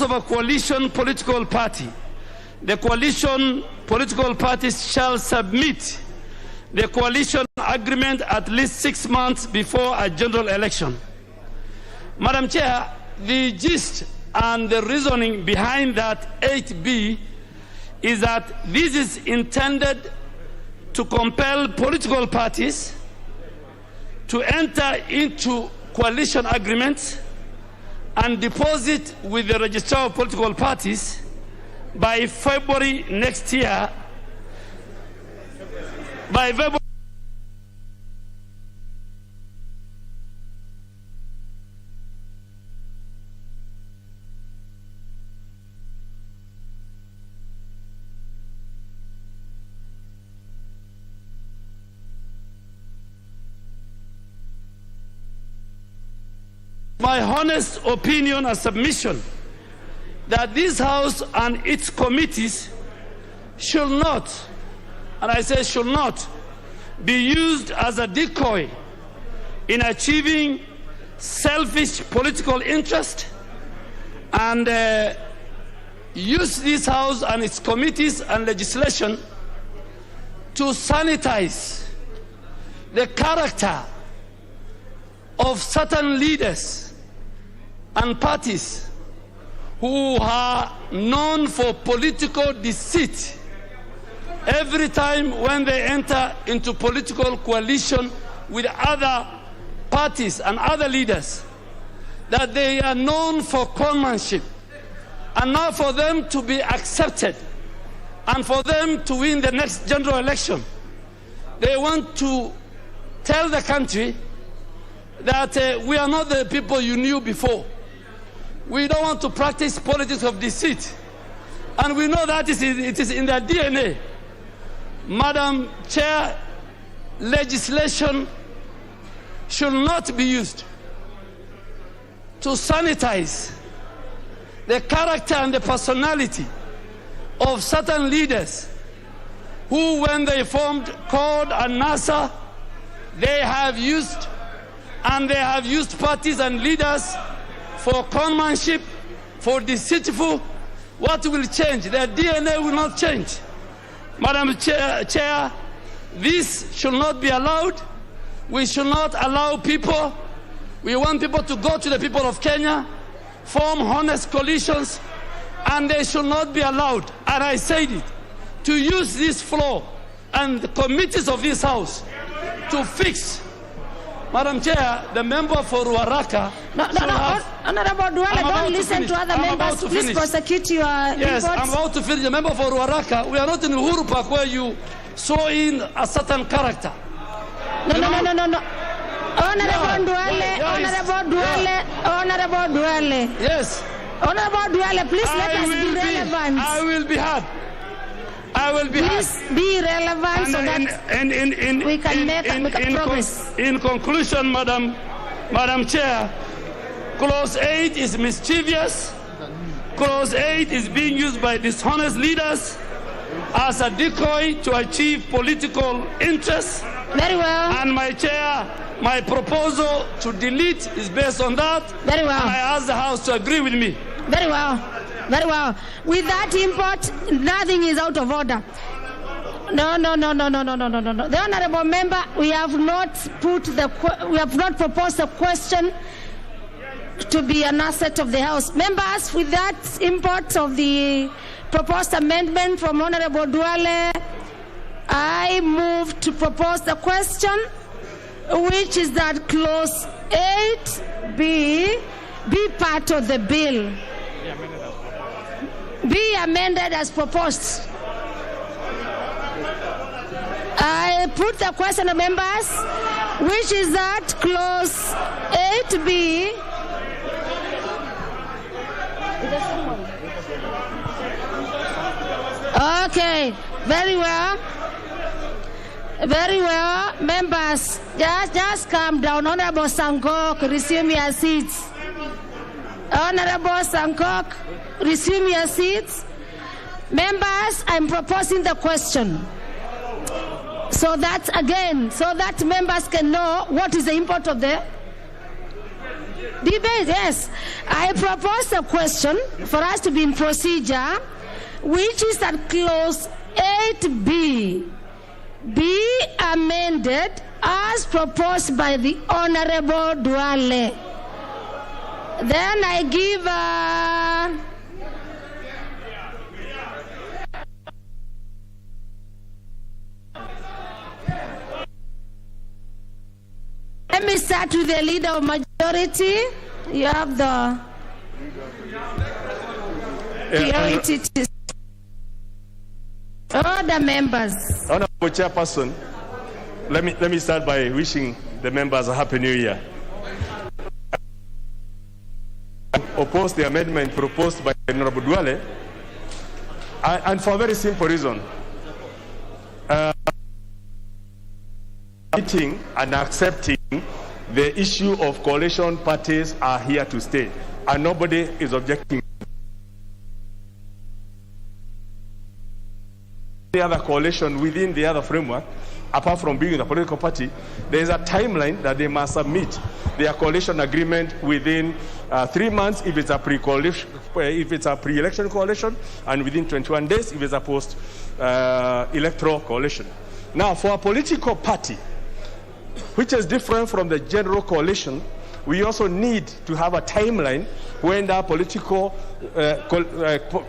of a coalition political party, the coalition political parties shall submit the coalition agreement at least 6 months before a general election. Madam Chair, the gist and the reasoning behind that 8B is that this is intended to compel political parties to enter into coalition agreements and deposit with the registrar of political parties by February next year. By February. My honest opinion and submission that this House and its committees should not, and I say should not, be used as a decoy in achieving selfish political interest, and use this House and its committees and legislation to sanitize the character of certain leaders and parties who are known for political deceit every time when they enter into political coalition with other parties and other leaders, that they are known for conmanship. And now for them to be accepted and for them to win the next general election, they want to tell the country that we are not the people you knew before. We don't want to practice politics of deceit. And we know that it is in their DNA. Madam Chair, legislation should not be used to sanitize the character and the personality of certain leaders who, when they formed CORD and NASA, they have used parties and leaders for conmanship, for deceitful. What will change? Their DNA will not change. Madam Chair, this should not be allowed. We should not allow people. We want people to go to the people of Kenya, form honest coalitions, and they should not be allowed, and I said it, to use this floor and the committees of this House to fix. Madam Chair, the member for Ruaraka... Honorable Duale, don't listen to other members. Please prosecute your Yes, reports. I'm about to finish. The member for Ruaraka, we are not in Uhuru Park where you saw in a certain character. No. Honorable Duale. Yes. Honorable Duale, please let us be relevant. I will be hard. Please be relevant so that we can make progress. In conclusion, Madam Chair, Clause 8 is mischievous. Clause 8 is being used by dishonest leaders as a decoy to achieve political interests. Very well. And my Chair, my proposal to delete is based on that. Very well. And I ask the House to agree with me. Very well. Very well. With that import, nothing is out of order. No. The honourable member, we have not proposed a question to be an asset of the House. Members, with that import of the proposed amendment from Honourable Duale, I move to propose the question, which is that Clause 8B be part of the bill. Be amended as proposed. I put the question to members, which is that Clause 8B Okay, very well. Very well. Members, just calm down. Honorable Sankok, resume your seats. Honorable Sankok, resume your seats. Members, I'm proposing the question. So that members can know what is the import of the... Debate, yes. I propose a question for us to be in procedure, which is that clause 8B be amended as proposed by the Honorable Duale. Then I give let me start with the leader of majority. You have the priority to all the members. Honorable Chairperson, let me start by wishing the members a happy new year. I oppose the amendment proposed by Honorable Duale, and for a very simple reason. Meeting and accepting the issue of coalition parties are here to stay, and nobody is objecting. The other coalition within the other framework, apart from being a political party, there is a timeline that they must submit their coalition agreement within 3 months if it's a pre-coalition, if it's a pre-election coalition, and within 21 days if it's a post-electoral coalition. Now, for a political party, which is different from the general coalition, we also need to have a timeline when the political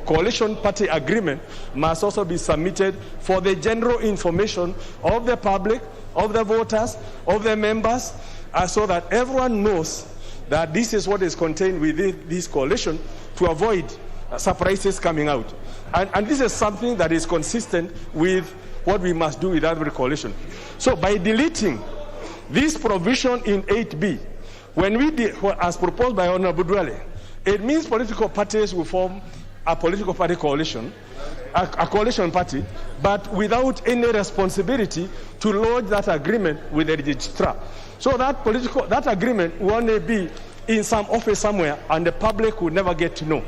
coalition party agreement must also be submitted for the general information of the public, of the voters, of the members, so that everyone knows that this is what is contained within this coalition to avoid surprises coming out. And this is something that is consistent with what we must do with every coalition. So by deleting this provision in 8B, when we did, as proposed by Honorable Duale, it means political parties will form a political party coalition, a coalition party, but without any responsibility to lodge that agreement with the registrar. So that agreement will only be in some office somewhere, and the public will never get to know.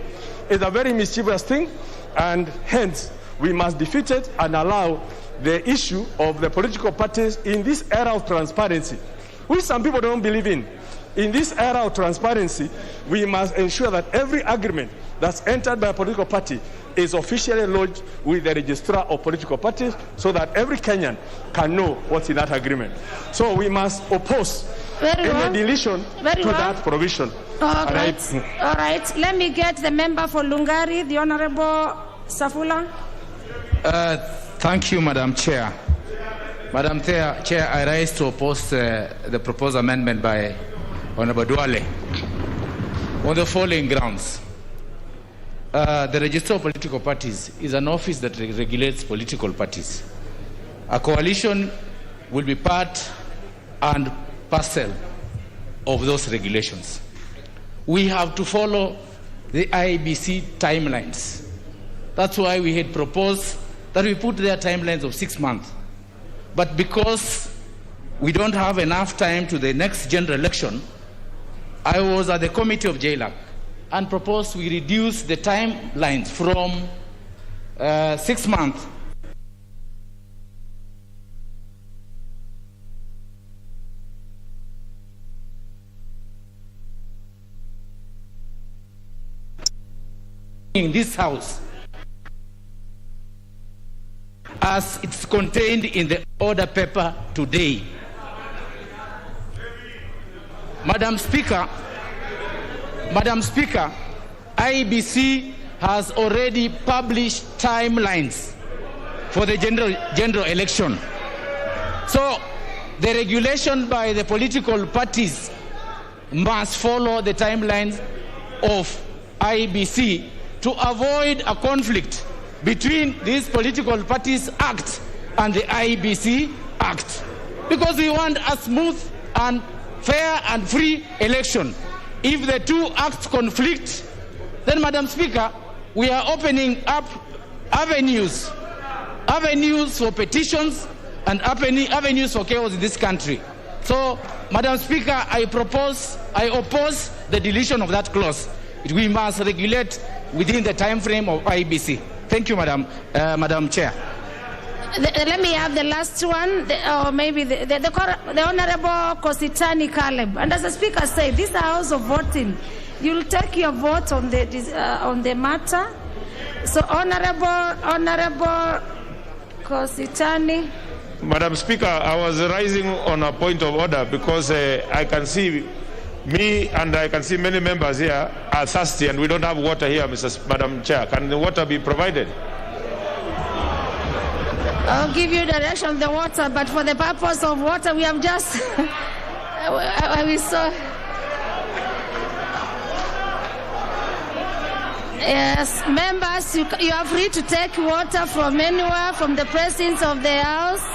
It's a very mischievous thing, and hence we must defeat it and allow the issue of the political parties in this era of transparency, which some people don't believe in. In this era of transparency, we must ensure that every agreement that's entered by a political party is officially lodged with the registrar of political parties so that every Kenyan can know what's in that agreement. So we must oppose any deletion to that provision. All right. Let me get the member for Lungari, the Honorable Safula. Thank you, Madam Chair. Madam Chair, I rise to oppose the proposed amendment by Honorable Duale on the following grounds. The Register of Political Parties is an office that regulates political parties. A coalition will be part and parcel of those regulations. We have to follow the IBC timelines. That's why we had proposed that we put their timelines of 6 months. But because we don't have enough time to the next general election, I was at the committee of JLAC and proposed we reduce the timelines from 6 months in this house as it's contained in the order paper today. Madam Speaker, IEBC has already published timelines for the general election. So the regulation by the political parties must follow the timelines of IEBC to avoid a conflict between these political parties Act and the IEBC Act, because we want a smooth and fair and free election. If the two acts conflict, then, Madam Speaker, we are opening up avenues for petitions and avenues for chaos in this country. So, Madam Speaker, I oppose the deletion of that clause. We must regulate within the time frame of IBC. Thank you, Madam Chair. Let me have the last one, or maybe the Honorable Kositani Caleb. And as the Speaker said, this is a house of voting. You'll take your vote on the matter. So Honorable Kositani. Madam Speaker, I was rising on a point of order because I can see me and I can see many members here are thirsty and we don't have water here, Madam Chair. Can the water be provided? I'll give you direction of the water, but for the purpose of water, we have just... we saw... Yes, members, you are free to take water from anywhere, from the presence of the House.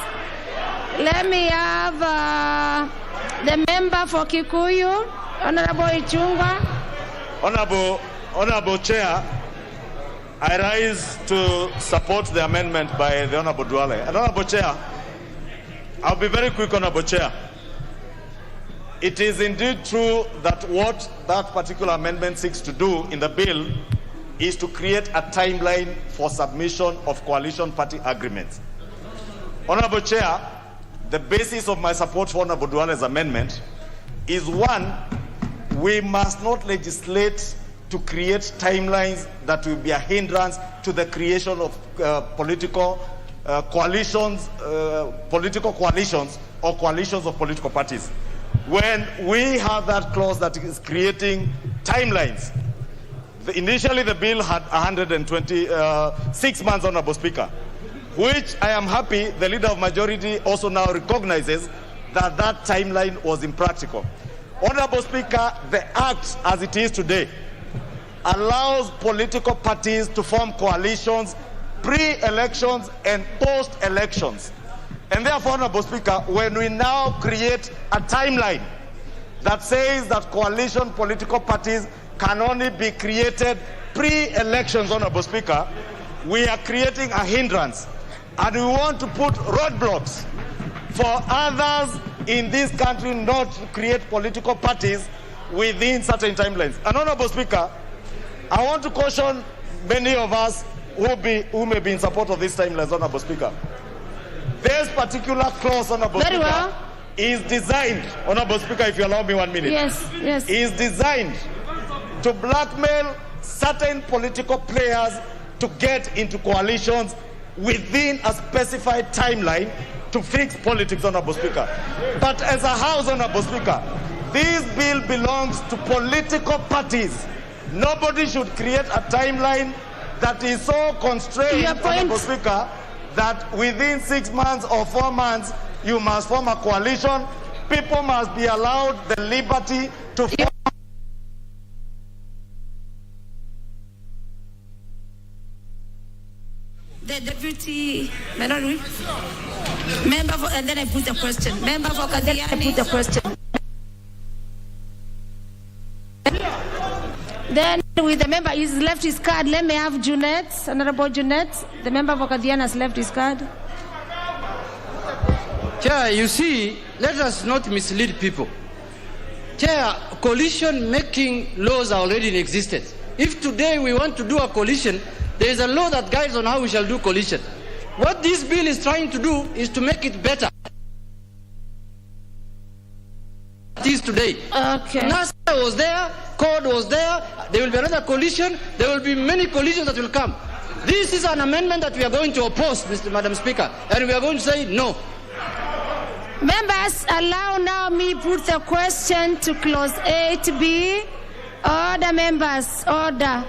Let me have the member for Kikuyu, Honorable Ichungwa. Honorable Chair, I rise to support the amendment by the Honorable Duale. And Honorable Chair, I'll be very quick, Honorable Chair. It is indeed true that what that particular amendment seeks to do in the bill is to create a timeline for submission of coalition party agreements. Honorable Chair, the basis of my support for Honorable Duale's amendment is one, we must not legislate to create timelines that will be a hindrance to the creation of political coalitions or coalitions of political parties. When we have that clause that is creating timelines, initially the bill had 126 months, Honorable Speaker, which I am happy the Leader of Majority also now recognizes that that timeline was impractical. Honorable Speaker, the Act as it is today allows political parties to form coalitions pre-elections and post-elections. And therefore, Honorable Speaker, when we now create a timeline that says that coalition political parties can only be created pre-elections, Honorable Speaker, we are creating a hindrance. And we want to put roadblocks for others in this country not to create political parties within certain timelines. And Honorable Speaker, I want to caution many of us who may be in support of these timelines, Honorable Speaker. This particular clause, Honorable Very Speaker, well. is designed, Honorable Speaker, if you allow me 1 minute. Yes, yes. Is designed to blackmail certain political players to get into coalitions within a specified timeline to fix politics, Honorable Speaker. But as a House, Honorable Speaker, this bill belongs to political parties. Nobody should create a timeline that is so constrained, Honorable Speaker, that within 6 months or 4 months you must form a coalition. People must be allowed the liberty to form. The deputy member for, and then I put the question. Member for Kadiani. I put the question. Then with the member, he's left his card. Let me have Junette, Honorable Junette. The member for Kadiani has left his card. Chair, you see, let us not mislead people. Chair, coalition making laws are already in existence. If today we want to do a coalition, there is a law that guides on how we shall do coalition. What this bill is trying to do is to make it better. It is today. Okay. NASA was there, CORD was there, there will be another coalition, there will be many coalitions that will come. This is an amendment that we are going to oppose, Madam Speaker, and we are going to say no. Members, allow now me put the question to clause 8B. Order, members. Order.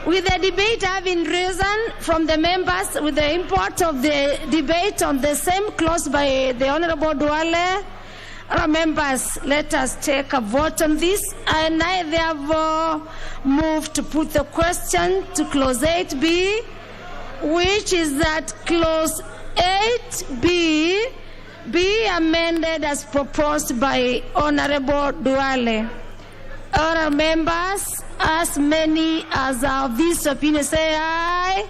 With the debate having risen from the members, with the import of the debate on the same clause by the Honorable Duale, members, let us take a vote on this. And I therefore move to put the question to clause 8B, which is that clause 8B be amended as proposed by Honorable Duale. All members, as many as are of this opinion, say aye.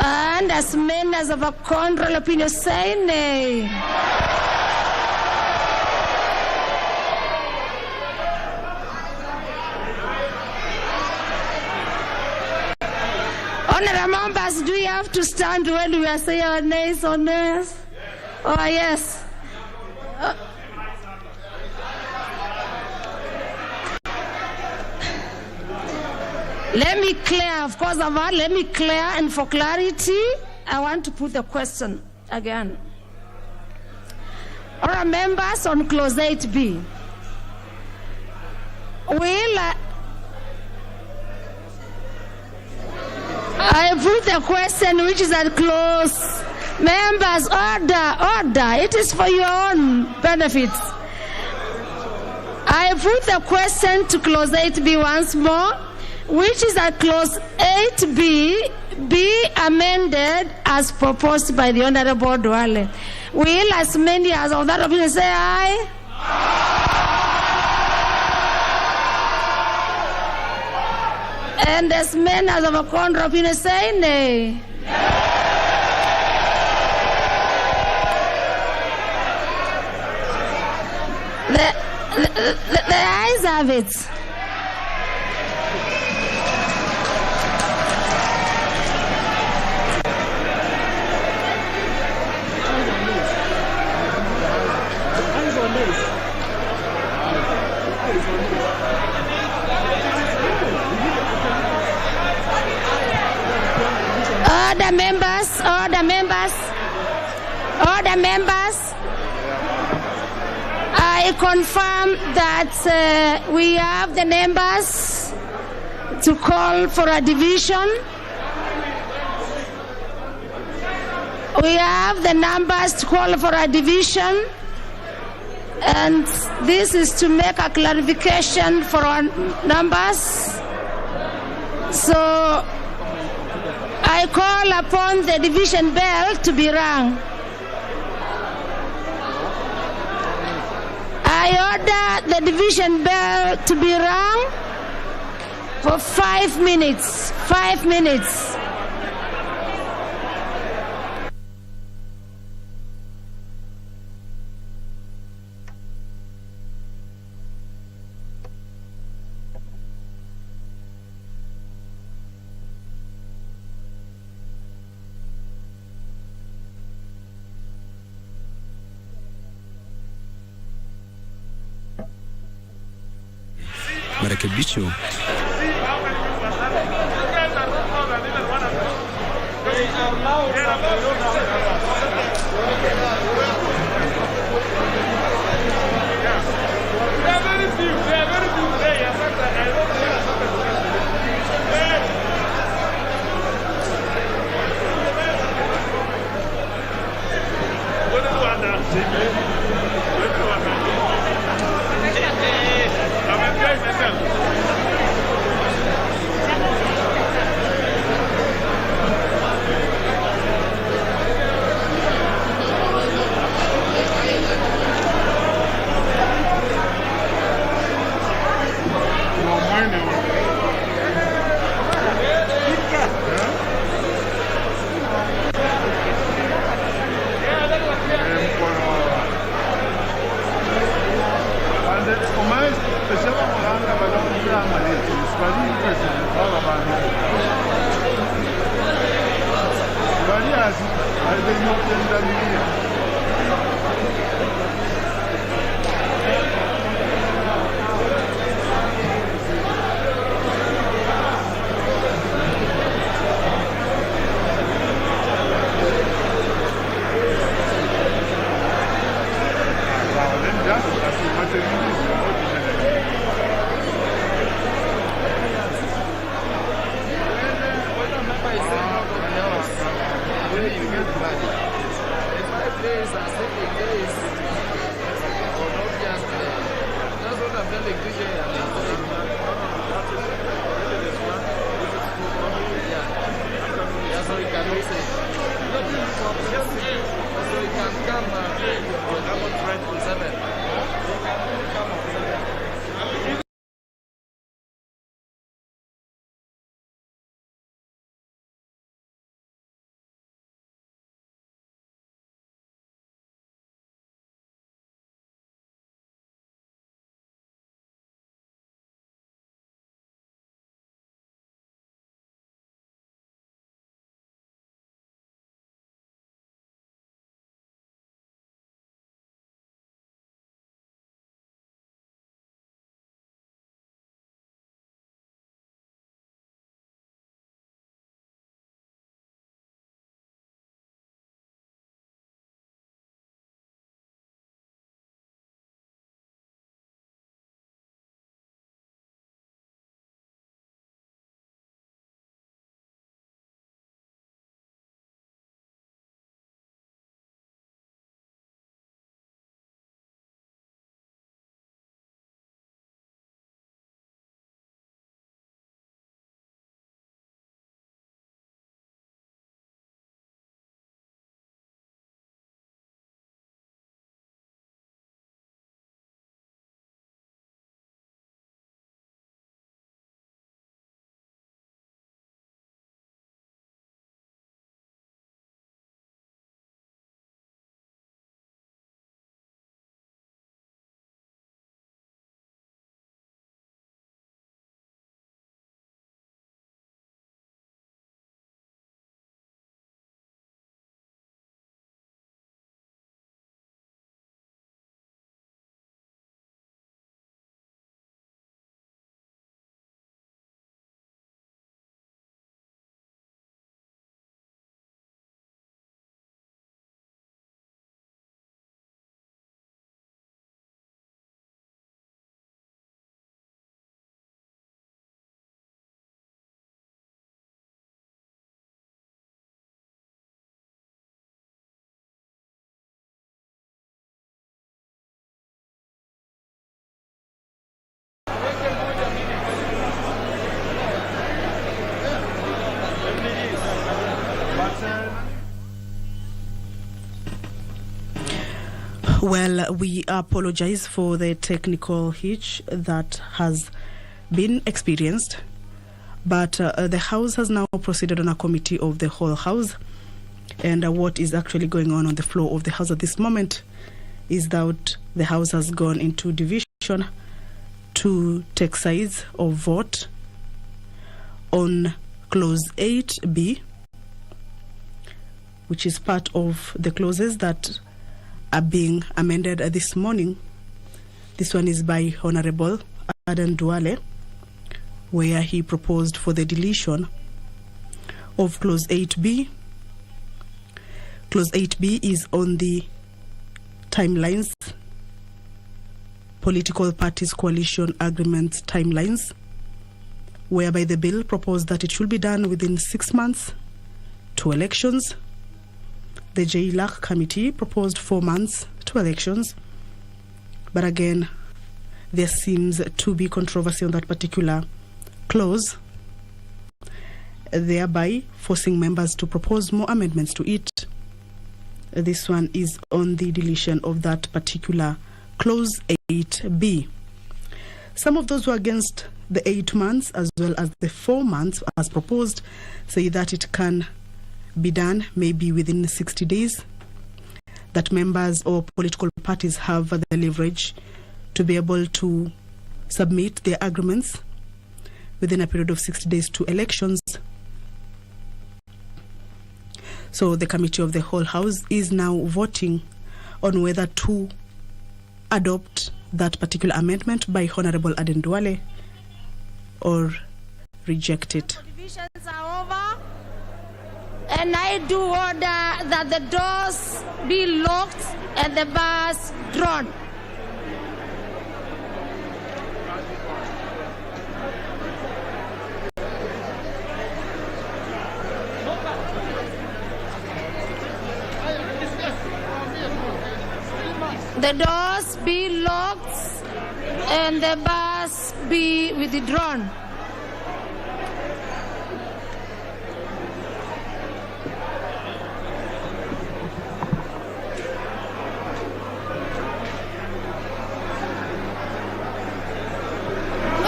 And as many as of a contrary opinion, say nay. Members, do we have to stand when we are saying our nays or nays? Oh, yes. Let me clear, of course, let me clear, and for clarity, I want to put the question again. All our members on clause 8B, will I put the question which is at clause, members, order, it is for your own benefits. I put the question to clause 8B once more, which is at clause 8B, be amended as proposed by the Honorable Duale. Will as many as of that opinion say aye? And as many as of a contrary opinion say nay? The ayes have it. Order members. I confirm that we have the members to call for a division. We have the numbers to call for a division. And this is to make a clarification for our numbers. So I call upon the division bell to be rung. I order the division bell to be rung for 5 minutes. 5 minutes. Marekebisho Well, we apologize for the technical hitch that has been experienced, but the House has now proceeded on a committee of the whole House, and what is actually going on the floor of the House at this moment is that the House has gone into division to take sides or vote on Clause 8B, which is part of the clauses that are being amended this morning. This one is by Honorable Aden Duale, where he proposed for the deletion of Clause 8B. Clause 8B is on the timelines, political parties coalition agreements timelines, whereby the bill proposed that it should be done within 6 months to elections. The JLAC committee proposed 4 months to elections, but again, there seems to be controversy on that particular clause, thereby forcing members to propose more amendments to it. This one is on the deletion of that particular Clause 8B. Some of those who are against the 8 months as well as the 4 months as proposed say that it can be done maybe within 60 days, that members or political parties have the leverage to be able to submit their agreements within a period of 60 days to elections. So the committee of the whole House is now voting on whether to adopt that particular amendment by Honorable Aden Duale or reject it. Divisions are over, and I do order that the doors be locked and the bars drawn. The doors be locked and the bars be withdrawn.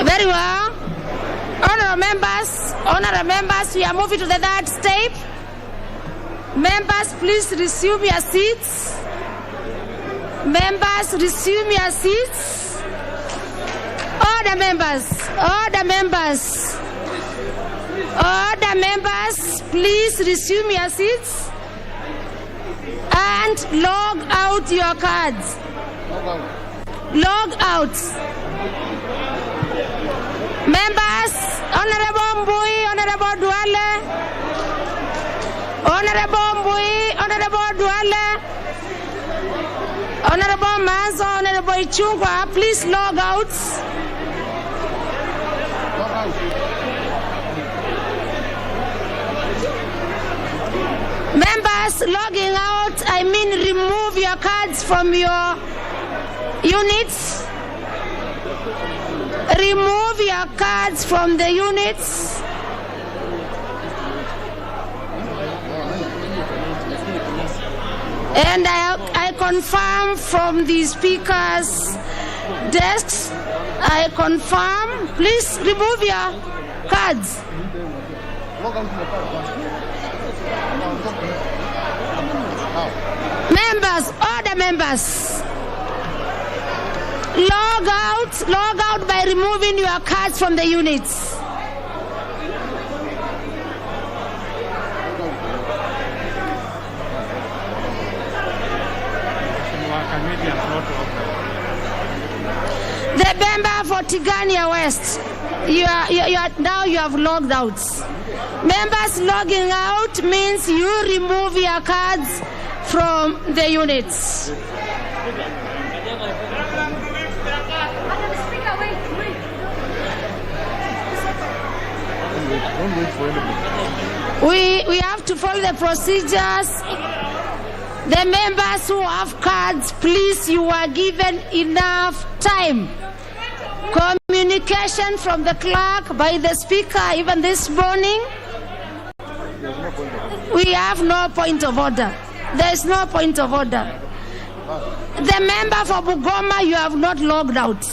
Very well. Honorable members, we are moving to the third step. Members, please resume your seats. Members, resume your seats. Order, members. Order, members. Order, members, please resume your seats and log out your cards. Log out. Members, Honorable Mbui, Honorable Duale, Honorable Mbui, Honorable Duale, Honorable Manzo, Honorable Ichungwa, please log out. Members, logging out, I mean remove your cards from your units. Remove your cards from the units. And I confirm from the speaker's desks, I confirm, please remove your cards. Members, order, members. Log out by removing your cards from the units. The member for Tigania West, now you have logged out. Members logging out means you remove your cards from the units. We have to follow the procedures. The members who have cards, please, you are given enough time. Communication from the clerk by the speaker, even this morning. We have no point of order. There is no point of order. the member for Bungoma, you have not logged out.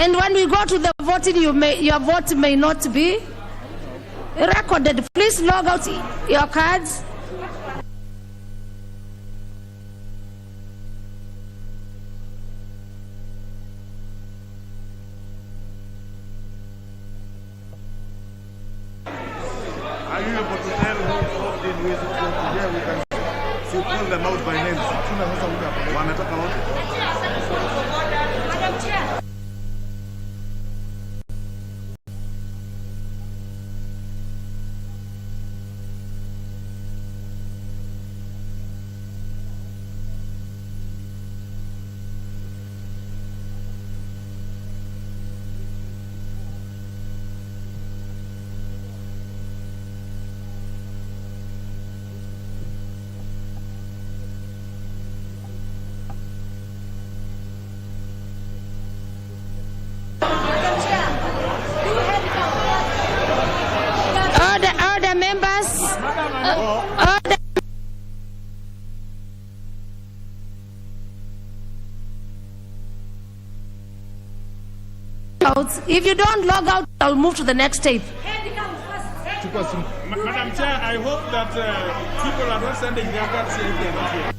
And when we go to the voting, your vote may not be recorded. Please log out your cards. Are you able to tell who walked in with today? We can call them out by names. Wametoka wote. If you don't log out, I'll move to the next tape. Madam Chair, I hope that people are not sending their cards here if they are not here.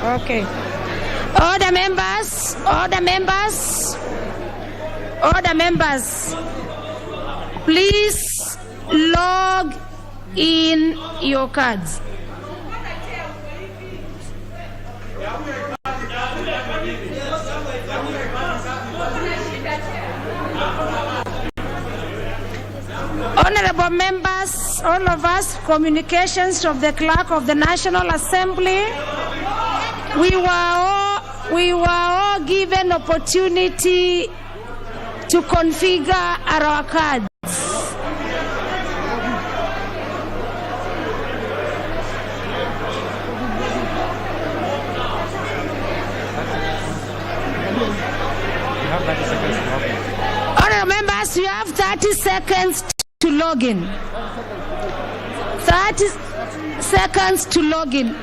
Okay. Order members, order members, order members. Please log in your cards. Honorable members, all of us, communications of the Clerk of the National Assembly, we were all given opportunity to configure our cards. Honorable members, you have 30 seconds to log in. 30 seconds to log in.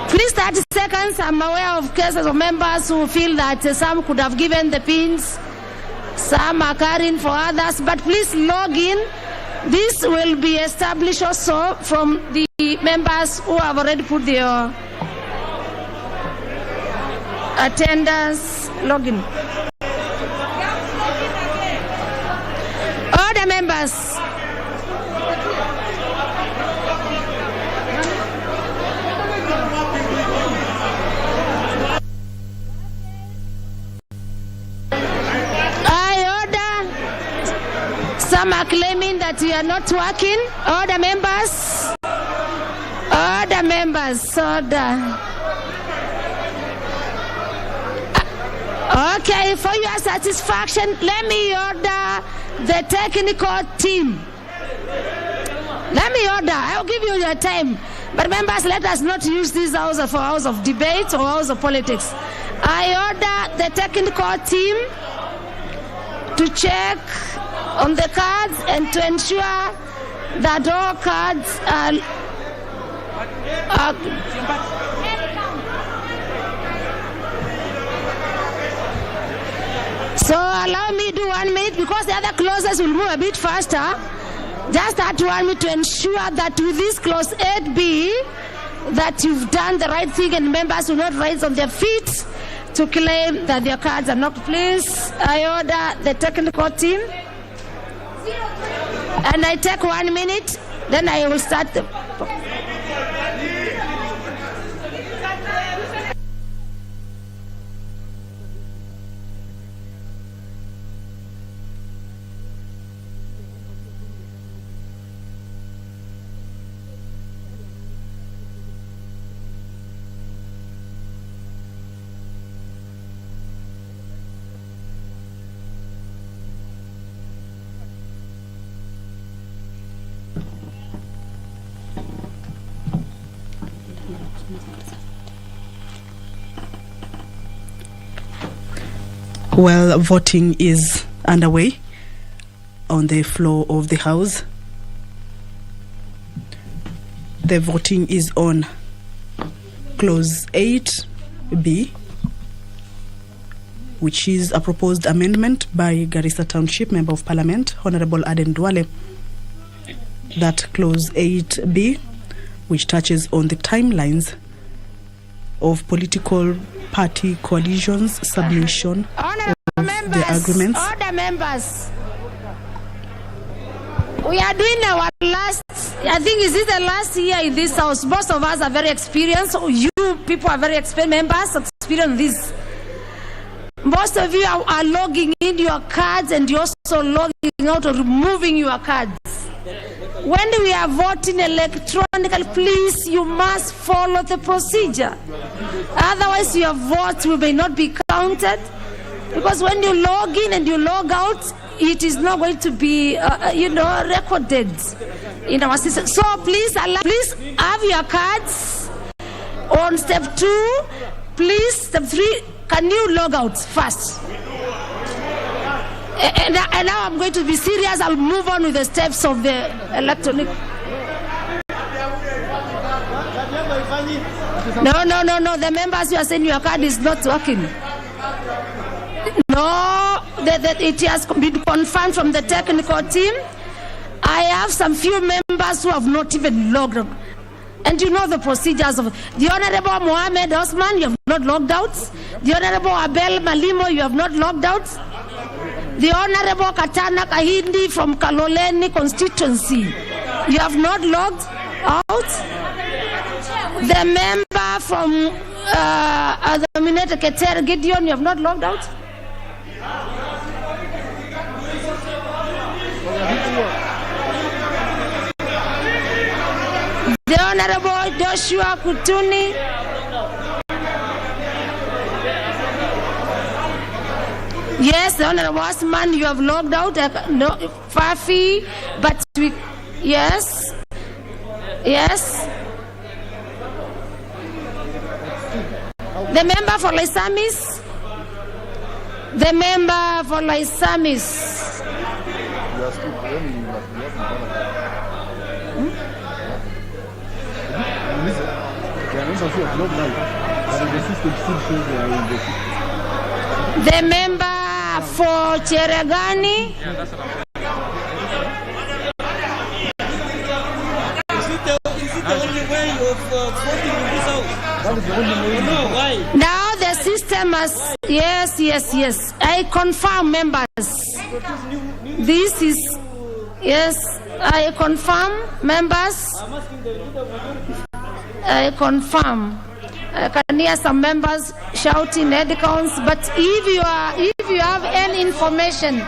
Please, 30 seconds. I'm aware of cases of members who feel that some could have given the pins, some are carrying for others, but please log in. This will be established also from the members who have already put their attendance login. Order members. Some are claiming that we are not working. Order members. Order members. Order. Okay, for your satisfaction, let me order the technical team. Let me order. I'll give you your time. But members, let us not use this house for house of debate or house of politics. I order the technical team to check on the cards and to ensure that all cards are so allow me to do 1 minute because the other clauses will move a bit faster. Just that 1 minute to ensure that with this clause 8B that you've done the right thing and members will not rise on their feet to claim that their cards are not. Please, I order the technical team. And I take 1 minute, then I will start the... Well, voting is underway on the floor of the House. The voting is on Clause 8B, which is a proposed amendment by Garissa Township Member of Parliament, Honorable Aden Duale. That Clause 8B, which touches on the timelines of political party coalitions, submission of the agreements. Order members. We are doing our last, I think, is this the last year in this house? Most of us are very experienced. You people are very experienced members, experienced this. Most of you are logging in your cards and you're also logging out or removing your cards. When we are voting electronically, please, you must follow the procedure. Otherwise, your votes may not be counted. Because when you log in and you log out, it is not going to be, recorded in our system. So please have your cards on step 2. Please, step 3, can you log out first? And now I'm going to be serious. I'll move on with the steps of the electronic. No. The members, you are saying your card is not working. No, that it has been confirmed from the technical team. I have some few members who have not even logged out. And you know the procedures of the Honorable Mohamed Osman, you have not logged out. The Honorable Abel Malimo, you have not logged out. The Honorable Katana Kahindi from Kaloleni constituency, you have not logged out. The member from the nominated Keter Gideon, you have not logged out. The Honorable Joshua Kutuni. Yes, the Honorable Osman, you have logged out. No, Fafi, but we, yes. The member for Laisamis. The member for Laisamis. The member for Cheragani. Is it the only way of voting in this house? That is the only way. No, why? Now the system has, yes. I confirm, members. This is, yes, I confirm, members. I confirm. I can hear some members shouting head counts, but if you have any information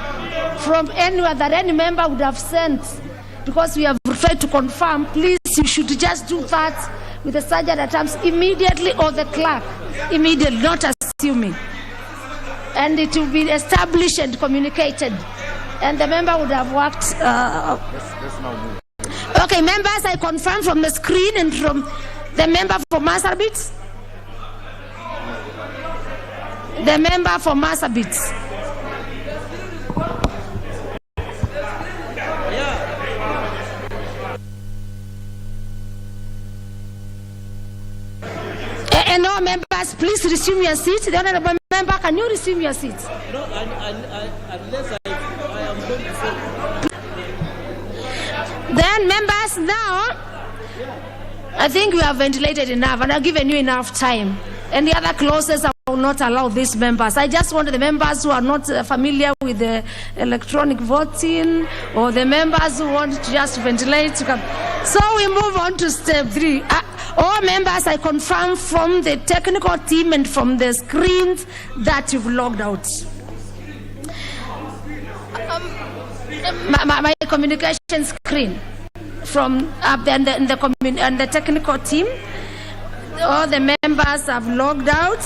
from anywhere that any member would have sent, because we have tried to confirm, please, you should just do that with the sergeant at arms immediately or the clerk immediately, not assuming. And it will be established and communicated. And the member would have worked. Okay, members, I confirm from the screen and from the member for Marsabit. The member for Marsabit. And all members, please resume your seat. The honorable member, can you resume your seat? No, unless I am going to follow. Then members, now, I think we have ventilated enough and I've given you enough time. Any other clauses, I will not allow these members. I just want the members who are not familiar with the electronic voting or the members who want to just ventilate to come. So we move on to step 3. All members, I confirm from the technical team and from the screens that you've logged out. My communication screen from and the technical team, all the members have logged out.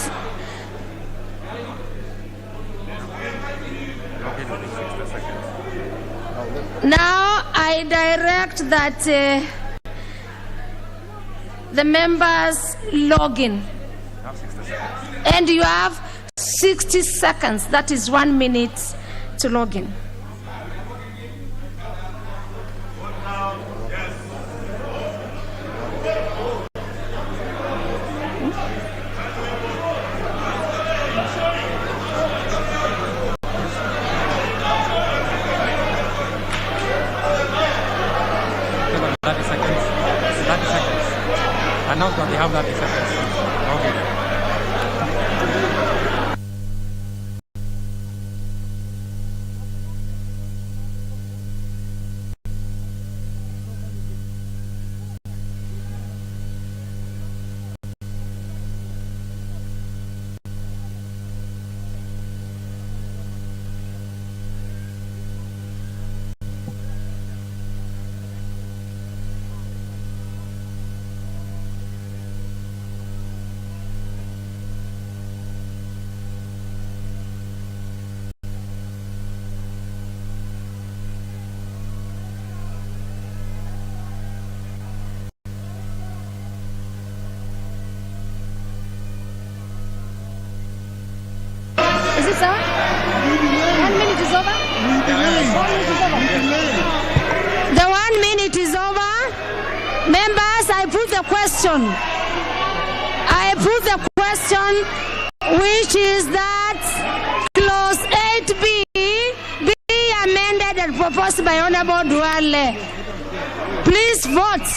Now I direct that the members log in, and you have 60 seconds, that is 1 minute to log in. Announce that they have 30 seconds. Okay. Is it so? 1 minute is over? 1 minute is over. The 1 minute is over. Members, I put the question. Which is that clause 8B be amended and proposed by Honorable Duale. Please vote.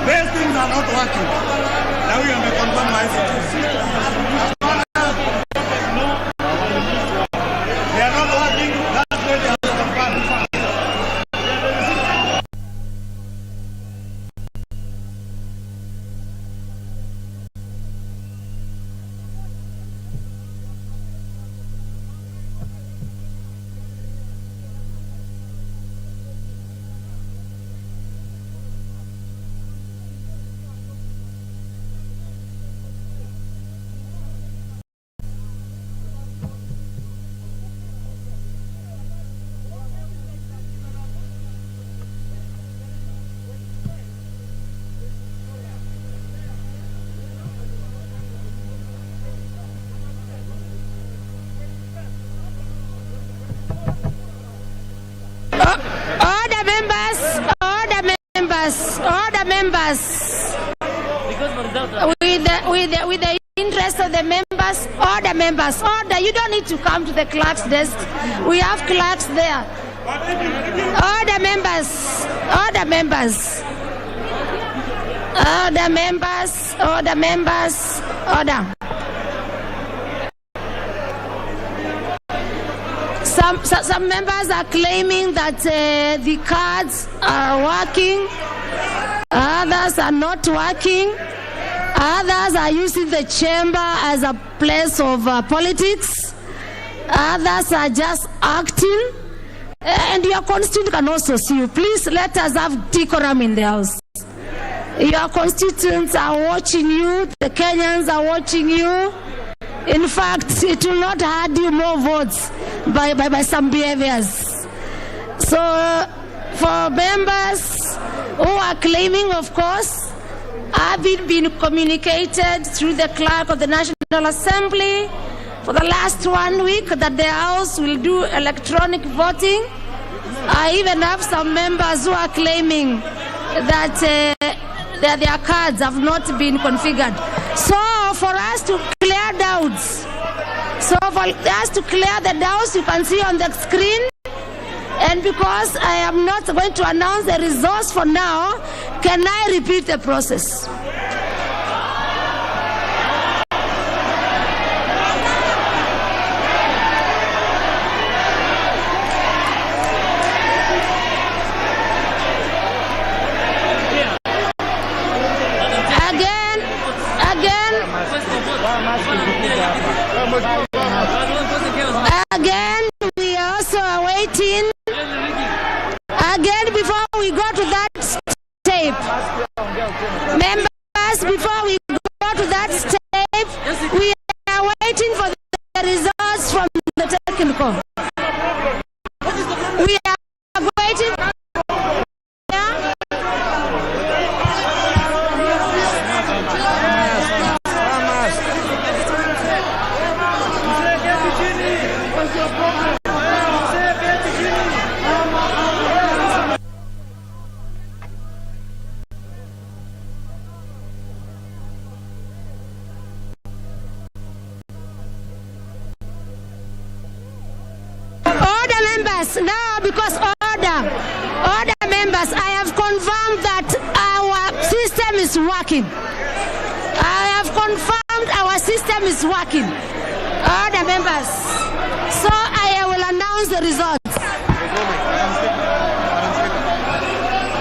These things are not working. Now we are confirm my they are not working. That's why they have to confirm. Order members, order members, order members. With the interest of the members, order members, order. You don't need to come to the clerk's desk. We have clerks there. Order members, order members. Order members, order members, order. Some members are claiming that the cards are working. Others are not working. Others are using the chamber as a place of politics. Others are just acting. And your constituent can also see you. Please let us have decorum in the house. Your constituents are watching you. The Kenyans are watching you. In fact, it will not add you more votes by some behaviors. So, for members who are claiming, of course, have been communicated through the clerk of the National Assembly for the last 1 week that the House will do electronic voting. I even have some members who are claiming that their cards have not been configured. So for us to clear doubts, the doubts you can see on the screen, and because I am not going to announce the results for now, can I repeat the process? Again, we are also awaiting. Again, before we go to that tape, members, before we go to that tape, we are waiting for the results from the technical. We are waiting. Now, because order members, I have confirmed that our system is working. I have confirmed our system is working. Order members. So I will announce the results.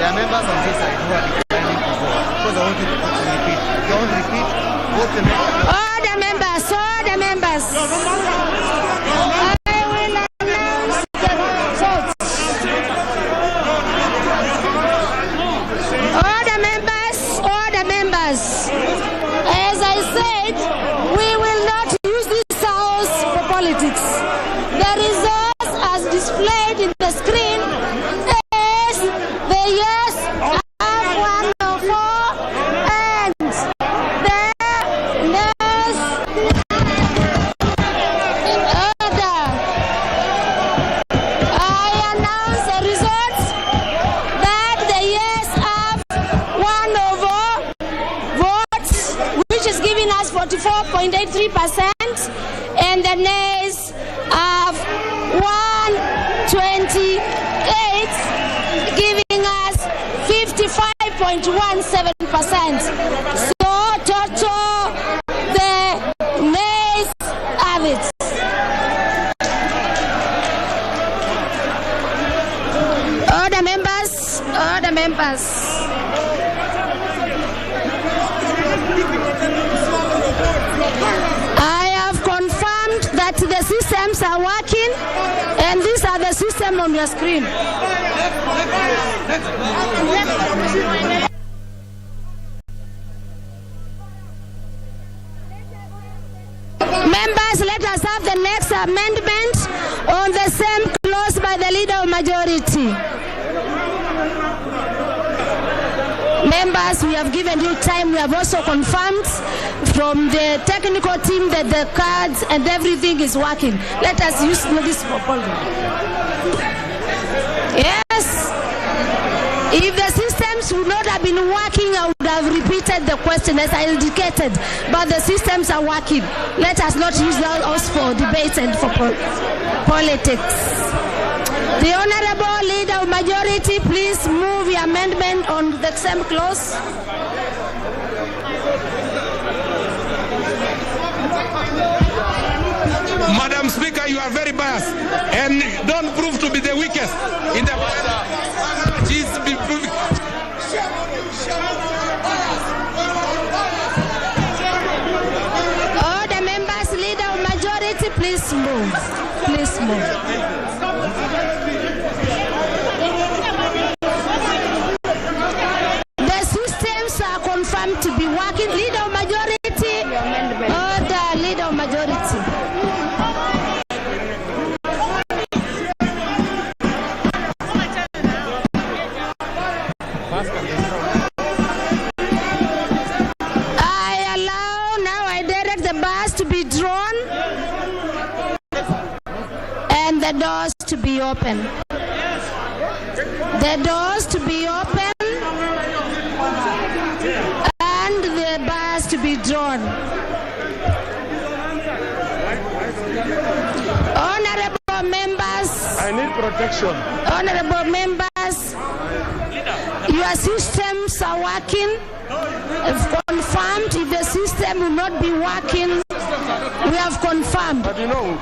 There are members on this side who are declining to vote because I want you to repeat. If you don't repeat, vote the members. Order members, order members. As I said, we will not use this house for politics. The results as displayed in the screen is the yes have 104 and the no's in order. I announce the results that the yes have 1 over which is giving us 44.83%, and the nays have 128, giving us 55.17%. So total, the nays have it. Order members, order members. I have confirmed that the systems are working, and these are the systems on your screen. Members, let us have the next amendment on the same clause by the leader of majority. Members, we have given you time. We have also confirmed from the technical team that the cards and everything is working. Let us use this proposal. Yes. If the systems would not have been working, I would have repeated the question as I indicated. But the systems are working. Let us not use those for debate and for politics. The Honorable Leader of Majority, please move the amendment on the same clause. Madam Speaker, you are very biased and don't prove to be the weakest in the she's been proving. All the members, Leader of Majority, please move. Please move. The systems are confirmed to be working. Leader of Majority, order, Leader of Majority. The doors to be open. The doors to be open and the bars to be drawn. Honorable members. I need protection. Honorable members, your systems are working. If confirmed, if the system will not be working, we have confirmed. But you know,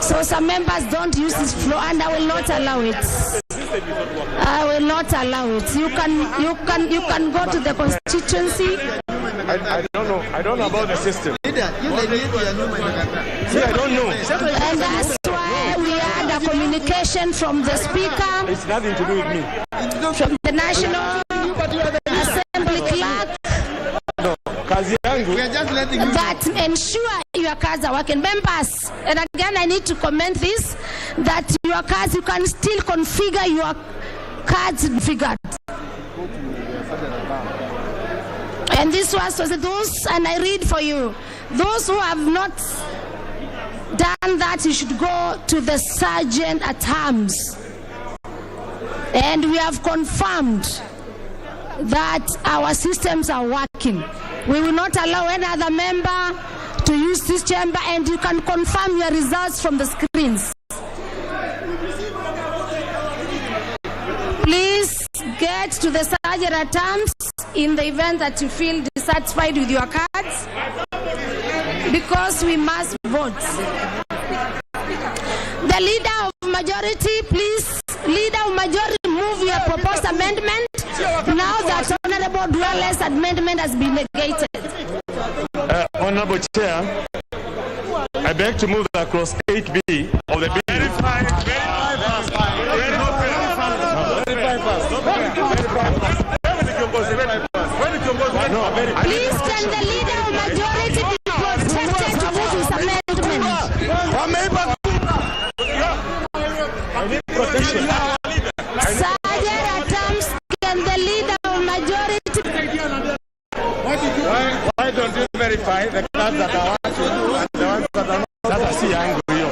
so some members don't use this floor, and I will not allow it. I will not allow it. You can go to the constituency. I don't know. I don't know about the system. See, I don't know. And that's why we had a communication from the speaker. It's nothing to do with me. From the National Assembly clerk. No, kazi yangu. We are just letting you that ensure your cards are working. Members, and again I need to comment this, that your cards, you can still configure your cards configured. And this was those, and I read for you. Those who have not done that, you should go to the sergeant at arms. And we have confirmed that our systems are working. We will not allow any other member to use this chamber, and you can confirm your results from the screens. Please get to the sergeant at arms in the event that you feel dissatisfied with your cards, because we must vote. The Leader of Majority, please, Leader of Majority, move your proposed amendment now that Honorable Duale's amendment has been negated. Honorable Chair, I beg to move that clause 8B of the bill. Please, can the Leader of Majority be protected to move his amendment? I need protection. Sergeant at arms, can the Leader of Majority? Why don't you verify the cards that are working and the ones that are not? That's the angle here.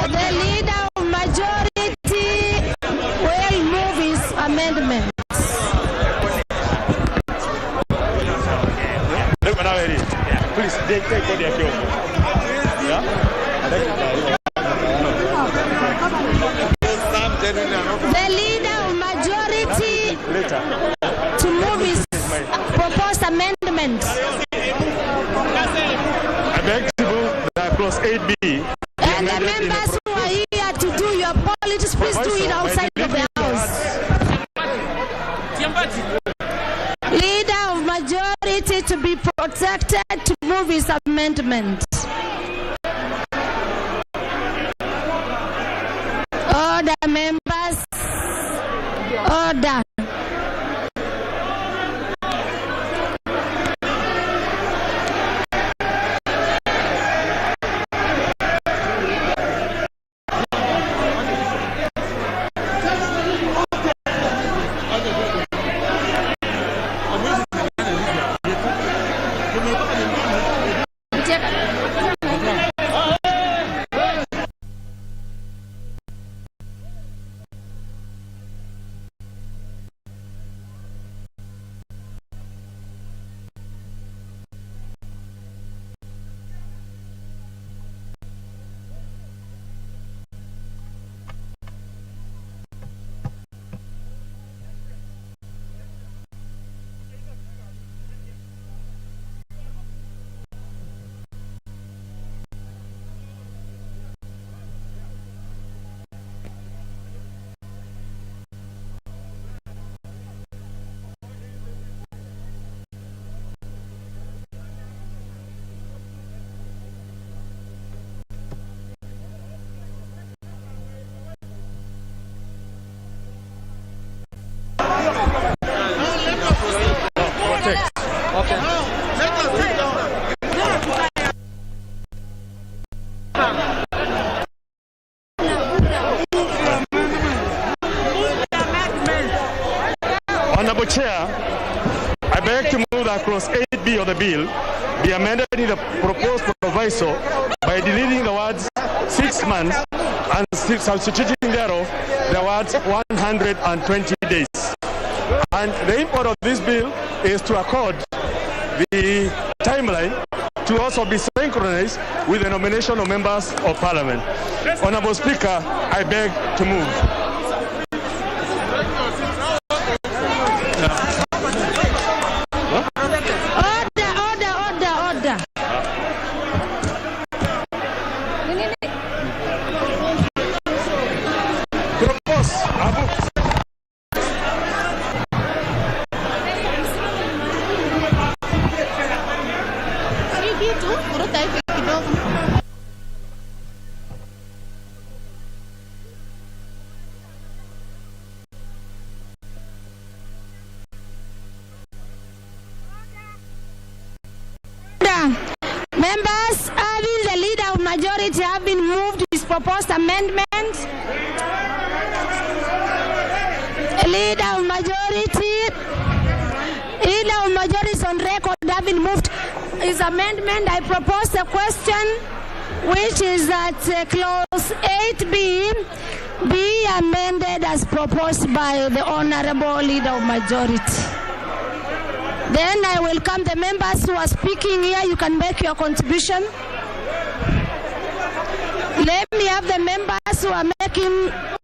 The Leader of Majority will move his amendment. Please, take what they're doing. The Leader of Majority to move his proposed amendment. I beg to move that clause 8B. And the members who are here to do your politics, please do it outside of the house. Leader of Majority to be protected to move his amendment. Order, members. Order. Honorable Chair, I beg to move that clause 8B of the bill be amended in the proposed proviso by deleting the words 6 months and substituting thereof the words 120 days. And the import of this bill is to accord the timeline to also be synchronized with the nomination of members of parliament. Honorable Speaker, I beg to move. Members, having the leader of majority have been moved his proposed amendment. Leader of majority is on record having moved his amendment. I propose a question, which is that clause 8B be amended as proposed by the honorable leader of majority. Then I welcome the members who are speaking here. You can make your contribution. Let me have the members who are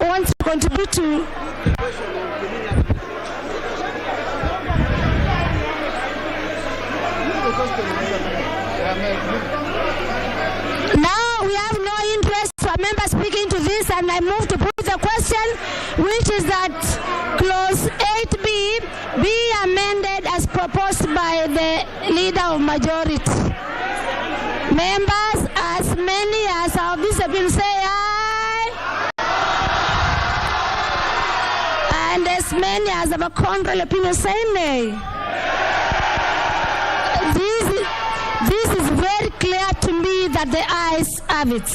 want to contribute to. Now we have no interest for members speaking to this, and I move to put the question, which is that clause 8B be amended as proposed by the leader of majority. Members, as many as are visible, say aye. And as many as have a contrary opinion, say nay. This is very clear to me that the ayes have it.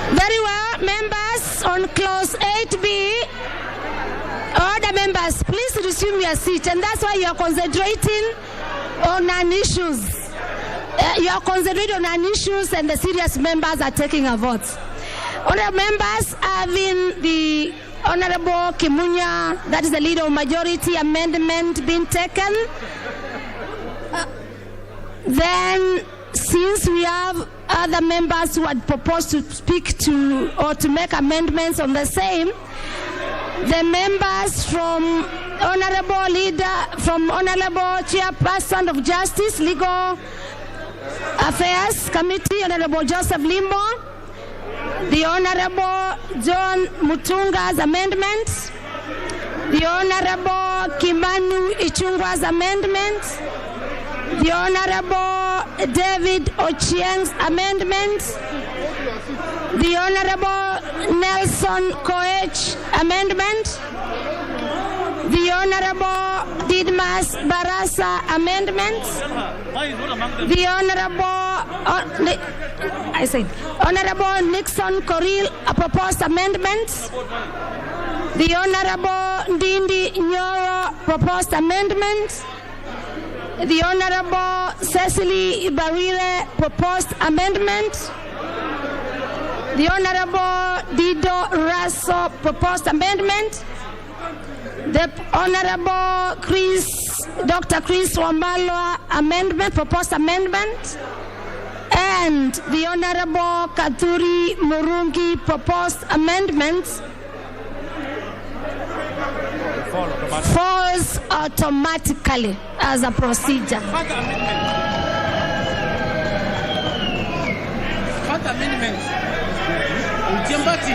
Very well, members, on clause 8B, order members, please resume your seat, and that's why you are concentrating on non-issues. You are concentrating on non-issues, and the serious members are taking a vote. Honorable members, having the Honorable Kimunya, that is the leader of majority, amendment being taken, then since we have other members who had proposed to speak to or to make amendments on the same, the members from Honorable Chairperson of Justice, Legal Affairs Committee, Honorable Joseph Limbo, the Honorable John Mutunga's amendment, the Honorable Kimanu Ichungwa's amendment, the Honorable David Ochieng's amendment, the Honorable Nelson Koech amendment, the Honorable Didmas Barasa amendment, the Honorable Nixon Koril a proposed amendment, the Honorable Ndindi Nyoro proposed amendment, the Honorable Cecily Ibarire proposed amendment, the Honorable Dido Raso proposed amendment, the Honorable Dr. Chris Wambalwa amendment, proposed amendment, and the Honorable Kathuri Murungi proposed amendments falls automatically as a procedure. Further amendment. Jambati,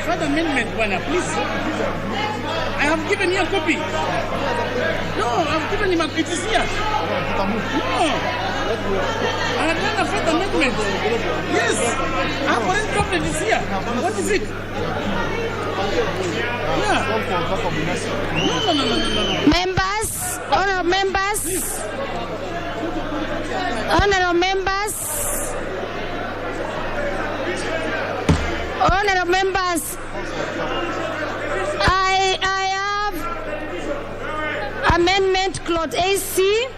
further amendment, please. I have given you a copy. No, I've given him it is here. No. I have done a further amendment. Yes. Our current document is here. What is it? Yeah. No. Members, honorable members, I have amendment clause AC.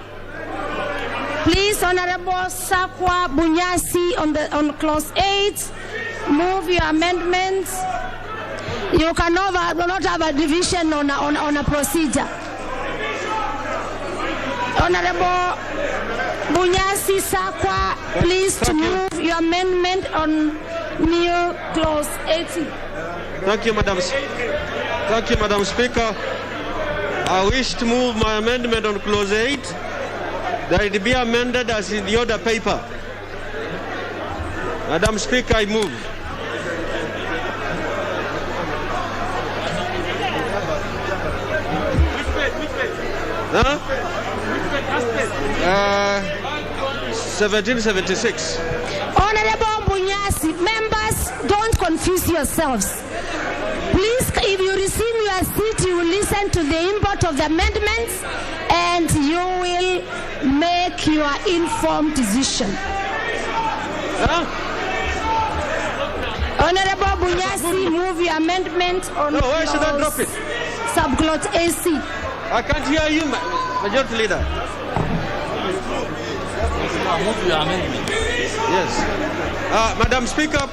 Please, Honorable Sakwa Bunyasi on clause 8, move your amendments. You cannot not have a division on a procedure. Honorable Bunyasi Sakwa, please to move your amendment on new clause 80. Thank you, Madam Speaker. I wish to move my amendment on clause 8 that it be amended as in the order paper. Madam Speaker, I move. Huh? 1776. Honorable Bunyasi, members, don't confuse yourselves. Please, if you receive your seat, you will listen to the import of the amendments and you will make your informed decision. Honorable Bunyasi, move your amendment on why should I drop it? Subclause AC. I can't hear you, Majority Leader. Move your amendment. Yes. Madam Speaker,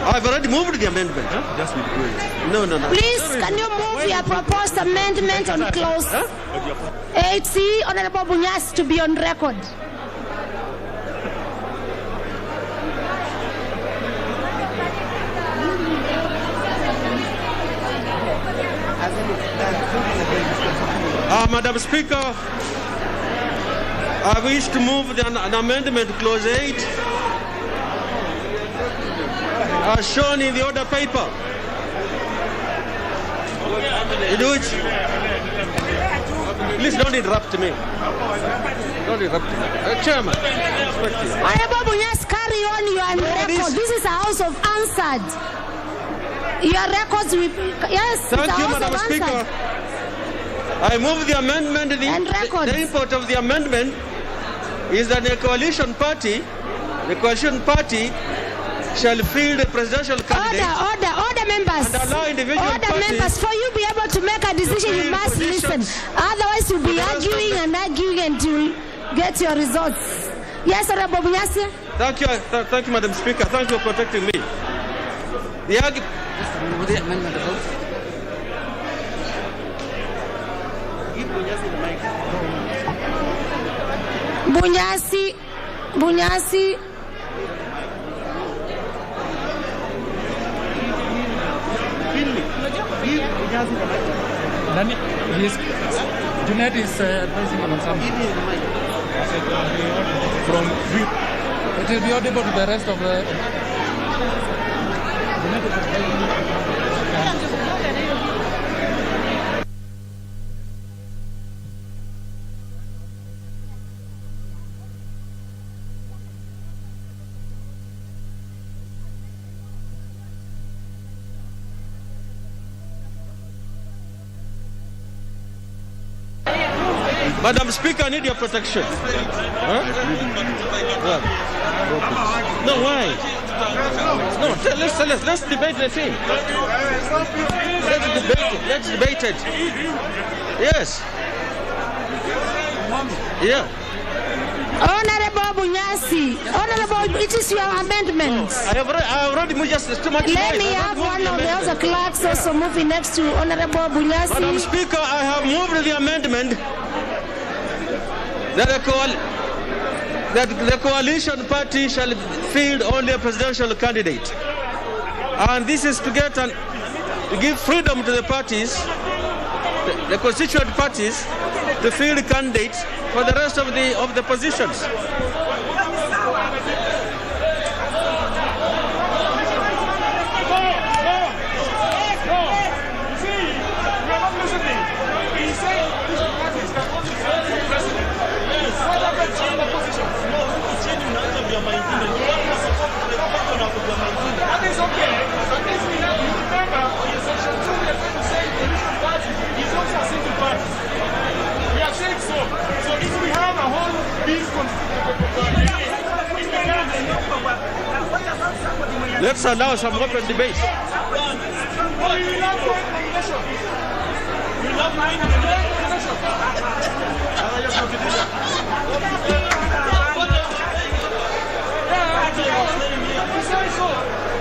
I've already moved the amendment. Just withdraw it. No. Please, can you move your proposed amendment on clause 8C, Honorable Bunyasi, to be on record? Madam Speaker, I wish to move an amendment to clause 8 as shown in the order paper. You do it. Please don't interrupt me. Don't interrupt me. Chairman, Honorable Bunyasi, carry on your record. This is a house of answered. Your records will be, yes. Thank you, Madam Speaker. I move the amendment. The import of the amendment is that the coalition party shall field a presidential candidate. Order, members. And allow individual order, members. For you be able to make a decision, you must listen. Otherwise, you'll be arguing and you'll get your results. Yes, Honorable Bunyasi. Thank you, Madam Speaker. Thank you for protecting me. The argument. Bunyasi. Junaid is advising on something. It will be audible to the rest of the. Madam Speaker, I need your protection. Huh? No, why? No, let's debate the thing. Let's debate it. Yes. Yeah. Honorable Bunyasi, it is your amendment. I have already moved just too much. Let me have one of the other clerks also moving next to Honorable Bunyasi. Madam Speaker, I have moved the amendment that that the coalition party shall field only a presidential candidate. And this is to give freedom to the parties, the constituent parties, to field candidates for the rest of the positions. Let's allow some open debate.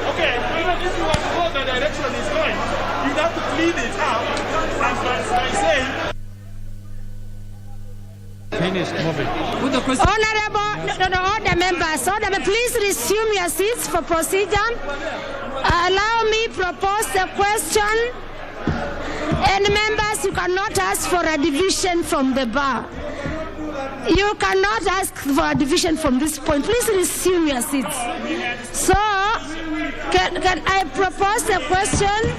Okay, even if you want to know the direction is going, you have to clean it up by saying. Honorable, order members, please resume your seats for procedure. Allow me propose the question. And members, you cannot ask for a division from the bar. You cannot ask for a division from this point. Please resume your seats. So, can I propose the question,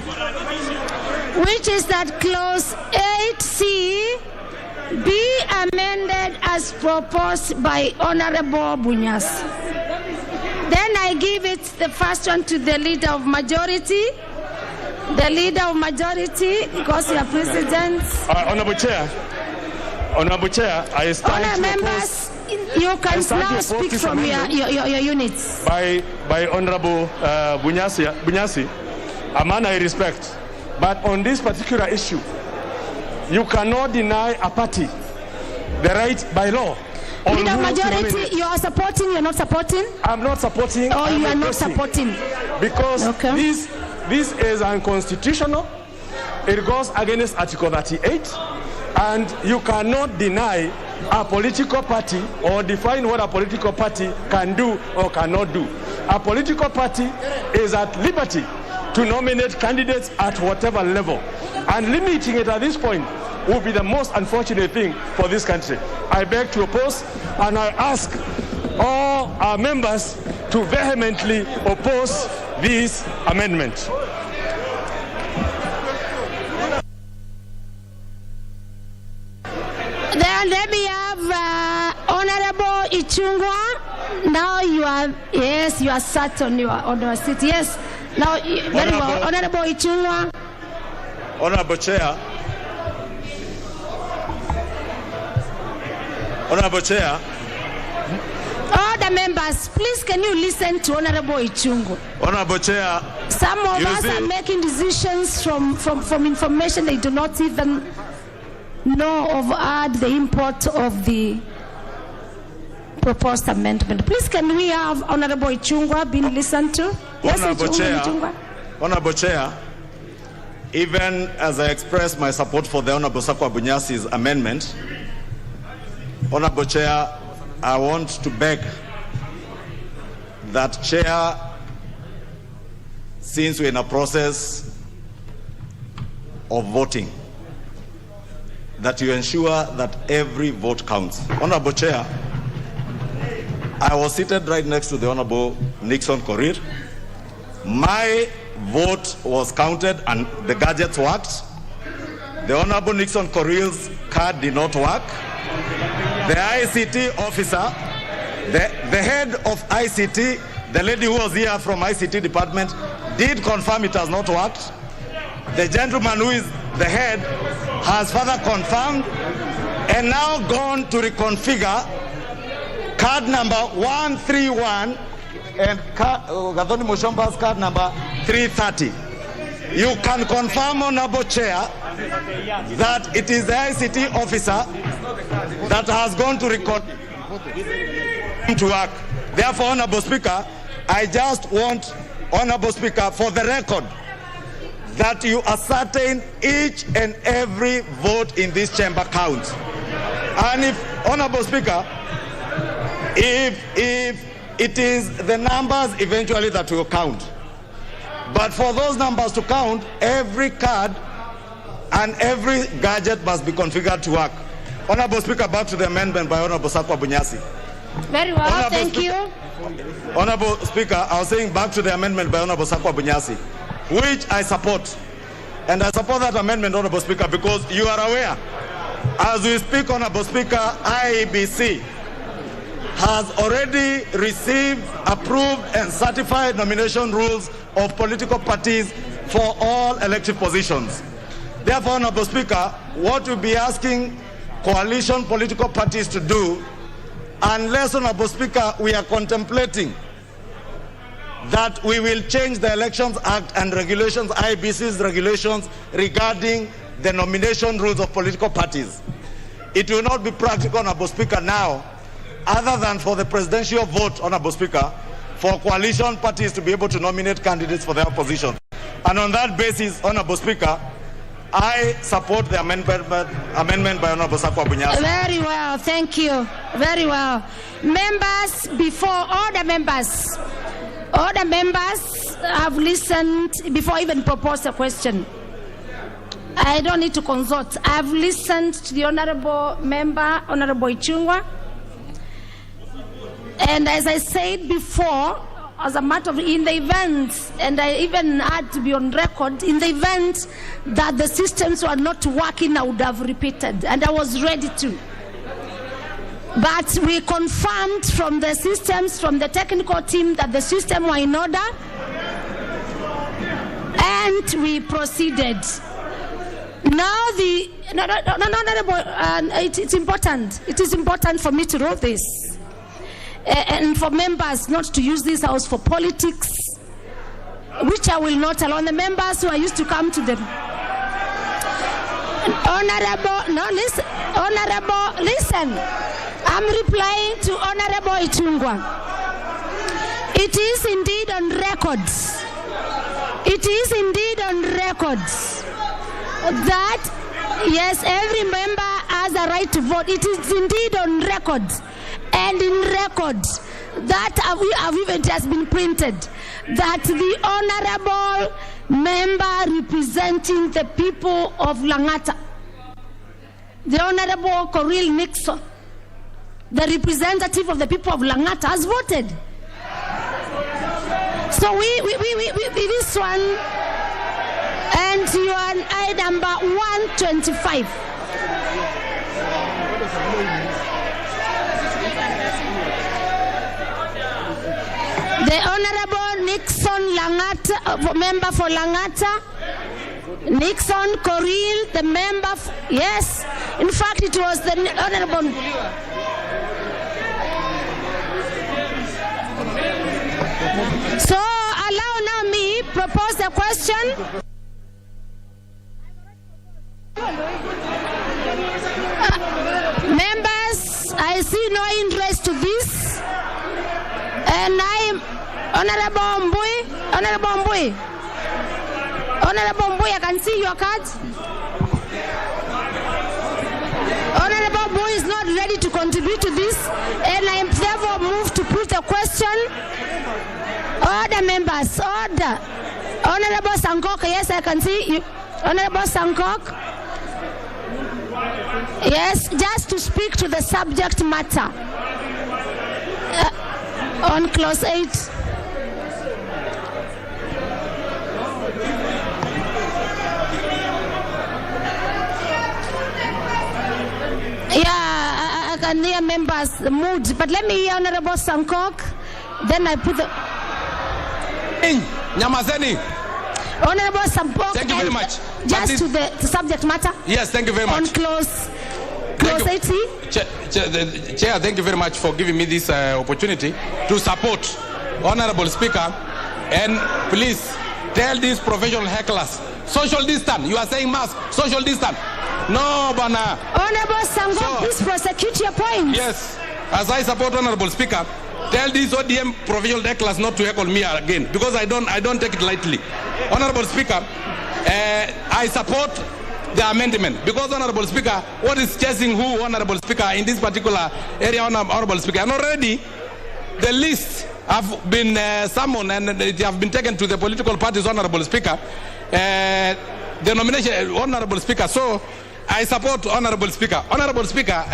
which is that clause 8C be amended as proposed by Honorable Bunyas. Then I give it the first one to the Leader of Majority. The Leader of Majority, because you are President. Honorable Chair, I stand Honourable members, you can now speak from your units. By Honorable Bunyasi, a man I respect. But on this particular issue, you cannot deny a party the right by law. Leader of Majority, you are supporting, you are not supporting? I'm not supporting. Or you are not supporting? Because this is unconstitutional. It goes against Article 38. And you cannot deny a political party or define what a political party can do or cannot do. A political party is at liberty to nominate candidates at whatever level. And limiting it at this point would be the most unfortunate thing for this country. I beg to oppose, and I ask all our members to vehemently oppose this amendment. Then let me have Honorable Ichung'wah. Now you are sat on your seat. Yes. Now, very well. Honorable Ichung'wah. Honorable Chair. Honorable Chair. All the members, please can you listen to Honorable Ichung'wah? Honorable Chair. Some of us are making decisions from information they do not even know of the import of the proposed amendment. Please can we have Honorable Ichung'wah being listened to? Yes, Honorable Chair, even as I express my support for the Honorable Sakwa Bunyasi's amendment, Honorable Chair, I want to beg that Chair, since we're in a process of voting, that you ensure that every vote counts. Honorable Chair, I was seated right next to the Honorable Nixon Korir. My vote was counted and the gadgets worked. The Honorable Nixon Korir's card did not work. The ICT officer, the head of ICT, the lady who was here from ICT department, did confirm it has not worked. The gentleman who is the head has further confirmed and now gone to reconfigure card number 131 and Gathoni Mushomba's card number 330. You can confirm, Honorable Chair, that it is the ICT officer that has gone to record to work. Therefore, Honorable Speaker, I just want, Honorable Speaker, for the record, that you ascertain each and every vote in this chamber counts. And if, Honorable Speaker, if it is the numbers eventually that will count. But for those numbers to count, every card and every gadget must be configured to work. Honorable Speaker, back to the amendment by Honorable Sakwa Bunyasi. Very well, Honorable thank you. Honorable Speaker, I was saying back to the amendment by Honorable Sakwa Bunyasi, which I support. And I support that amendment, Honorable Speaker, because you are aware, as we speak, Honorable Speaker, IEBC has already received, approved, and certified nomination rules of political parties for all elective positions. Therefore, Honorable Speaker, what we'll be asking coalition political parties to do, unless, Honorable Speaker, we are contemplating that we will change the Elections Act and regulations, IBC's regulations regarding the nomination rules of political parties. It will not be practical, Honorable Speaker, now, other than for the presidential vote, Honorable Speaker, for coalition parties to be able to nominate candidates for their opposition. And on that basis, Honorable Speaker, I support the amendment by Honorable Sakwa Bunyasi. Very well, thank you. Very well. Members, before order members have listened before even propose a question. I don't need to consult. I've listened to the honorable member, Honorable Ichung'wah. And as I said before, as a matter of, in the event, and I even had to be on record, in the event that the systems were not working, I would have repeated, and I was ready to. But we confirmed from the systems, from the technical team, that the system were in order, and we proceeded. Now it's important. It is important for me to know this. And for members not to use this house for politics, which I will not allow. The members who are used to come to them. Honorable, listen. I'm replying to Honorable Ichung'wah. It is indeed on record. It is indeed on record that, yes, every member has a right to vote. It is indeed on record. And in record, that it has been printed, that the honorable member representing the people of Lang'ata, the Honorable Coril Nixon, the representative of the people of Lang'ata, has voted. So we this one, and you are I number 125. The Honorable Nixon Lang'ata, member for Lang'ata, Nixon Coril, the member, yes, in fact it was the Honorable. So allow now me propose a question. Members, I see no interest to this, and Honorable Mbui, I can see your cards. Honorable Mbui is not ready to contribute to this, and I am therefore moved to put the question. Order, members, order. Honorable Sankok, yes, I can see you. Honorable Sankok, yes, just to speak to the subject matter on clause 8. Yeah, I can hear members' mood, but let me hear Honorable Sankok, then I put the... Nyamazeni. Honorable Sankok. Thank you very much. Just to the subject matter. Yes, thank you very much. On clause 80. Chair, thank you very much for giving me this opportunity to support Honorable Speaker, and please tell these professional hecklers, social distance. You are saying mask, social distance. No, Bana. Honorable Sankok, please prosecute your point. Yes, as I support Honorable Speaker, tell these ODM professional hecklers not to heckle me again, because I don't take it lightly. Honorable Speaker, I support the amendment. Because, Honorable Speaker, what is chasing who, Honorable Speaker, in this particular area, Honorable Speaker? And already the lists have been summoned and they have been taken to the political parties, Honorable Speaker. The nomination, Honorable Speaker. So I support Honorable Speaker. Honorable Speaker,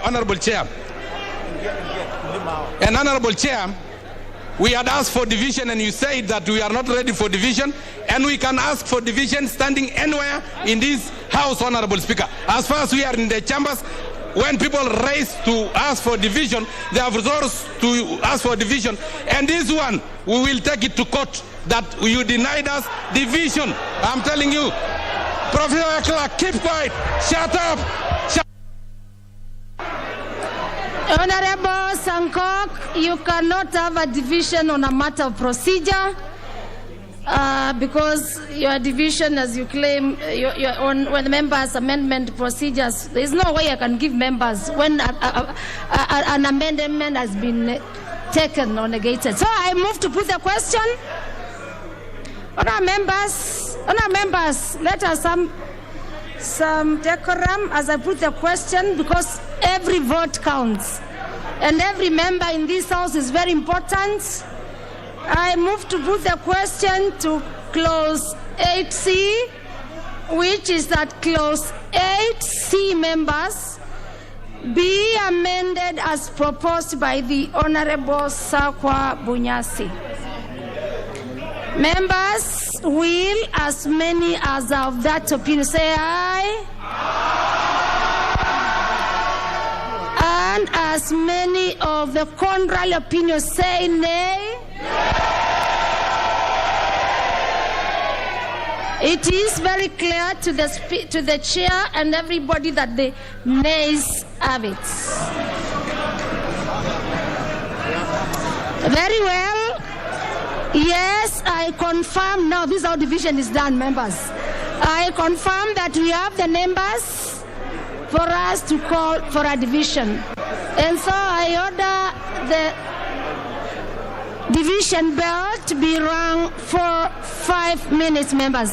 Honorable Chair. And Honorable Chair, we had asked for division and you said that we are not ready for division, and we can ask for division standing anywhere in this house, Honorable Speaker. As far as we are in the chambers, when people raise to ask for division, they have resource to ask for division. And this one, we will take it to court that you denied us division. I'm telling you, Professor Clark, keep quiet, shut up. Honorable Sankok, you cannot have a division on a matter of procedure because your division, as you claim, you're on when members' amendment procedures. There is no way I can give members when an amendment has been taken or negated. So I move to put the question. Honourable members, let us some decorum as I put the question, because every vote counts and every member in this house is very important. I move to put the question to clause 8C, which is that clause 8C members be amended as proposed by the Honorable Sakwa Bunyasi. Members, will as many as of that opinion say aye? And as many of the contrary opinions say nay? It is very clear to the chair and everybody that the nays have it. Very well. Yes, I confirm. Now this our division is done, members. I confirm that we have the numbers for us to call for a division. And so I order the division bell to be rung for 5 minutes, members.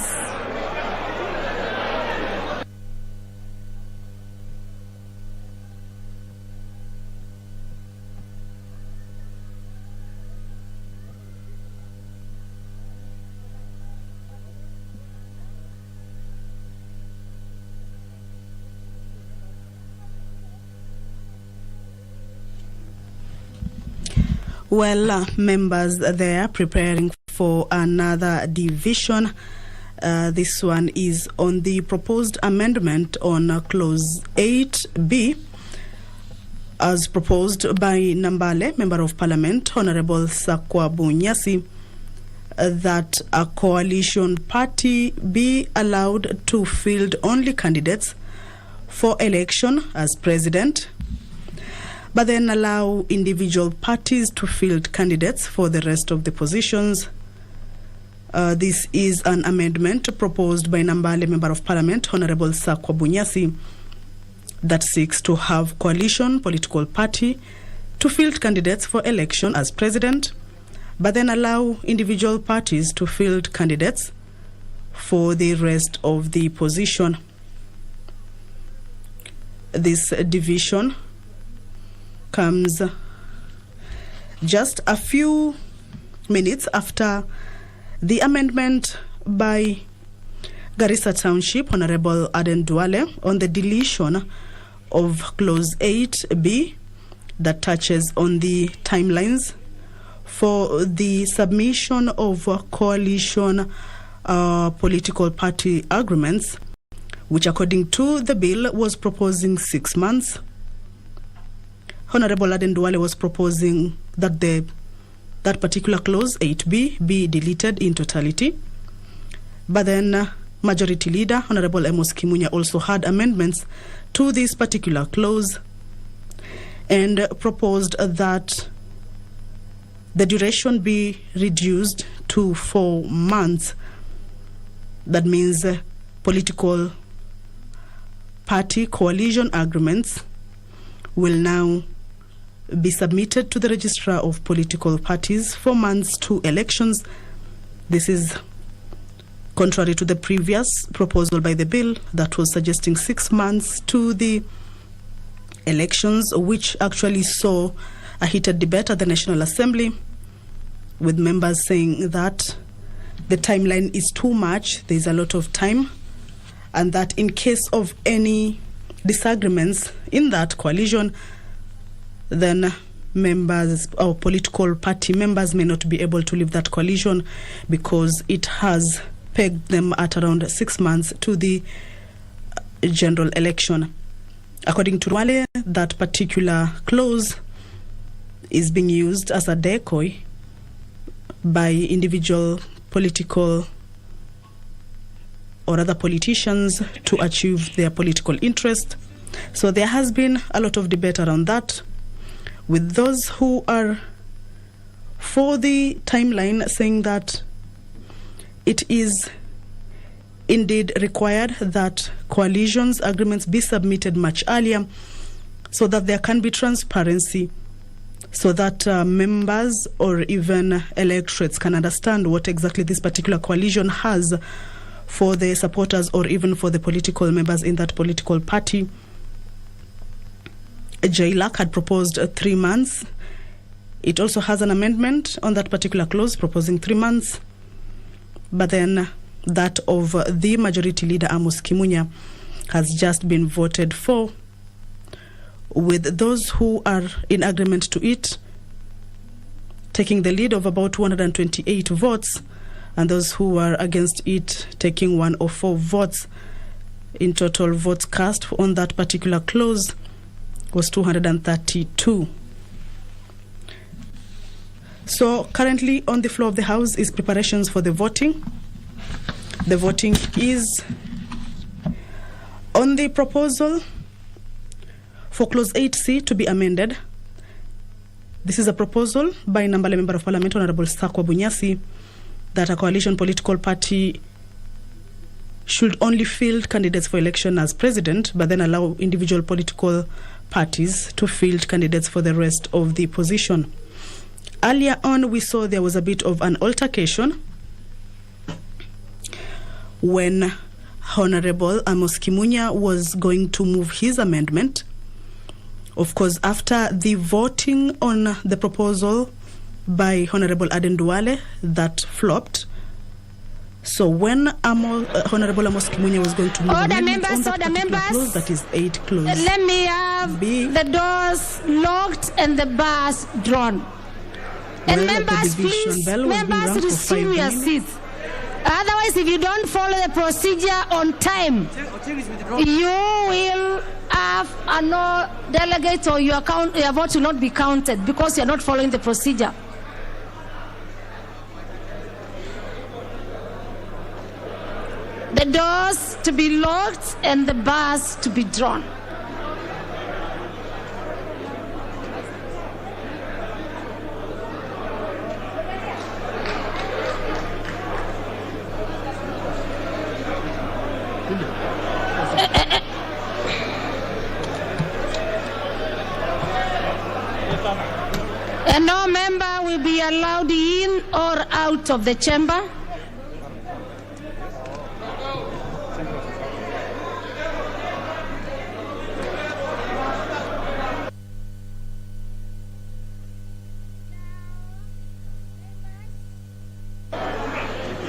Well, members, they are preparing for another division. This one is on the proposed amendment on clause 8B, as proposed by Nambale, Member of Parliament, Honorable Sakwa Bunyasi, that a coalition party be allowed to field only candidates for election as president, but then allow individual parties to field candidates for the rest of the positions. This is an amendment proposed by Nambale, Member of Parliament, Honorable Sakwa Bunyasi, that seeks to have coalition political party to field candidates for election as president, but then allow individual parties to field candidates for the rest of the position. This division comes just a few minutes after the amendment by Garissa Township, Honorable Aden Duale, on the deletion of clause 8B that touches on the timelines for the submission of coalition political party agreements, which according to the bill was proposing 6 months. Honorable Aden Duale was proposing that that particular clause 8B be deleted in totality. But then Majority Leader Honorable Amos Kimunya also had amendments to this particular clause and proposed that the duration be reduced to 4 months. That means political party coalition agreements will now be submitted to the Registrar of Political Parties 4 months to elections. This is contrary to the previous proposal by the bill that was suggesting 6 months to the elections, which actually saw a heated debate at the National Assembly, with members saying that the timeline is too much, there's a lot of time, and that in case of any disagreements in that coalition, then members or political party members may not be able to leave that coalition because it has pegged them at around 6 months to the general election. According to Kwale, that particular clause is being used as a decoy by individual political or other politicians to achieve their political interest. So there has been a lot of debate around that, with those who are for the timeline saying that it is indeed required that coalitions agreements be submitted much earlier so that there can be transparency, so that members or even electorates can understand what exactly this particular coalition has for the supporters or even for the political members in that political party. JLAC had proposed 3 months. It also has an amendment on that particular clause proposing 3 months. But then that of the majority leader Amos Kimunya has just been voted for, with those who are in agreement to it taking the lead of about 128 votes, and those who are against it taking 104 votes. In total, votes cast on that particular clause was 232. So currently on the floor of the House is preparations for the voting. The voting is on the proposal for Clause 8C to be amended. This is a proposal by Nambale Member of Parliament Honorable Sakwa Bunyasi that a coalition political party should only field candidates for election as president, but then allow individual political parties to field candidates for the rest of the position. Earlier on, we saw there was a bit of an altercation when Honorable Amos Kimunya was going to move his amendment. Of course, after the voting on the proposal by Honorable Aden Duale, that flopped. So when Honorable Amos Kimunya was going to move order members, clause, that is 8 clause. Let me have the doors locked and the bars drawn. And members, please, members resume your seats. Otherwise, if you don't follow the procedure on time, you will have a no delegate, or your vote will not be counted because you're not following the procedure. The doors to be locked and the bars to be drawn. And no member will be allowed in or out of the chamber.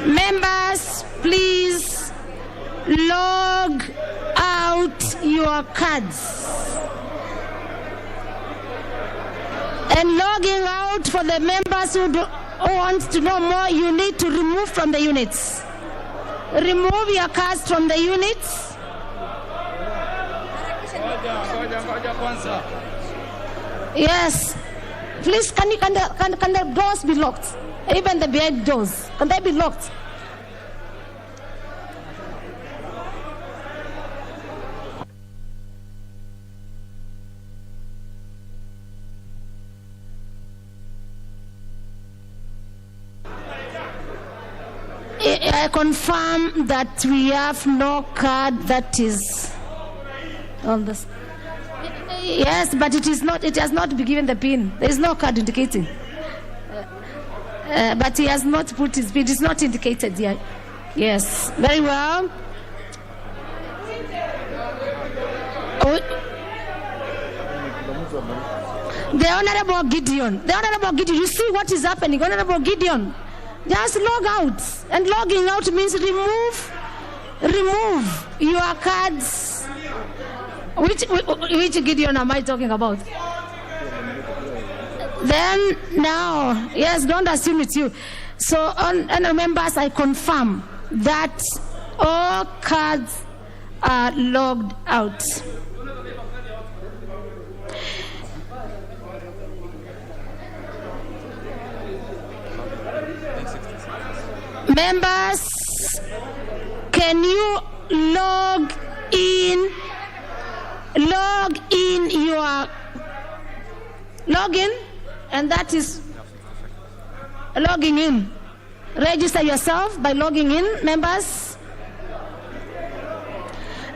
Members, please log out your cards. And logging out for the members who want to know more, you need to remove from the units. Remove your cards from the units. Yes. Please, can the doors be locked? Even the behind doors, can they be locked? I confirm that we have no card that is on this. Yes, but it is not. It has not been given the pin. There is no card indicating. But he has not put his pin. It is not indicated here. Yes, very well. The Honorable Gideon, you see what is happening, Honorable Gideon. Just log out, and logging out means remove your cards. Which Gideon am I talking about? Then now, yes, don't assume it's you. So, members, I confirm that all cards are logged out. Members, can you log in your login, and that is logging in. Register yourself by logging in, members,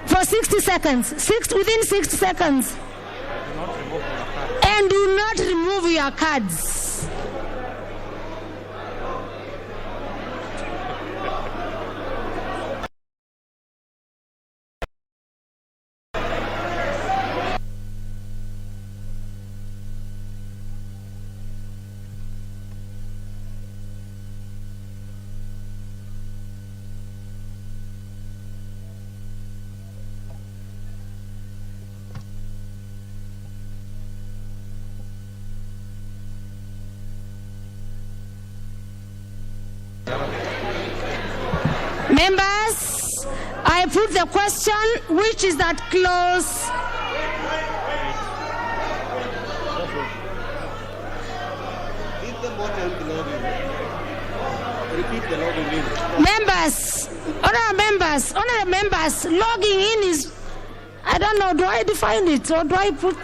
for 60 seconds, within 60 seconds, and do not remove your cards. Members, I put the question, which is that clause? Members, honorable members, logging in is, I don't know, do I define it or do I put?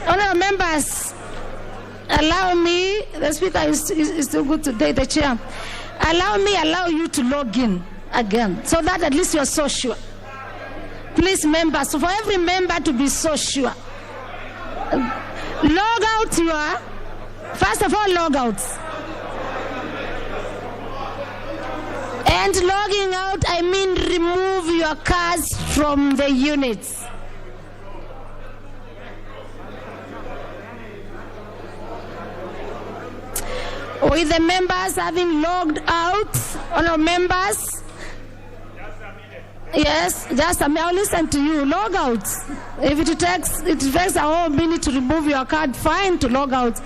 Honorable members, allow me, the speaker is too good today, the chair. Allow you to log in again, so that at least you're so sure. Please, members, so for every member to be so sure, log out first of all, log out. And logging out, I mean remove your cards from the units. With the members having logged out, honorable members, yes, just I'll listen to you. Log out. If it takes a whole minute to remove your card, fine, to log out.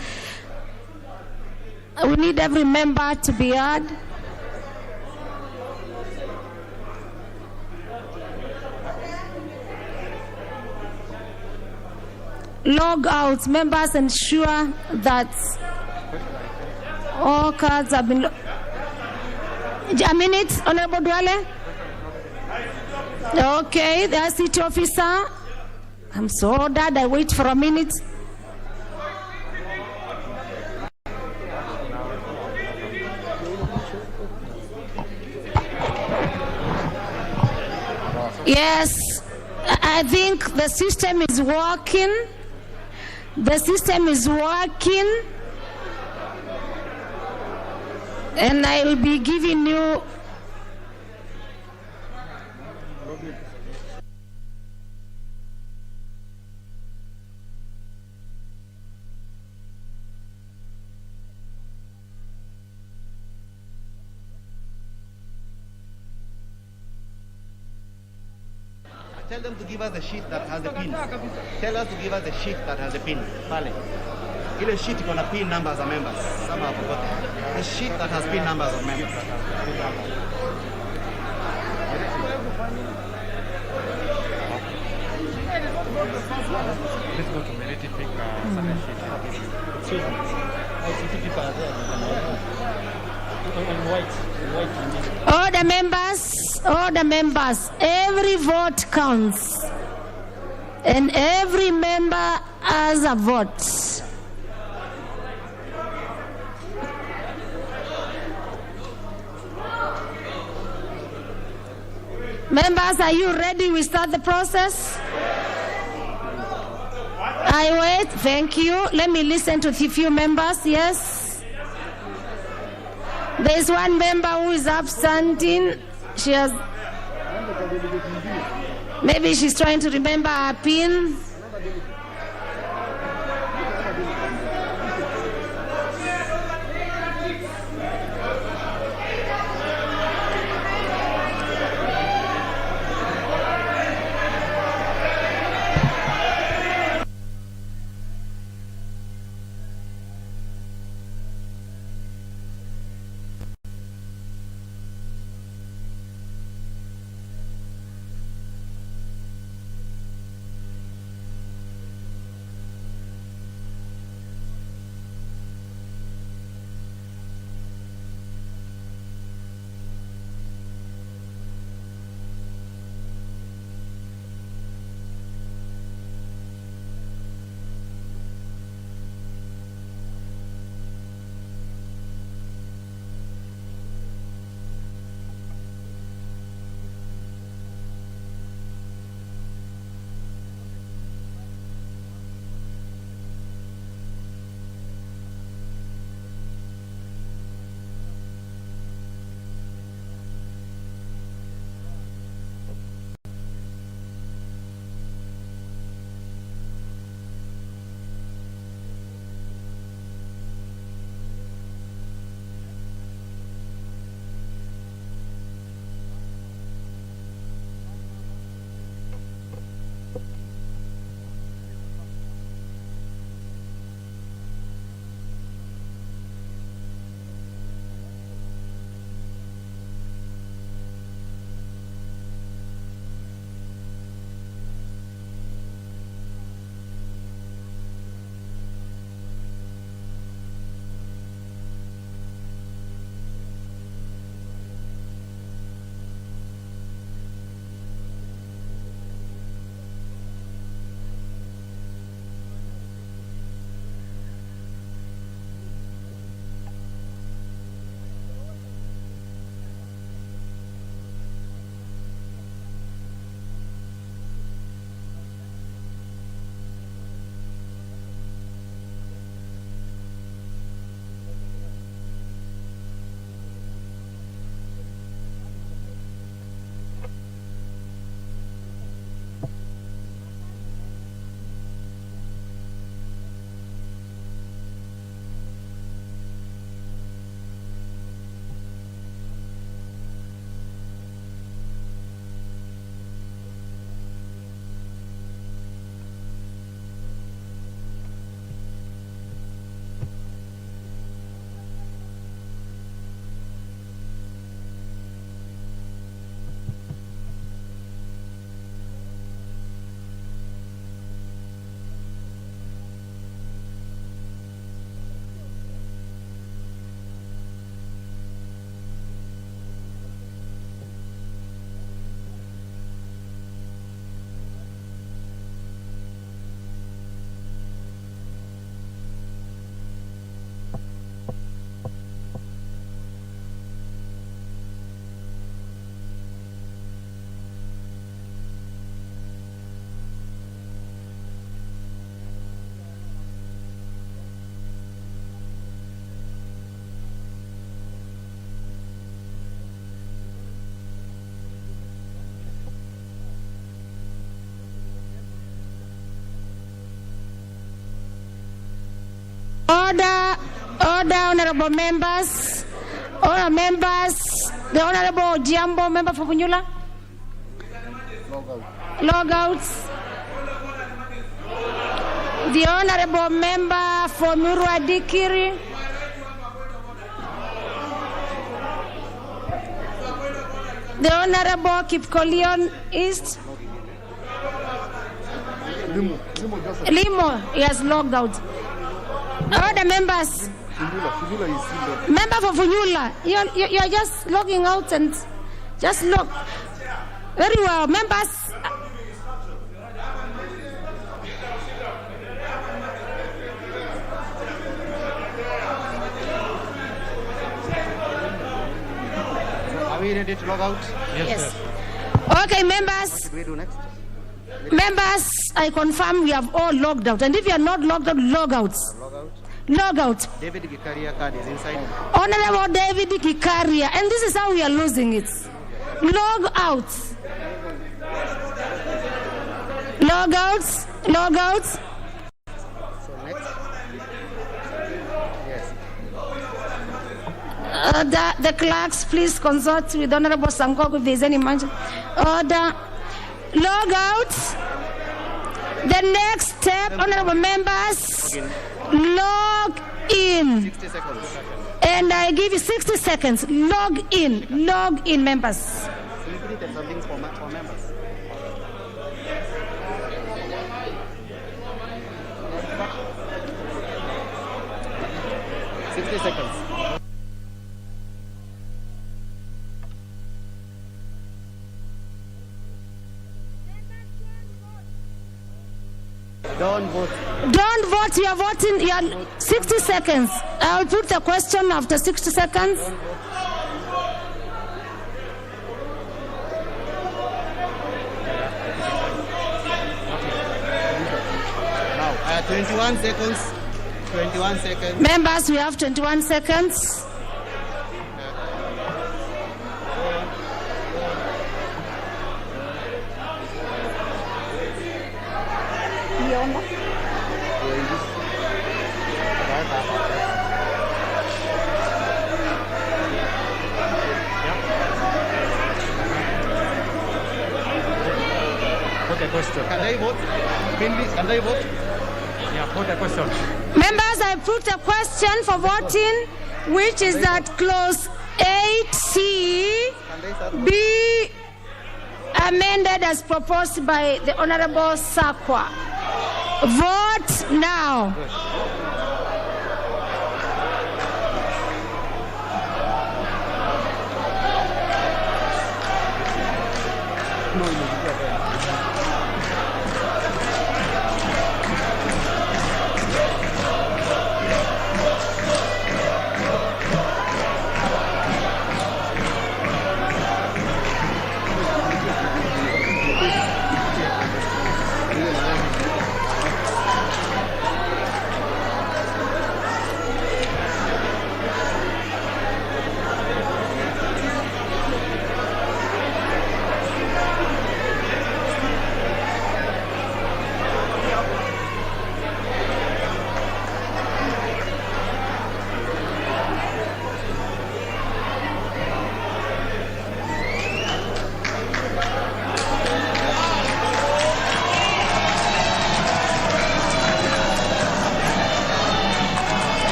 We need every member to be heard. Log out. Members, ensure that all cards have been. A minute, Honorable Duale. Okay, the city officer. I'm so ordered. I wait for a minute. Yes, I think the system is working. The system is working. And I will be giving you Tell them to give us the sheet that has the pin. Tell us to give us the sheet that has the pin. Pale. Ile sheet iko na pin numbers of members. Some have forgotten. The sheet that has pin numbers of members. Let's go to Melity, pick sheet. All the members, every vote counts. And every member has a vote. Members, are you ready? We start the process. I wait. Thank you. Let me listen to a few members. Yes. There is one member who is absenting. She has. Maybe she's trying to remember her PIN. Order, honorable members. All members, the Honorable Jambo, member for Funyula. Logouts. The Honorable member for Muruadikiri. The Honorable Kipkolion East. Limo, he has logged out. All the members. Member for Funyula, you're just logging out and just log. Very well, members. Are we ready to log out? Yes. Okay, members. What do we do next? Members, I confirm we have all logged out. And if you are not logged out, log out. Log out. David Gikaria card is inside. Honorable David Gikaria. And this is how we are losing it. Log out. Log out. Log out. So next. Yes. The clerks, please consult with Honorable Sankok if there is any mention. Order. Log out. The next step, honorable members, log in. 60 seconds. And I give you 60 seconds. Log in, members. Simply there's something for members. Seconds. Don't vote. Don't vote. You are voting. You are 60 seconds. I will put the question after 60 seconds. Now, 21 seconds. 21 seconds. Members, we have 21 seconds. Can I vote? Can I vote? Yeah, put the question. Members, I put a question for voting, which is that clause 8C be amended as proposed by the Honorable Sakwa. Vote now.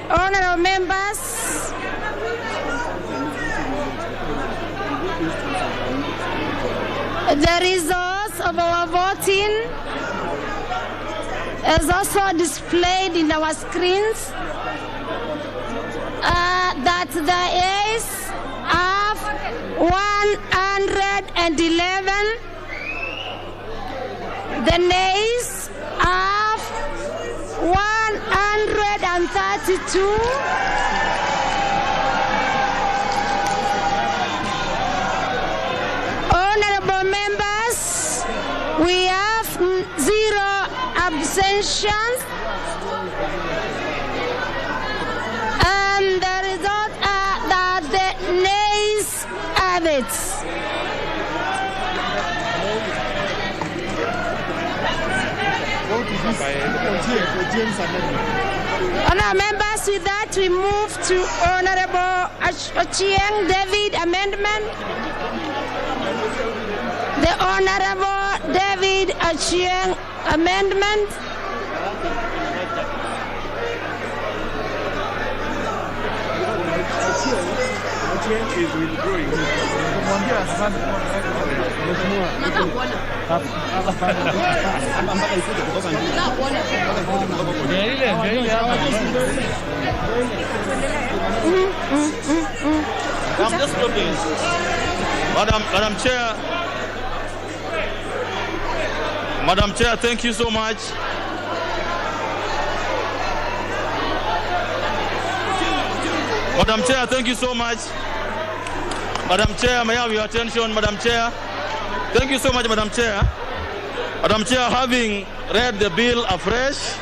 Honorable members, the results of our voting is also displayed in our screens. That the ayes have 111, the nays have 132. Honorable members, we have 0 abstentions. And the result are that the nays have it. Honourable members, with that we move to Honourable Ochieng David amendment. The Honourable David Ochieng amendment. Ochieng is withdrawing. I'm just looking. Madam Chair, thank you so much. Madam Chair, thank you so much. Madam Chair, may I have your attention, Madam Chair? Thank you so much, Madam Chair. Madam Chair, having read the bill afresh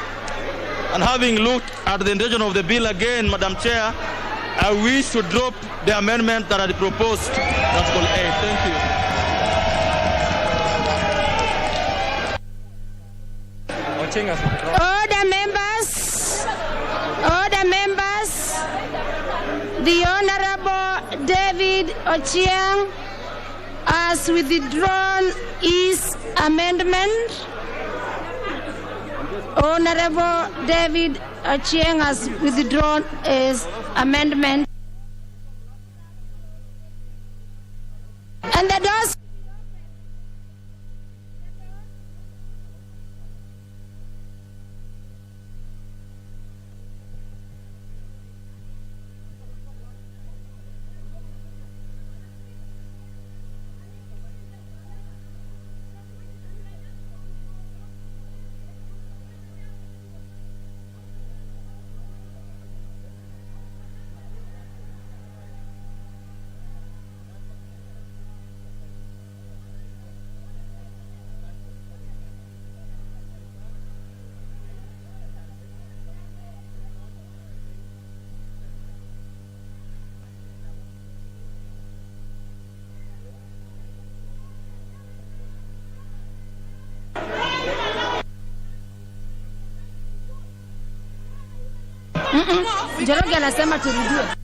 and having looked at the intention of the bill again, Madam Chair, I wish to drop the amendment that I proposed, Article 8. Thank you. Order members. Order members. The Honourable David Ochieng has withdrawn his amendment. Honourable David Ochieng has withdrawn his amendment. And the doors. Njoroge anasema turudie.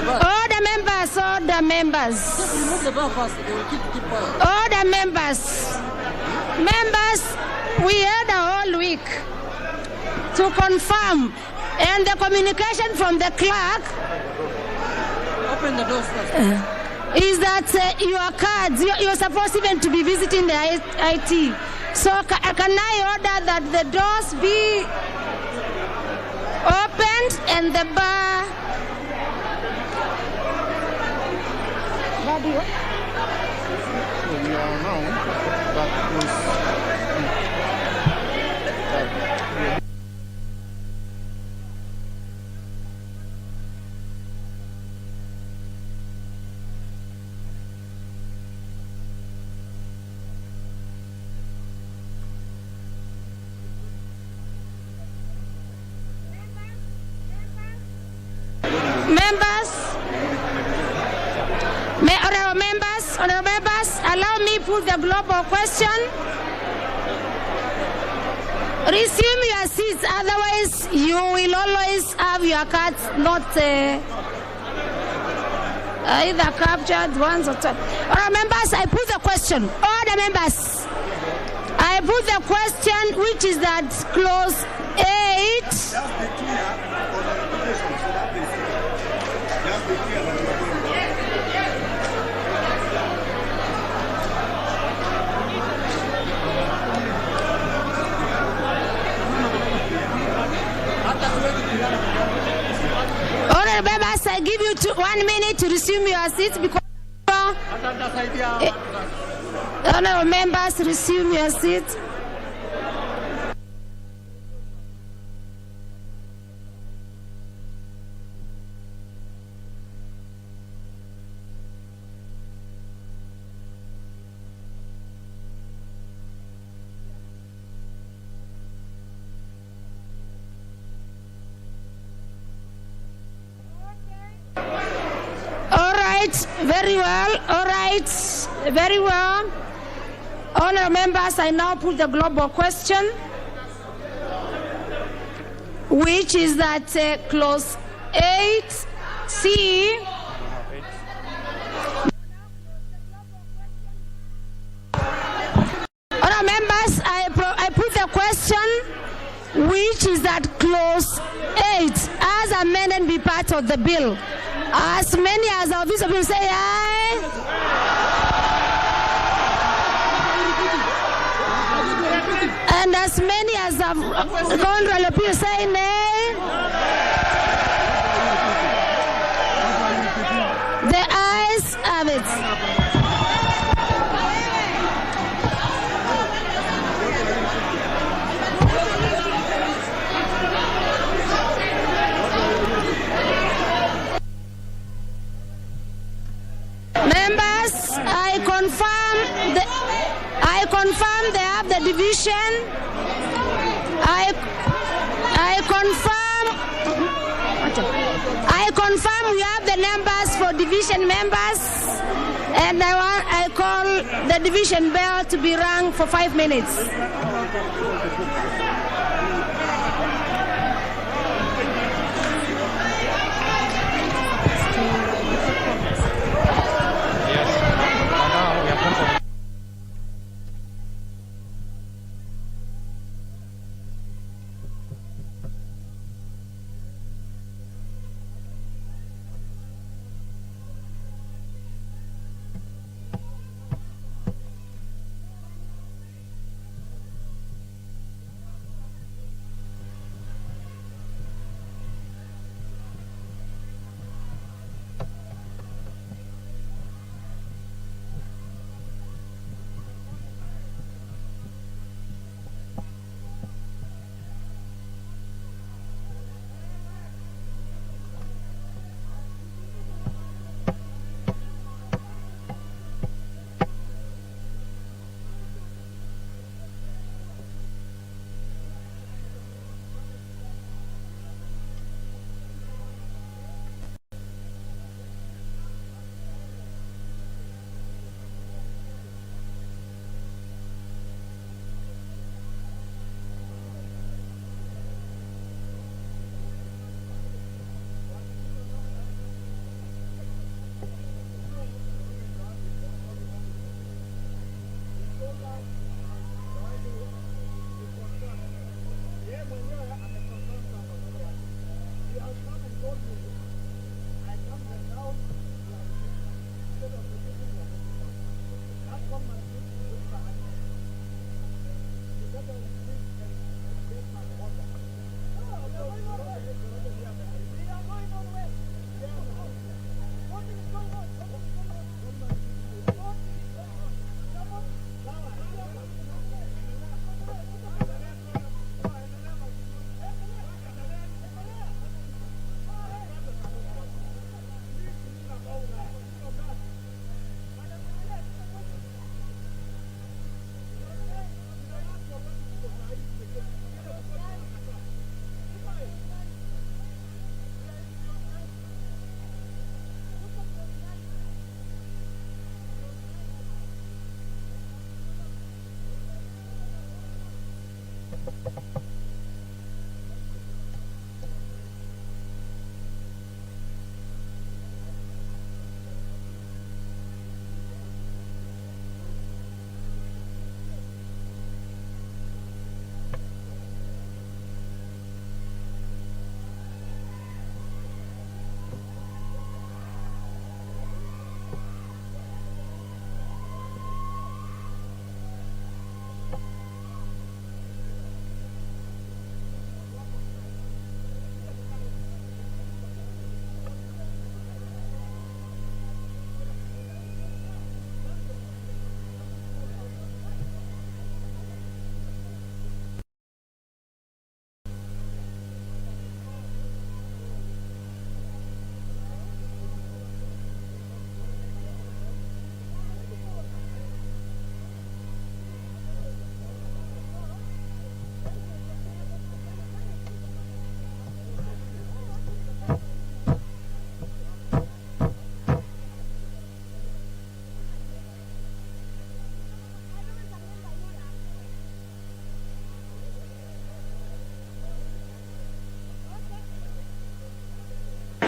Order members, order members. Order members. Members, we had a whole week to confirm, and the communication from the clerk Open the doors first. Is that your cards, you're supposed even to be visiting the IT. So can I order that the doors be opened and the bar... So we are now that me put the global question. Resume your seats, otherwise you will always have your cards not either captured once or twice. Order members, I put the question. Order members, I put the question, which is that clause 8. Honorable members, I give you 1 minute to resume your seats because honorable members, resume your seats. Very well. All right. Very well. Honorable members, I now put the global question, which is that clause 8C. Honorable members, I put the question, which is that clause 8 as amended be part of the bill. As many as our visa will say aye. And as many as our contrary will say nay. The ayes have it. Members, I confirm they have the division. I confirm we have the numbers for division members, and I call the division bell to be rung for 5 minutes.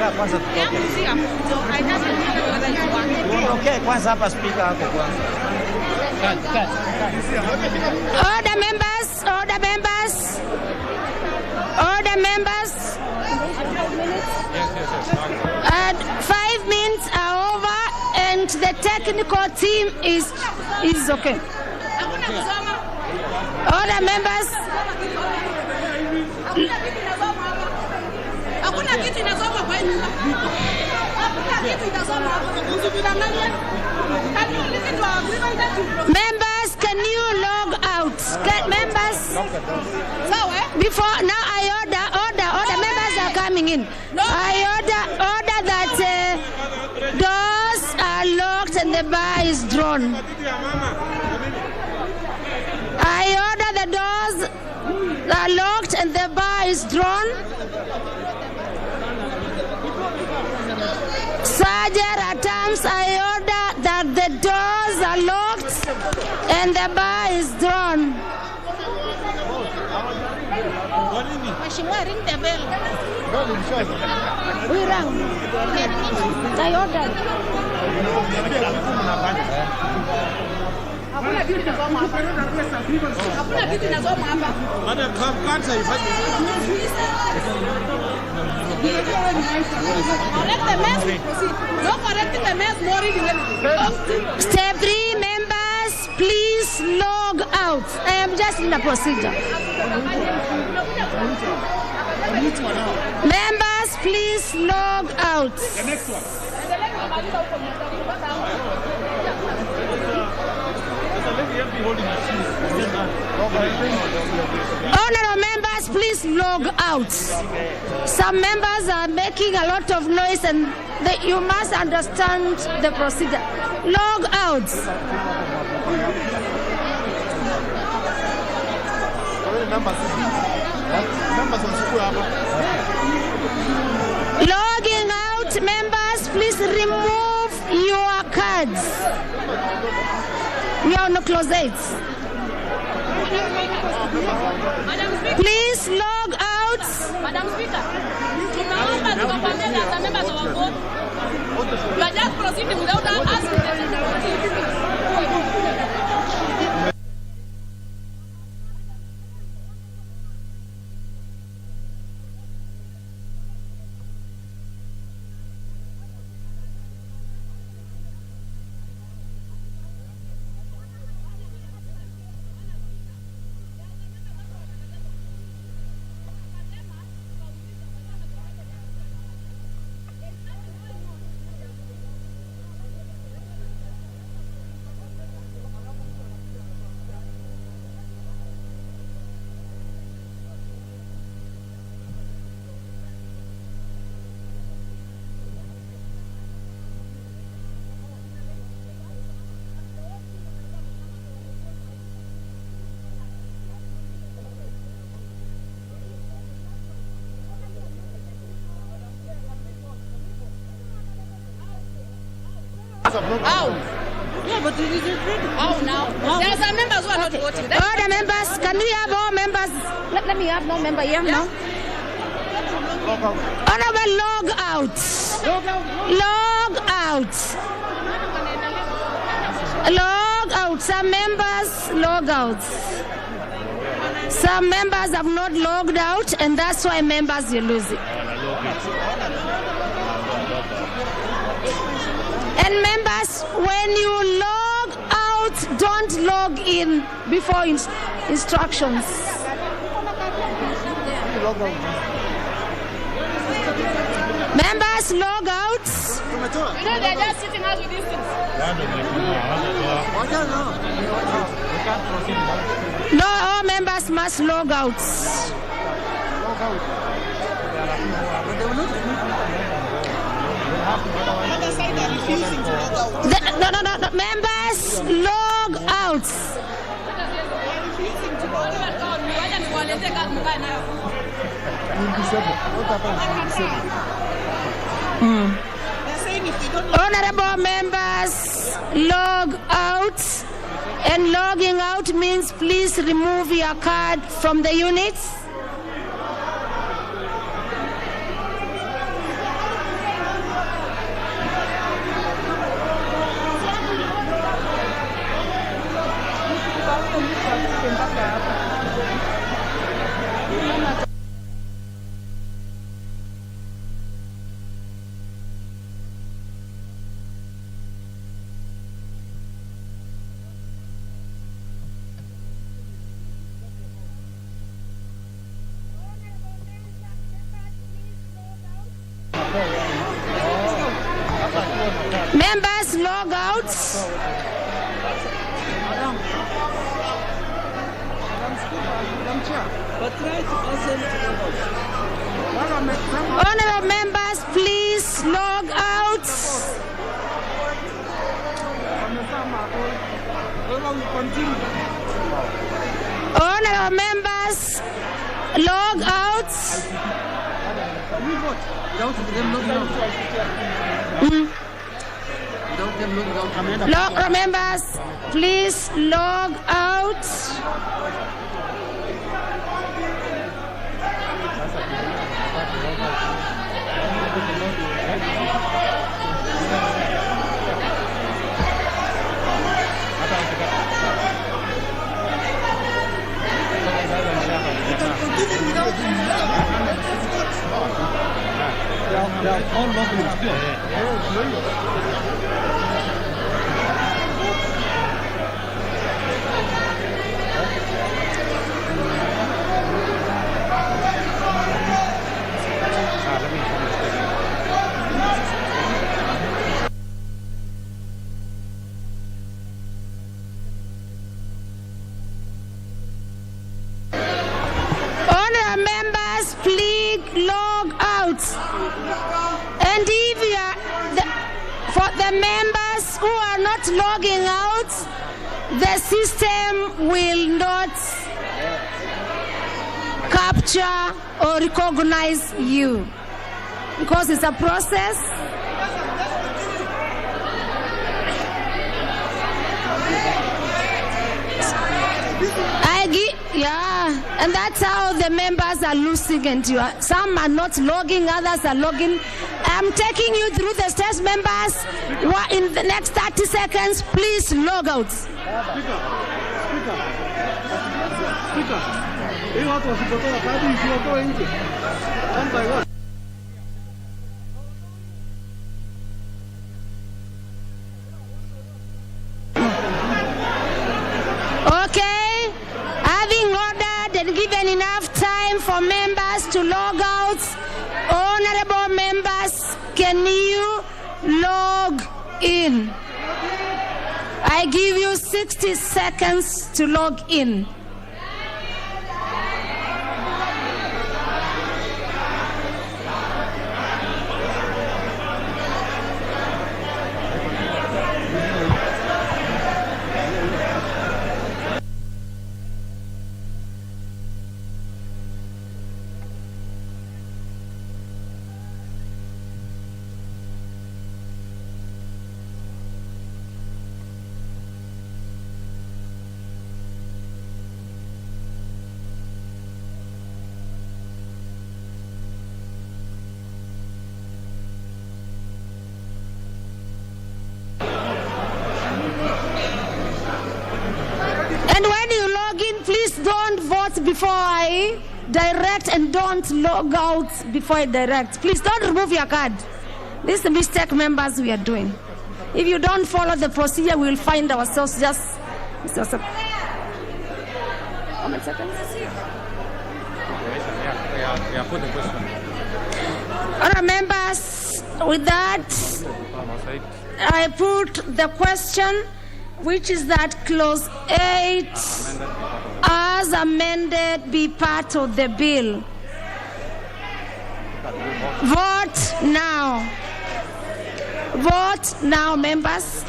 Nataka kwanza tutoke. Tuondoke kwanza hapa, speaker hapo kwanza. Order members, order members. Order members. 5 minutes are over and the technical team is okay. Order members. Members, can you log out? Members, before now I order. Members are coming in. I order that doors are locked and the bar is drawn. I order the doors are locked and the bar is drawn. Sergeant at times, I order that the doors are locked and the bar is drawn. Ring the bell. We rang. I ordered. Step 3, members, please log out. I am just in a procedure. Members, please log out. The next one. Honorable members, please log out. Some members are making a lot of noise and you must understand the procedure. Log out. Logging out, members, please remove your cards. We are on the closets. Please log out. Madam Speaker, you are just proceeding without asking the How? Yeah, but it is ready. How now? There are some members who are not voting. All the members, can we have all members? Let me have no member here now. Honorable, log out. Log out. Log out. Some members log out. Some members have not logged out, and that's why members you lose it. And members, when you log out, don't log in before instructions. Members, log out. You know, they're just sitting out with these things. No, all members must log out. No. Members, log out. Honorable members, log out. And logging out means please remove your card from the units. Members log out. Honorable members, please log out. Honorable members, log out. Members, please log out. Log out. And if you are for the members who are not logging out, the system will not capture or recognize you because it's a process. And that's how the members are losing, and some are not logging, others are logging. I'm taking you through the stage members. In the next 30 seconds, please log out. Okay, having ordered and given enough time for members to log out, honorable members, can you log in? I give you 60 seconds to log in. Before I direct, and don't log out before I direct. Please don't remove your card. This is the mistake members we are doing. If you don't follow the procedure, we will find ourselves just... How many seconds? Yeah, put the question. All right, members, with that, I put the question, which is that clause 8 as amended be part of the bill. Vote now. Vote now, members.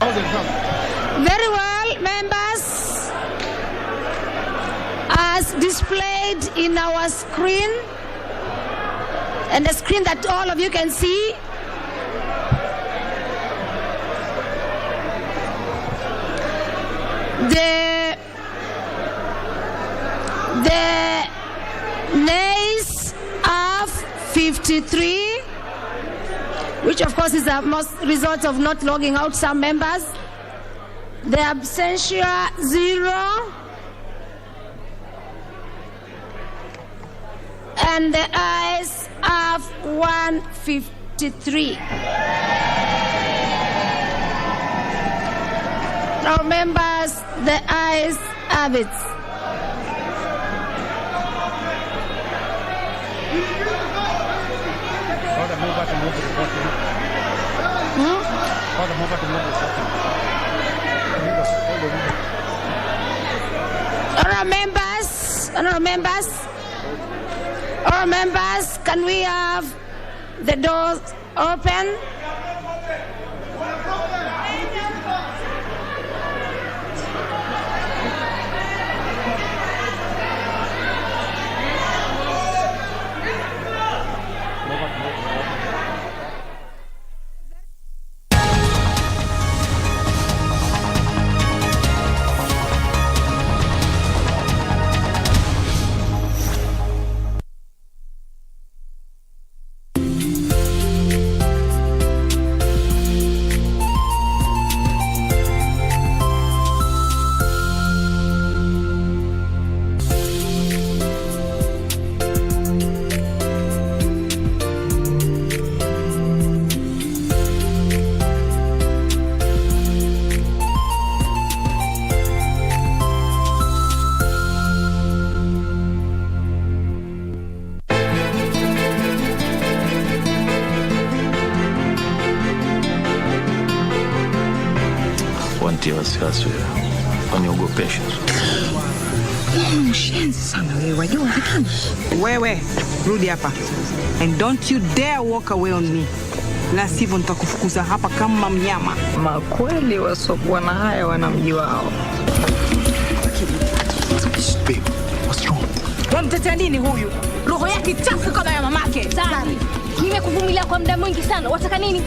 Very well, members. As displayed in our screen, and the screen that all of you can see, the nays are 53, which of course is the most result of not logging out some members. The absentia 0, and the ayes have 153. Now, members, the ayes have it. Honourable members, can we have the doors open? Wasiwasi waniogopesha. Mshenzi sana wewe, wajua lakini. Wewe, rudi hapa. And don't you dare walk away on me. La sivyo nitakufukuza hapa kama mnyama. Makweli wasokuwa na haya wana mji wao. Babe, what's wrong? Wamtetea nini huyu? Roho yake chafu kama ya mamake. Sari, nimekuvumilia kwa muda mwingi sana. Wataka nini?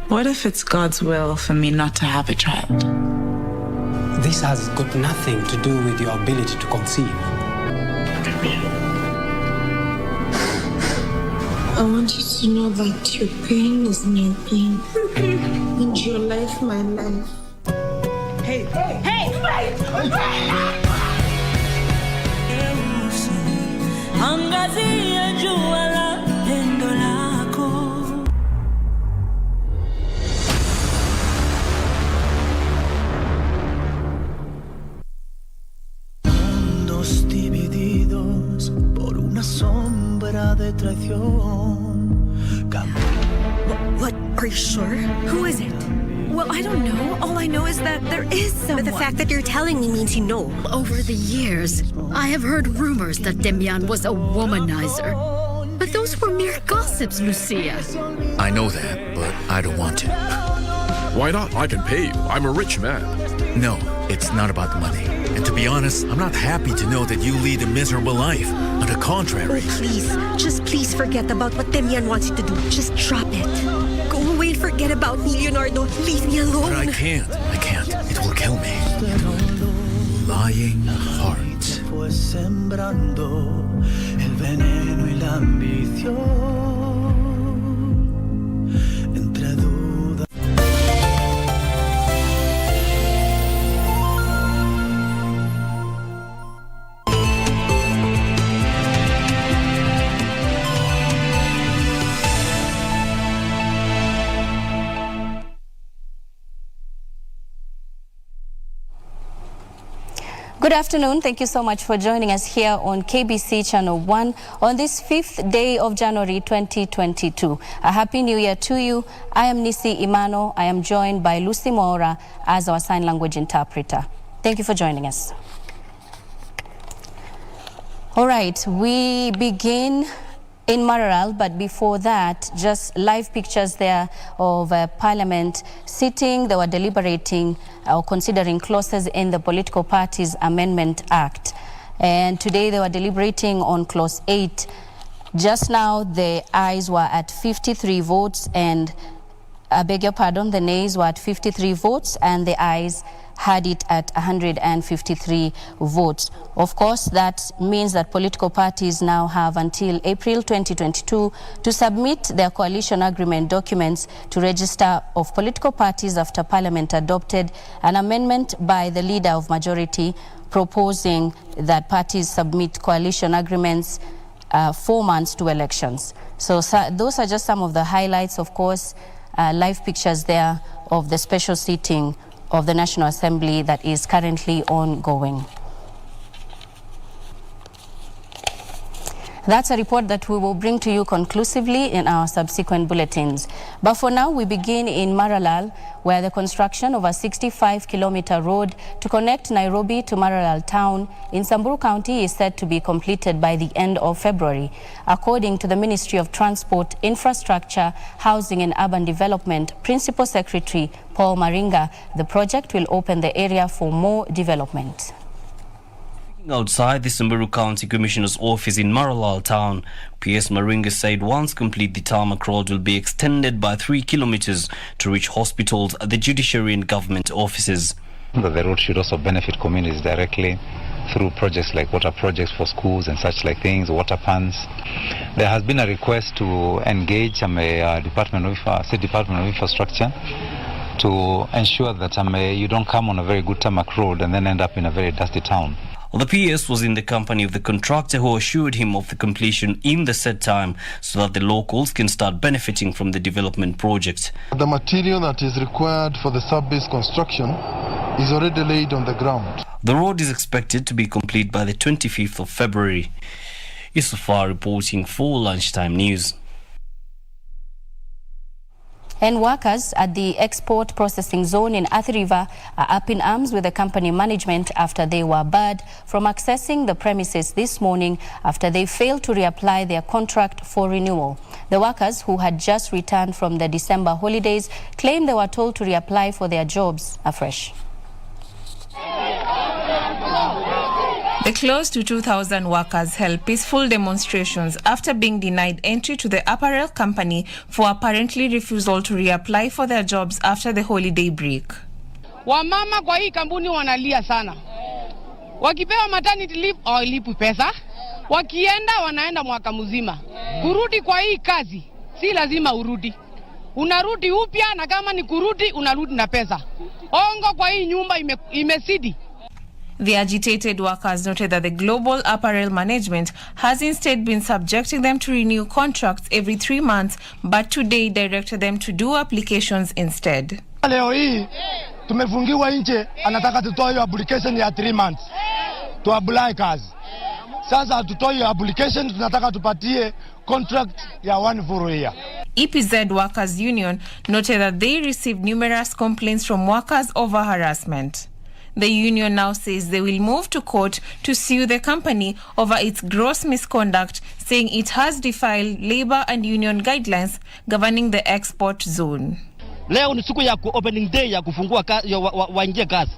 What if it's God's will for me not to have a child? This has got nothing to do with your ability to conceive. I want you to know that your pain is my pain. And your life, my life. Hey! Angazia jua la pendo lako. Mundos divididos por una sombra de traición. What? Are you sure? Who is it? Well, I don't know. All I know is that there is someone. But the fact that you're telling me means you know. Over the years, I have heard rumors that Demian was a womanizer. But those were mere gossips, Lucia. I know that, but I don't want to. Why not? I can pay you. I'm a rich man. No, it's not about the money. And to be honest, I'm not happy to know that you lead a miserable life. On the contrary. Oh, please. Just please forget about what Demian wants you to do. Just drop it. Go away and forget about me, Leonardo. Leave me alone. But I can't. It will kill me. Lying heart. Fue sembrando el veneno y la ambición entre dudas. Good afternoon. Thank you so much for joining us here on KBC Channel 1 on this 5th day of January 2022. A happy new year to you. I am Nisi Imano. I am joined by Lucy Moura as our sign language interpreter. Thank you for joining us. All right, we begin in Maralal, but before that, just live pictures there of Parliament sitting. They were deliberating or considering clauses in the Political Parties Amendment Act. And today they were deliberating on Clause 8. Just now, the ayes were at 53 votes and, I beg your pardon, the nays were at 53 votes and the ayes had it at 153 votes. Of course, that means that political parties now have until April 2022 to submit their coalition agreement documents to Register of Political Parties after Parliament adopted an amendment by the Leader of Majority proposing that parties submit coalition agreements 4 months to elections. So those are just some of the highlights, of course, live pictures there of the special sitting of the National Assembly that is currently ongoing. That's a report that we will bring to you conclusively in our subsequent bulletins. But for now, we begin in Maralal, where the construction of a 65-kilometer road to connect Nairobi to Maralal town in Samburu County is said to be completed by the end of February. According to the Ministry of Transport, Infrastructure, Housing and Urban Development Principal Secretary Paul Murang'a, the project will open the area for more development. Outside the Samburu County Commissioner's office in Maralal town, PS Murang'a said once complete, the tarmac road will be extended by 3 kilometers to reach hospitals, the judiciary and government offices. The road should also benefit communities directly through projects like water projects for schools and such like things, water pans. There has been a request to engage State Department of Infrastructure to ensure that you don't come on a very good tarmac road and then end up in a very dusty town. The PS was in the company of the contractor who assured him of the completion in the set time so that the locals can start benefiting from the development project. The material that is required for the sub-base construction is already laid on the ground. The road is expected to be complete by the 25th of February. Yusufar reporting for Lunchtime News. And workers at the export processing zone in Athi River are up in arms with the company management after they were barred from accessing the premises this morning after they failed to reapply their contract for renewal. The workers, who had just returned from the December holidays, claim they were told to reapply for their jobs afresh. The close to 2,000 workers held peaceful demonstrations after being denied entry to the apparel company for apparently refusal to reapply for their jobs after the holiday break. Wamama kwa hii kampuni wanalia sana. Wakipewa maternity leave hawalipwi pesa. Wakienda wanaenda mwaka mzima. Kurudi kwa hii kazi si lazima urudi. Unarudi upya, na kama ni kurudi unarudi na pesa. Ongo kwa hii nyumba imesidi. The agitated workers noted that the global apparel management has instead been subjecting them to renew contracts every 3 months, but today directed them to do applications instead. Leo hii tumefungiwa nje, anataka tutoe hiyo application ya 3 months to apply kazi. Sasa hatutoe hiyo application, tunataka tupatie contract ya 1 full year. EPZ Workers Union noted that they received numerous complaints from workers over harassment. The union now says they will move to court to sue the company over its gross misconduct, saying it has defied labor and union guidelines governing the export zone. Leo ni siku ya opening day ya kufungua waingie kazi.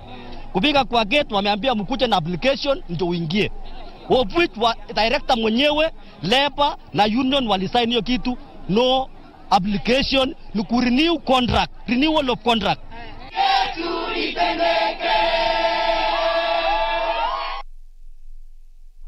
Kupiga kwa gate wameambia mkuje na application ndio uingie. Wa director mwenyewe, labor na union walisign hiyo kitu, no application, ni ku renew contract, renewal of contract.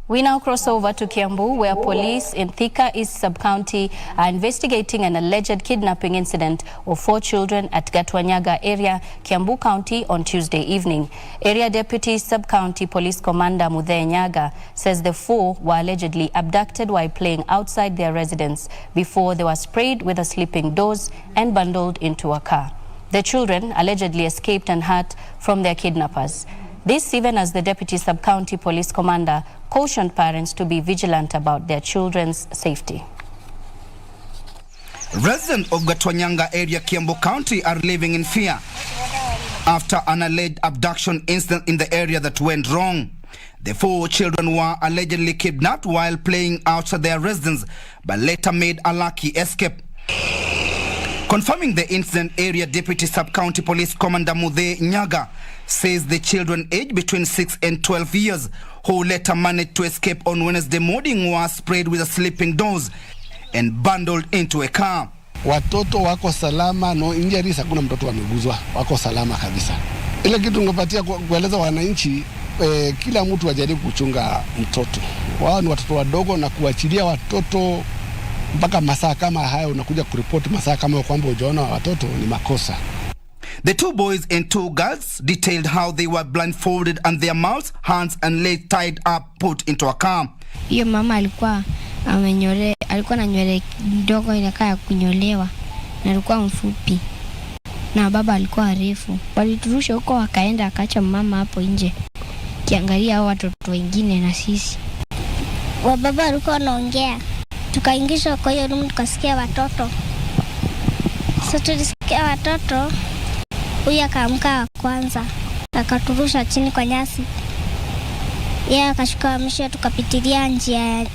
We now cross over to Kiambu, where police in Thika East Sub-County are investigating an alleged kidnapping incident of 4 children at Gatwanyaga area, Kiambu County on Tuesday evening. Area Deputy Sub-County Police Commander Muthe Nyaga says the 4 were allegedly abducted while playing outside their residence before they were sprayed with a sleeping dose and bundled into a car. The children allegedly escaped unhurt from their kidnappers. This even as the Deputy Sub-County Police Commander cautioned parents to be vigilant about their children's safety. Residents of Gatwanyanga area, Kiambu County, are living in fear after an alleged abduction incident in the area that went wrong. The 4 children were allegedly kidnapped while playing outside their residence, but later made a lucky escape. Confirming the incident, Area Deputy Sub-County Police Commander Muthe Nyaga says the children aged between 6 and 12 years who later managed to escape on Wednesday morning were sprayed with a sleeping dose and bundled into a car. Watoto wako salama, no injuries, hakuna mtoto ameguzwa, wako salama kabisa. Ile kitu tungepatia kueleza wananchi, kila mtu ajaribu kuchunga mtoto. Wao ni watoto wadogo, na kuachilia watoto mpaka masaa kama haya unakuja kuripoti masaa kama kwamba hujaona watoto ni makosa. The 2 boys and 2 girls detailed how they were blindfolded and their mouths, hands and legs tied up, put into a car. Hiyo mama alikuwa na nywele ndogo inakaa kunyolewa, na alikuwa mfupi, na baba alikuwa refu. Waliturusha huko, wakaenda akaacha mama hapo nje kiangalia hao watoto wengine na sisi. Baba alikuwa anaongea, tukaingishwa kwa hiyo room, tukasikia watoto. Sasa tulisikia watoto, huyu akaamka kwanza, akaturusha chini kwa nyasi. Yeye akashuka mwisho, tukapitilia njia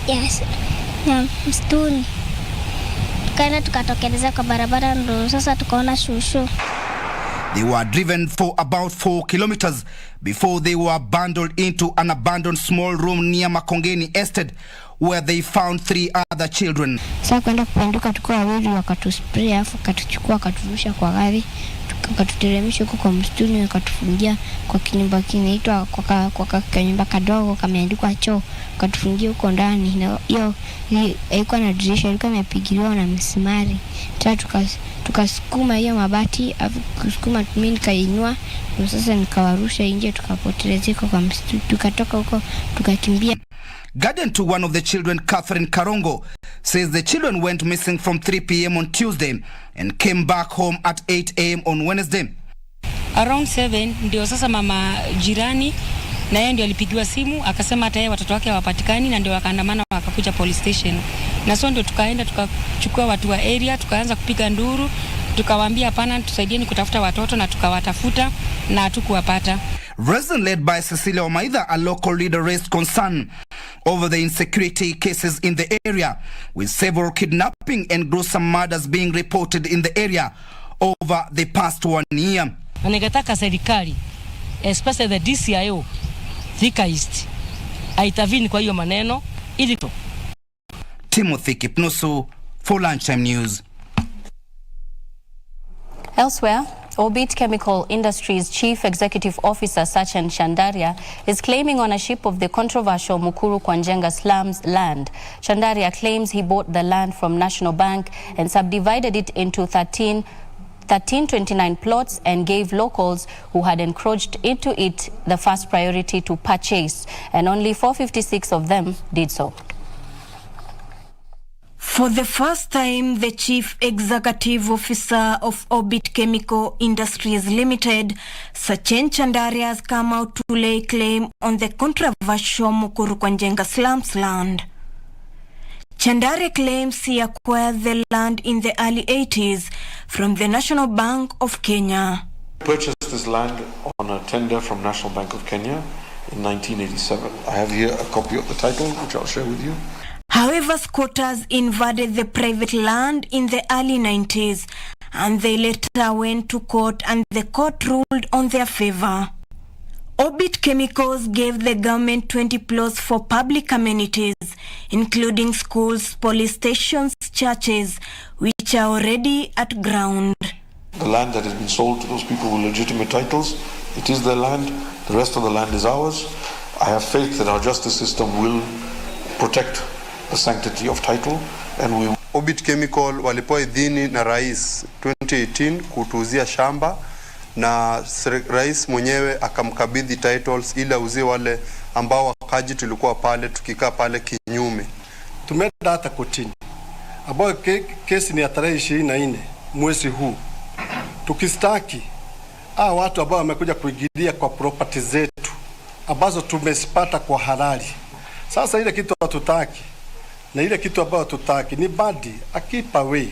ya msituni. Tukaenda tukatokeleza kwa barabara, ndo sasa tukaona shushu. They were driven for about 4 kilometers before they were bundled into an abandoned small room near Makongeni Estate, where they found 3 other children. Sasa kwenda kupenduka, tukua wawili wakatuspray, afu katuchukua akaturusha kwa gari, tukatuteremsha huko kwa msituni, wakatufungia kwa kinyumba kinaitwa kwa kinyumba kadogo kameandikwa choo, wakatufungia huko ndani. Na hiyo ilikuwa na dirisha, ilikuwa imepigiliwa na msumari. Tukasukuma hiyo mabati, afu kusukuma mimi nikainua, na sasa nikawarusha nje, tukapotelezeka kwa msitu. Tukatoka huko tukakimbia. Guardian to one of the children, Catherine Karongo, says the children went missing from 3 p.m. on Tuesday and came back home at 8 a.m. on Wednesday. Around 7 ndio sasa mama jirani na yeye ndio alipigiwa simu, akasema hata yeye watoto wake hawapatikani, na ndio wakaandamana wakakuja police station. Na sio ndio tukaenda tukachukua watu wa area, tukaanza kupiga nduru, tukawaambia hapana, tusaidieni kutafuta watoto, na tukawatafuta na hatukuwapata. Resident led by Cecilia Omaitha, a local leader, raised concern over the insecurity cases in the area, with several kidnapping and gruesome murders being reported in the area over the past 1 year. Ningetaka serikali, especially the DCIO, Thika East, aitavini kwa hiyo maneno ili to. Timothy Kipnusu for Lunchtime News. Elsewhere, Orbit Chemical Industries Chief Executive Officer Sachin Chandaria is claiming ownership of the controversial Mukuru Kwanjenga slums land. Chandaria claims he bought the land from National Bank and subdivided it into 1329 plots and gave locals who had encroached into it the first priority to purchase, and only 456 of them did so. For the first time, the Chief Executive Officer of Orbit Chemical Industries Limited, Sachin Chandaria, has come out to lay claim on the controversial Mukuru Kwanjenga slums land. Chandaria claims he acquired the land in the early 80s from the National Bank of Kenya. Purchased this land on a tender from National Bank of Kenya in 1987. I have here a copy of the title, which I'll share with you. However, squatters invaded the private land in the early 90s, and they later went to court, and the court ruled on their favor. Orbit Chemicals gave the government 20 plots for public amenities, including schools, police stations, churches, which are already at ground. The land that has been sold to those people with legitimate titles, it is their land. The rest of the land is ours. I have faith that our justice system will protect the sanctity of title, and we. Orbit Chemical walipewa idhini na rais 2018 kutuuzia shamba, na rais mwenyewe akamkabidhi titles ili auzie wale ambao wakaji tulikuwa pale tukikaa pale kinyume. Tumeenda hata kotini ambayo kesi ni ya tarehe 24 mwezi huu, tukistaki watu ambao wamekuja kuingilia kwa property zetu ambazo tumezipata kwa halali. Sasa ile kitu hatutaki na ile kitu ambayo hatutaki ni badi keep away.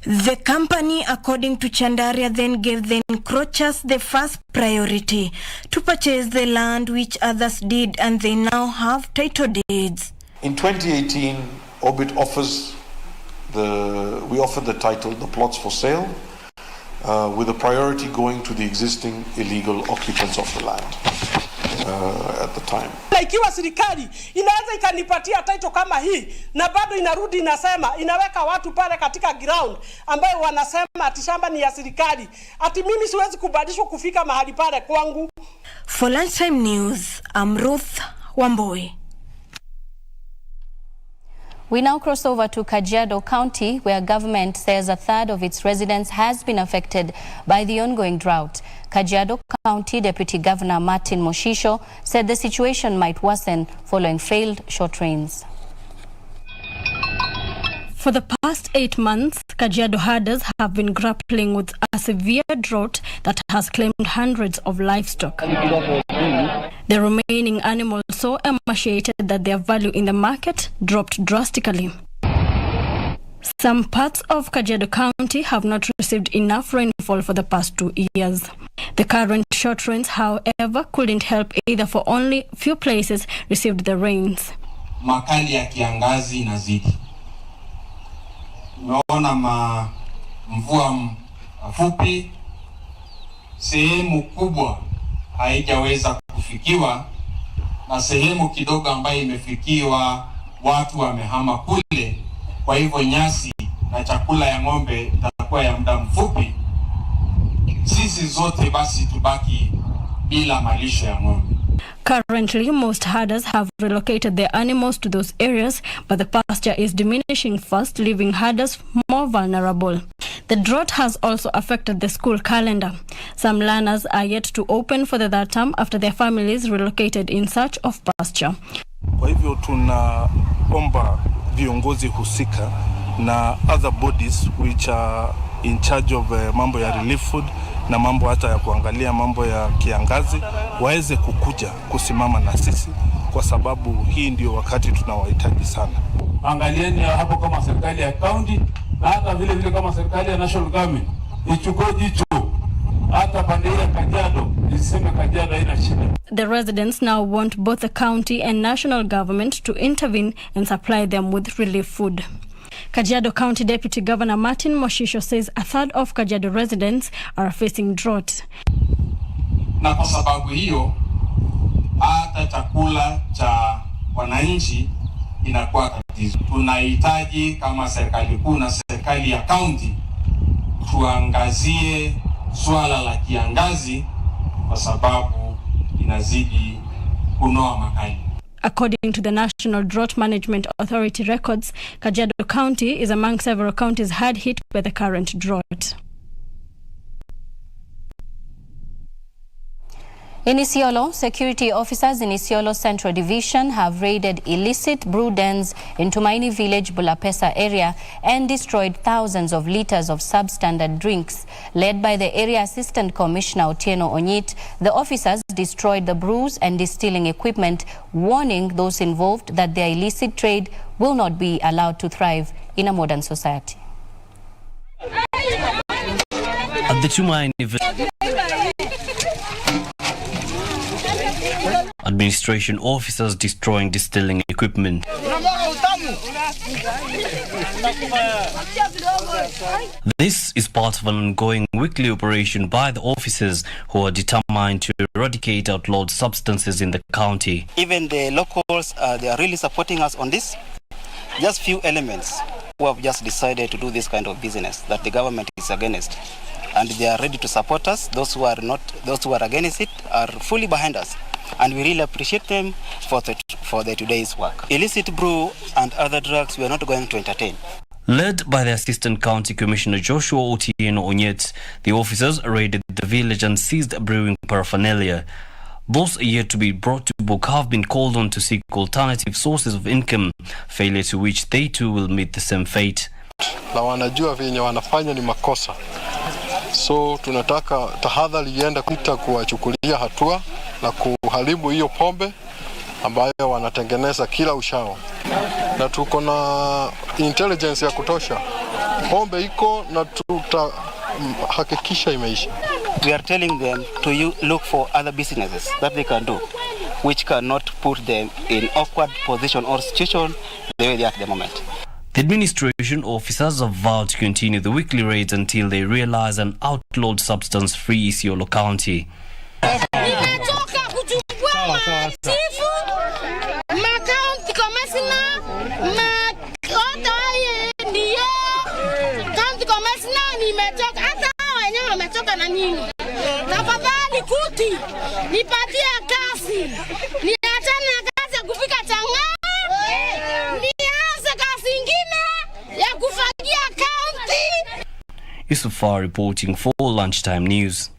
The company, according to Chandaria, then gave the encroachers the first priority to purchase the land, which others did, and they now have title deeds. In 2018, Orbit we offered the title, the plots for sale, with a priority going to the existing illegal occupants of the land at the time. Ikiwa serikali inaweza ikanipatia title kama hii na bado inarudi inasema inaweka watu pale katika ground ambayo wanasema ati shamba ni ya serikali, ati mimi siwezi kubadilishwa kufika mahali pale kwangu. For Lunchtime News, I'm Ruth Wamboi. We now cross over to Kajiado County, where government says a third of its residents has been affected by the ongoing drought. Kajiado County Deputy Governor Martin Moshisho said the situation might worsen following failed short rains. For the past 8 months, Kajiado herders have been grappling with a severe drought that has claimed hundreds of livestock. The remaining animals so emaciated that their value in the market dropped drastically. Some parts of Kajiado County have not received enough rainfall for the past 2 years. The current short rains, however, couldn't help either, for only few places received the rains. Makali ya kiangazi inazidi. Unaona mvua mfupi, sehemu kubwa haijaweza kufikiwa, na sehemu kidogo ambayo imefikiwa watu wamehama kule. Kwa hivyo nyasi na chakula ya ng'ombe itakuwa ya muda mfupi. Sisi zote basi tubaki bila malisho ya ng'ombe. Currently, most herders have relocated their animals to those areas, but the pasture is diminishing fast, leaving herders more vulnerable. The drought has also affected the school calendar. Some learners are yet to open for the third term after their families relocated in search of pasture. Kwa hivyo tunaomba viongozi husika na other bodies which are in charge of mambo ya relief food na mambo hata ya kuangalia mambo ya kiangazi waweze kukuja kusimama na sisi, kwa sababu hii ndio wakati tunawahitaji sana. Angalieni hapo kama serikali ya county na hata vile kama serikali ya national government ichukue jicho hata pande ya Kajiado, iseme Kajiado haina shida. The residents now want both the county and national government to intervene and supply them with relief food. Kajiado County Deputy Governor Martin Moshisho says a third of Kajiado residents are facing drought. Na kwa sababu hiyo hata chakula cha wananchi inakuwa tatizo. Tunahitaji kama serikali kuu na serikali ya county tuangazie swala la kiangazi, kwa sababu inazidi kunoa makali. According to the National Drought Management Authority records, Kajiado County is among several counties hard hit by the current drought. In Isiolo, security officers in Isiolo Central Division have raided illicit brew dens in Tumaini Village, Bulapesa area and destroyed thousands of liters of substandard drinks. Led by the Area Assistant Commissioner Otieno Onyit, the officers destroyed the brews and distilling equipment, warning those involved that their illicit trade will not be allowed to thrive in a modern society. At the Tumaini Village, administration officers destroying distilling equipment. This is part of an ongoing weekly operation by the officers who are determined to eradicate outlawed substances in the county. Even the locals, they are really supporting us on this. Just few elements who have just decided to do this kind of business that the government is against, and they are ready to support us. Those who are not, those who are against it are fully behind us, and we really appreciate them for the today's work. Illicit brew and other drugs we are not going to entertain. Led by the Assistant County Commissioner Joshua Otieno Onyet, the officers raided the village and seized brewing paraphernalia. Those yet to be brought to book have been called on to seek alternative sources of income, failure to which they too will meet the same fate. Na wanajua venye wanafanya ni makosa. So tunataka tahadhari iende kuwachukulia hatua na kuharibu hiyo pombe ambayo wanatengeneza kila uchao. Na tuko na intelligence ya kutosha. Pombe iko na tutahakikisha imeisha. We are telling them to look for other businesses that they can do, which cannot put them in awkward position or situation the way they are at the moment. The administration officers have vowed to continue the weekly raids until they realize an outlawed substance-free Isiolo County. Yusufar reporting for Lunchtime News.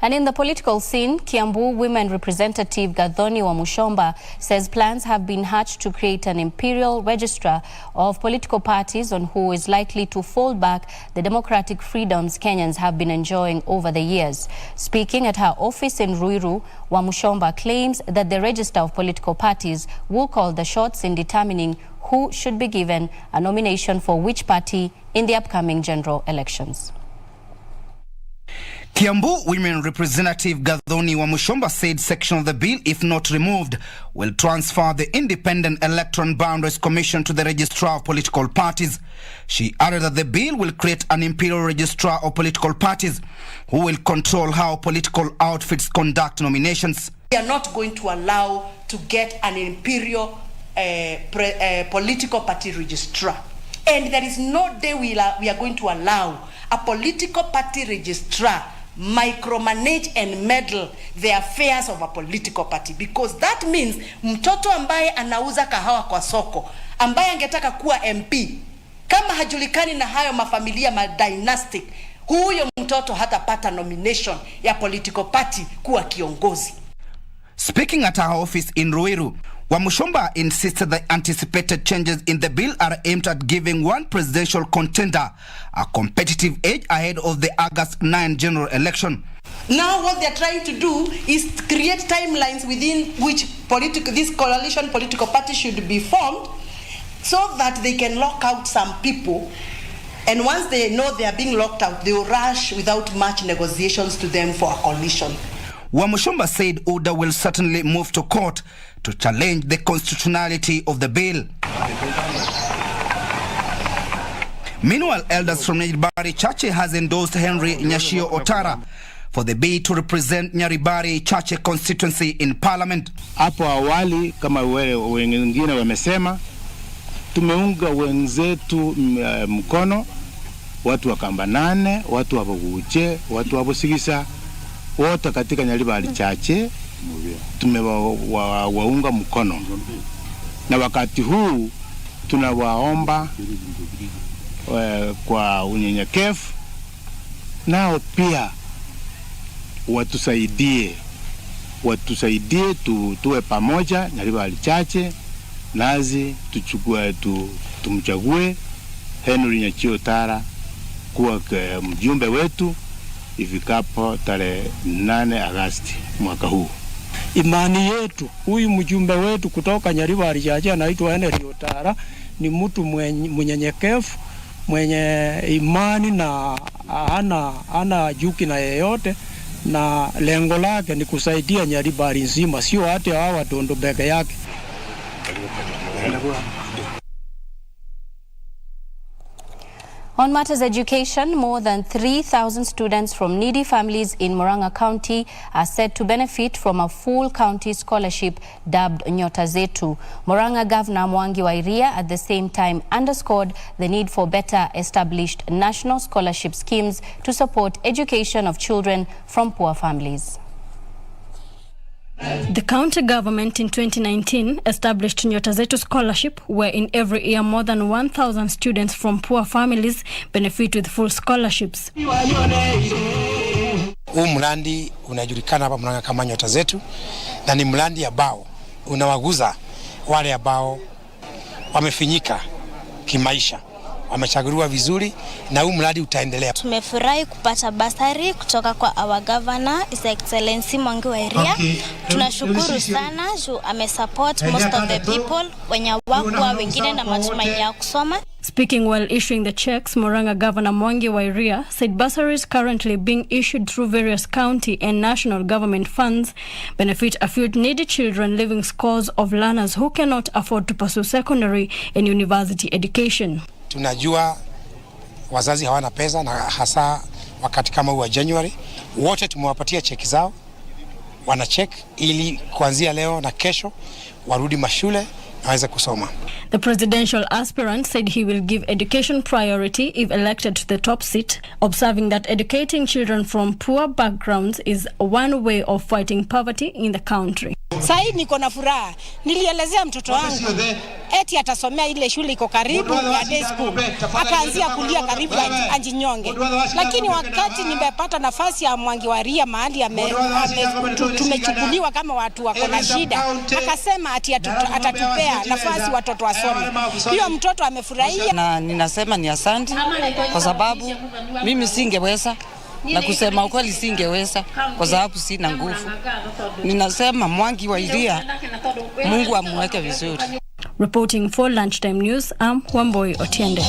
And in the political scene, Kiambu Women Representative Gathoni Wamushomba says plans have been hatched to create an imperial registrar of political parties on who is likely to fold back the democratic freedoms Kenyans have been enjoying over the years. Speaking at her office in Ruiru, Wamushomba claims that the register of political parties will call the shots in determining who should be given a nomination for which party in the upcoming general elections. Kiambu Women Representative Gathoni Wamushomba said section of the bill, if not removed, will transfer the Independent Electoral Boundaries Commission to the Registrar of Political Parties. She added that the bill will create an imperial registrar of political parties who will control how political outfits conduct nominations. We are not going to allow to get an imperial political party registrar. And there is no day we are going to allow a political party registrar micromanage and meddle the affairs of a political party, because that means mtoto ambaye anauza kahawa kwa soko ambaye angetaka kuwa MP kama hajulikani na hayo mafamilia dynastic, huyo mtoto hatapata nomination ya political party kuwa kiongozi. Speaking at her office in Ruiru, Wamushomba insisted that anticipated changes in the bill are aimed at giving one presidential contender a competitive edge ahead of the August 9 general election. Now what they're trying to do is create timelines within which this coalition political party should be formed so that they can lock out some people, and once they know they are being locked out, they will rush without much negotiations to them for a coalition. Wamushomba said UDA will certainly move to court to challenge the constitutionality of the bill. Meanwhile, elders from Nyaribari Chache has endorsed Henry Nyashio Otara for the bid to represent Nyaribari Chache constituency in parliament. Hapo awali kama wengine wamesema, tumeunga wenzetu mkono, watu wa Kambanane, watu wa Buguche, watu wa Busigisa, wote katika Nyaribari Chache tumewaunga mkono. Na wakati huu tunawaomba kwa unyenyekevu nao pia watusaidie tuwe pamoja Nyaribari Chache, nazi tumchague Henry Nyashio Otara kuwa mjumbe wetu ifikapo tarehe 8 Agosti mwaka huu. Imani yetu, huyu mjumbe wetu kutoka Nyaribari Chache anaitwa Henry Otara ni mtu mnyenyekevu, mwenye imani na hana juki na yeyote, na lengo lake ni kusaidia Nyaribari nzima, sio hata hawa Dondo peke yake. On matters education, more than 3,000 students from needy families in Murang'a County are said to benefit from a full county scholarship dubbed Nyota Zetu. Murang'a Governor Mwangi wa Iria at the same time underscored the need for better established national scholarship schemes to support education of children from poor families. The county government in 2019 established Nyota Zetu scholarship, where in every year more than 1,000 students from poor families benefit with full scholarships. Huu mradi unajulikana hapa Murang'a kama Nyota Zetu, na ni mradi ambao unawaguza wale ambao wamefinyika kimaisha, wamechaguliwa vizuri na huu mradi utaendelea. Tumefurahi kupata basari kutoka kwa our governor His Excellency Mwangi wa Iria. Tunashukuru sana juu amesupport most of the people wenye wakwa wengine na matumaini ya kusoma. Speaking while issuing the checks, Murang'a Governor Mwangi wa Iria said bursaries currently being issued through various county and national government funds benefit a few needy children, leaving scores of learners who cannot afford to pursue secondary and university education. Tunajua wazazi hawana pesa na hasa wakati kama huu wa January. Wote tumewapatia cheki zao, wana check ili kuanzia leo na kesho warudi mashule na waweze kusoma. The presidential aspirant said he will give education priority if elected to the top seat, observing that educating children from poor backgrounds is one way of fighting poverty in the country. Sai niko na furaha. Nilielezea mtoto wangu eti atasomea ile shule iko karibu ya day school. Akaanzia kulia karibu ajinyonge. Lakini wakati nimepata nafasi ya Mwangi wa Iria mahali tumechukuliwa kama watu wako na shida. Akasema ati atatupea nafasi watoto wasome. Hiyo mtoto amefurahia. Na ninasema ni asante kwa sababu mimi singeweza. Na kusema ukweli singeweza kwa sababu sina nguvu. Ninasema Mwangi wa Iria, Mungu amweke vizuri. Reporting for Lunchtime News, I'm Wamboi Otiende.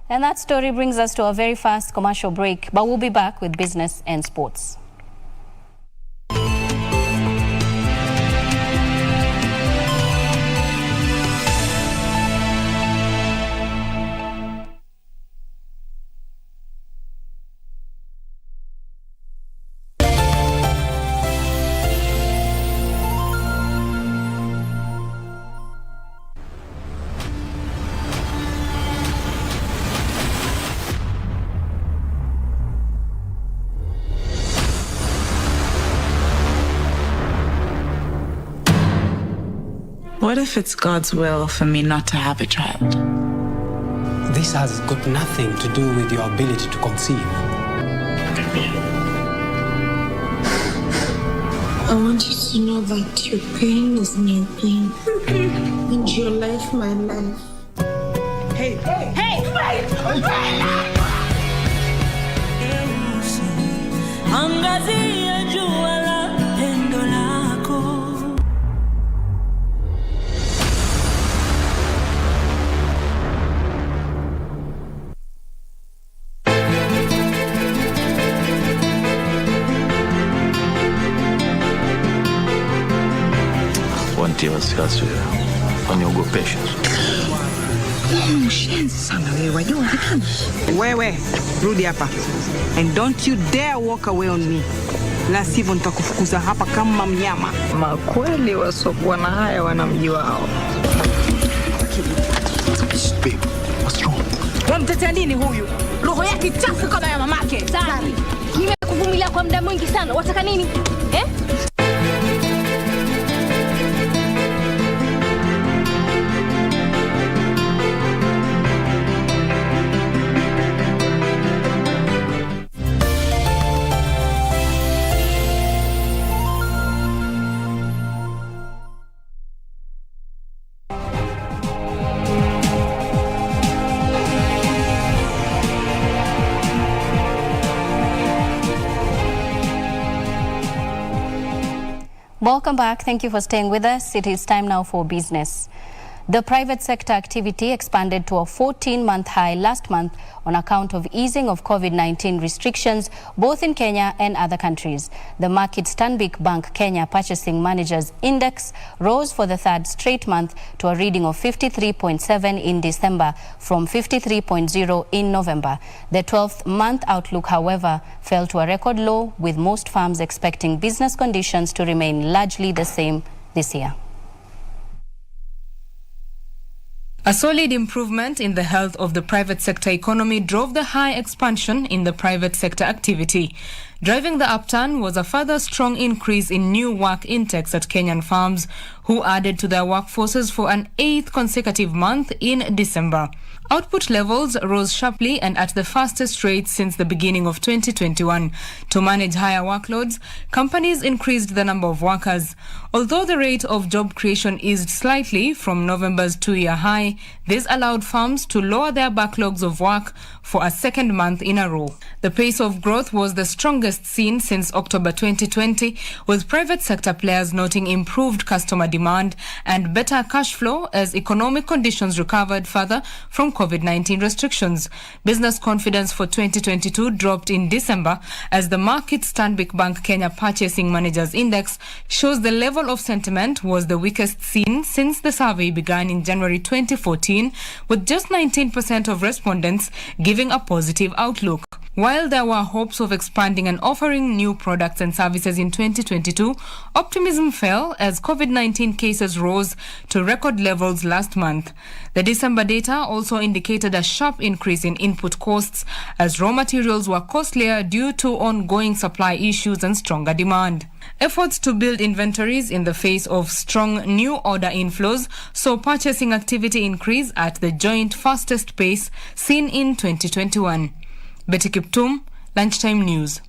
And that story brings us to a very fast commercial break, but we'll be back with business and sports. What if it's God's will for me not to have a child? This has got nothing to do with your ability to conceive. I want you to know that your pain is my pain. And your life, my life. Hey! Hey! Angazia jua la pendo lako. Wantia wasiwasi waniogopesha. Mshenzi sana wewe, wajua lakini. Wewe, rudi hapa. And don't you dare walk away on me. La sivyo nitakufukuza hapa kama mnyama. Makweli wasokuwa na haya wana mji wao. Babe, what's wrong? Wamtetea nini huyu? Roho yake chafu kama ya mamake. Sari, nimekuvumilia kwa muda mwingi sana. Wataka nini? Welcome back. Thank you for staying with us. It is time now for business. The private sector activity expanded to a 14-month high last month on account of easing of COVID-19 restrictions both in Kenya and other countries. The market Stanbic Bank Kenya Purchasing Managers Index rose for the third straight month to a reading of 53.7 in December from 53.0 in November. The 12th month outlook, however, fell to a record low, with most firms expecting business conditions to remain largely the same this year. A solid improvement in the health of the private sector economy drove the high expansion in the private sector activity. Driving the upturn was a further strong increase in new work intakes at Kenyan farms, who added to their workforces for an 8th consecutive month in December. Output levels rose sharply and at the fastest rate since the beginning of 2021. To manage higher workloads, companies increased the number of workers. Although the rate of job creation eased slightly from November's 2-year high, this allowed firms to lower their backlogs of work for a second month in a row. The pace of growth was the strongest seen since October 2020, with private sector players noting improved customer demand and better cash flow as economic conditions recovered further from COVID-19 restrictions. Business confidence for 2022 dropped in December as the Market Stanbic Bank Kenya Purchasing Managers Index shows the level of sentiment was the weakest seen since the survey began in January 2014, with just 19% of respondents giving a positive outlook. While there were hopes of expanding and offering new products and services in 2022, optimism fell as COVID-19 cases rose to record levels last month. The December data also indicated a sharp increase in input costs as raw materials were costlier due to ongoing supply issues and stronger demand. Efforts to build inventories in the face of strong new order inflows saw purchasing activity increase at the joint fastest pace seen in 2021. Betty Kiptum, Lunchtime News.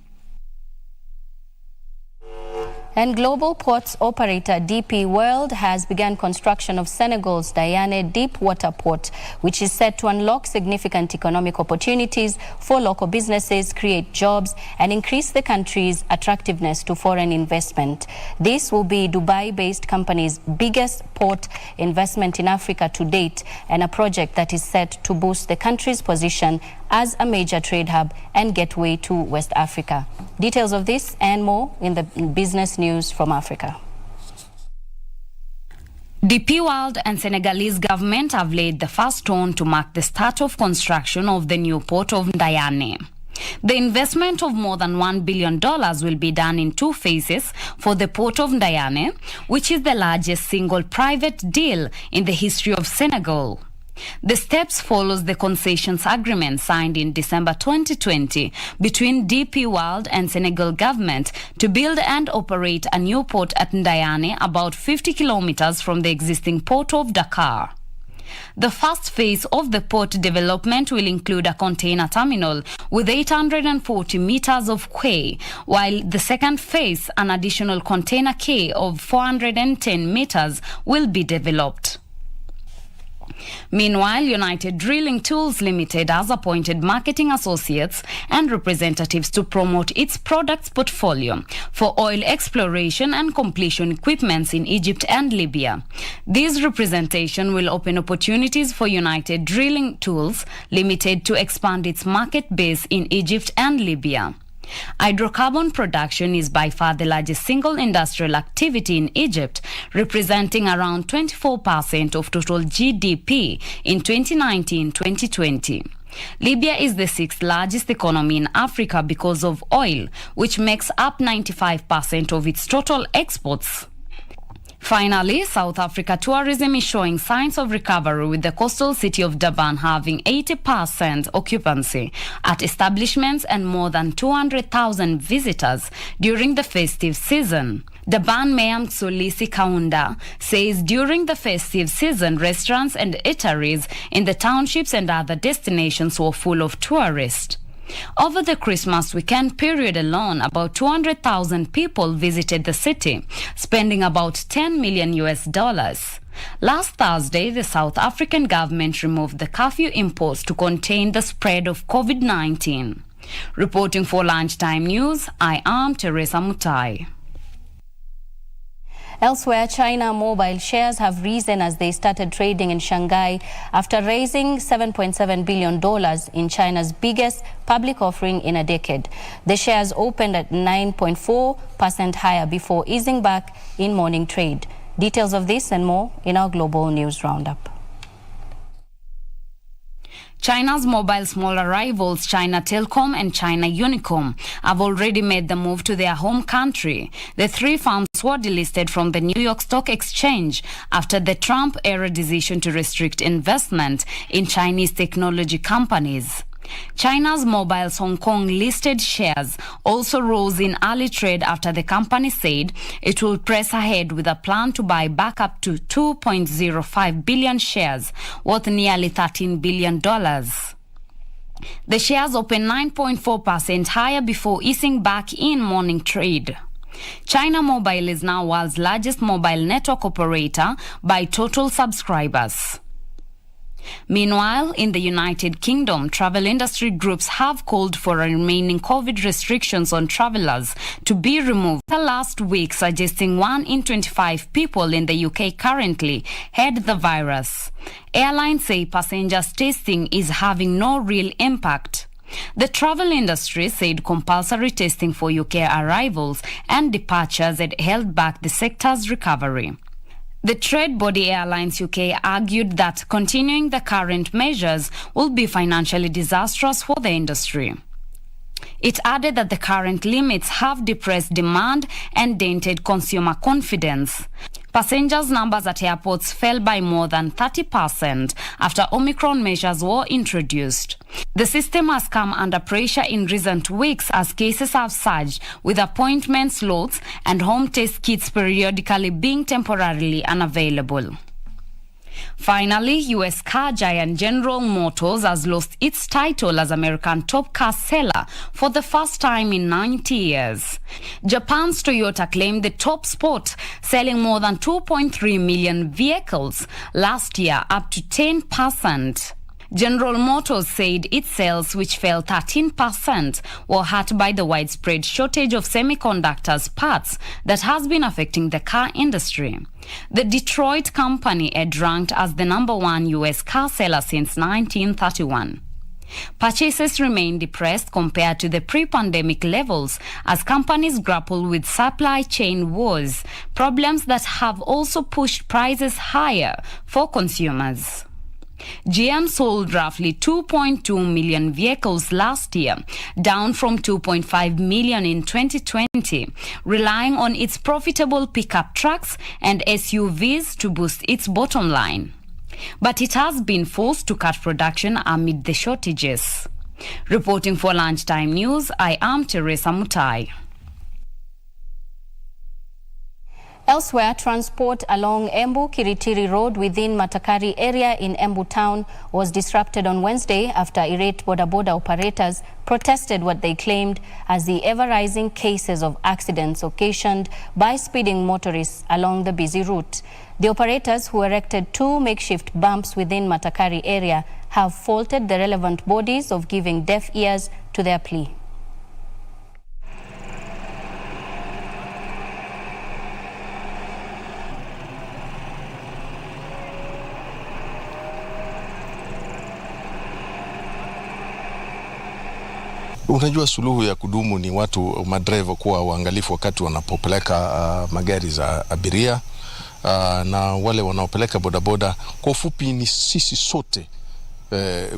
And global ports operator DP World has begun construction of Senegal's Dayane deep water port, which is set to unlock significant economic opportunities for local businesses, create jobs, and increase the country's attractiveness to foreign investment. This will be Dubai-based company's biggest port investment in Africa to date, and a project that is set to boost the country's position as a major trade hub and gateway to West Africa. Details of this and more in the business news from Africa. DP World and Senegalese government have laid the first stone to mark the start of construction of the new port of Dayane. The investment of more than $1 billion will be done in 2 phases for the port of Dayane, which is the largest single private deal in the history of Senegal. The steps follows the concessions agreement signed in December 2020 between DP World and Senegal government to build and operate a new port at Dayane, about 50 kilometers from the existing port of Dakar. The first phase of the port development will include a container terminal with 840 meters of quay, while the second phase, an additional container quay of 410 meters, will be developed. Meanwhile, United Drilling Tools Limited has appointed marketing associates and representatives to promote its products portfolio for oil exploration and completion equipments in Egypt and Libya. This representation will open opportunities for United Drilling Tools Limited to expand its market base in Egypt and Libya. Hydrocarbon production is by far the largest single industrial activity in Egypt, representing around 24% of total GDP in 2019-2020. Libya is the 6th largest economy in Africa because of oil, which makes up 95% of its total exports. Finally, South Africa tourism is showing signs of recovery, with the coastal city of Durban having 80% occupancy at establishments and more than 200,000 visitors during the festive season. Durban Mayor Mtsolisi Kaunda says during the festive season, restaurants and eateries in the townships and other destinations were full of tourists. Over the Christmas weekend period alone, about 200,000 people visited the city, spending about $10 million. Last Thursday, the South African government removed the curfew imposed to contain the spread of COVID-19. Reporting for Lunchtime News, I am Teresa Mutai. Elsewhere, China mobile shares have risen as they started trading in Shanghai after raising $7.7 billion in China's biggest public offering in a decade. The shares opened at 9.4% higher before easing back in morning trade. Details of this and more in our global news roundup. China's mobile smaller rivals, China Telecom and China Unicom, have already made the move to their home country. The 3 firms were delisted from the New York Stock Exchange after the Trump-era decision to restrict investment in Chinese technology companies. China's Mobile's Hong Kong listed shares also rose in early trade after the company said it will press ahead with a plan to buy back up to 2.05 billion shares, worth nearly $13 billion. The shares opened 9.4% higher before easing back in morning trade. China Mobile is now world's largest mobile network operator by total subscribers. Meanwhile, in the United Kingdom, travel industry groups have called for remaining COVID restrictions on travelers to be removed last week, suggesting 1 in 25 people in the UK currently had the virus. Airlines say passengers testing is having no real impact. The travel industry said compulsory testing for UK arrivals and departures had held back the sector's recovery. The trade body Airlines UK argued that continuing the current measures will be financially disastrous for the industry. It added that the current limits have depressed demand and dented consumer confidence. Passengers' numbers at airports fell by more than 30% after Omicron measures were introduced. The system has come under pressure in recent weeks as cases have surged, with appointment slots and home test kits periodically being temporarily unavailable. Finally, U.S. car giant General Motors has lost its title as American top car seller for the first time in 90 years. Japan's Toyota claimed the top spot, selling more than 2.3 million vehicles last year, up to 10%. General Motors said its sales, which fell 13%, were hurt by the widespread shortage of semiconductors parts that has been affecting the car industry. The Detroit company had ranked as the #1 U.S. car seller since 1931. Purchases remain depressed compared to the pre-pandemic levels as companies grapple with supply chain woes, problems that have also pushed prices higher for consumers. GM sold roughly 2.2 million vehicles last year, down from 2.5 million in 2020, relying on its profitable pickup trucks and SUVs to boost its bottom line. But it has been forced to cut production amid the shortages. Reporting for Lunchtime News, I am Teresa Mutai. Elsewhere, transport along Embu-Kiritiri Road within Matakari area in Embu town was disrupted on Wednesday after irate boda-boda operators protested what they claimed as the ever-rising cases of accidents occasioned by speeding motorists along the busy route. The operators, who erected 2 makeshift bumps within Matakari area, have faulted the relevant bodies of giving deaf ears to their plea. Unajua, suluhu ya kudumu ni watu madriver kuwa waangalifu wakati wanapopeleka magari za abiria na wale wanaopeleka bodaboda. Kwa ufupi ni sisi sote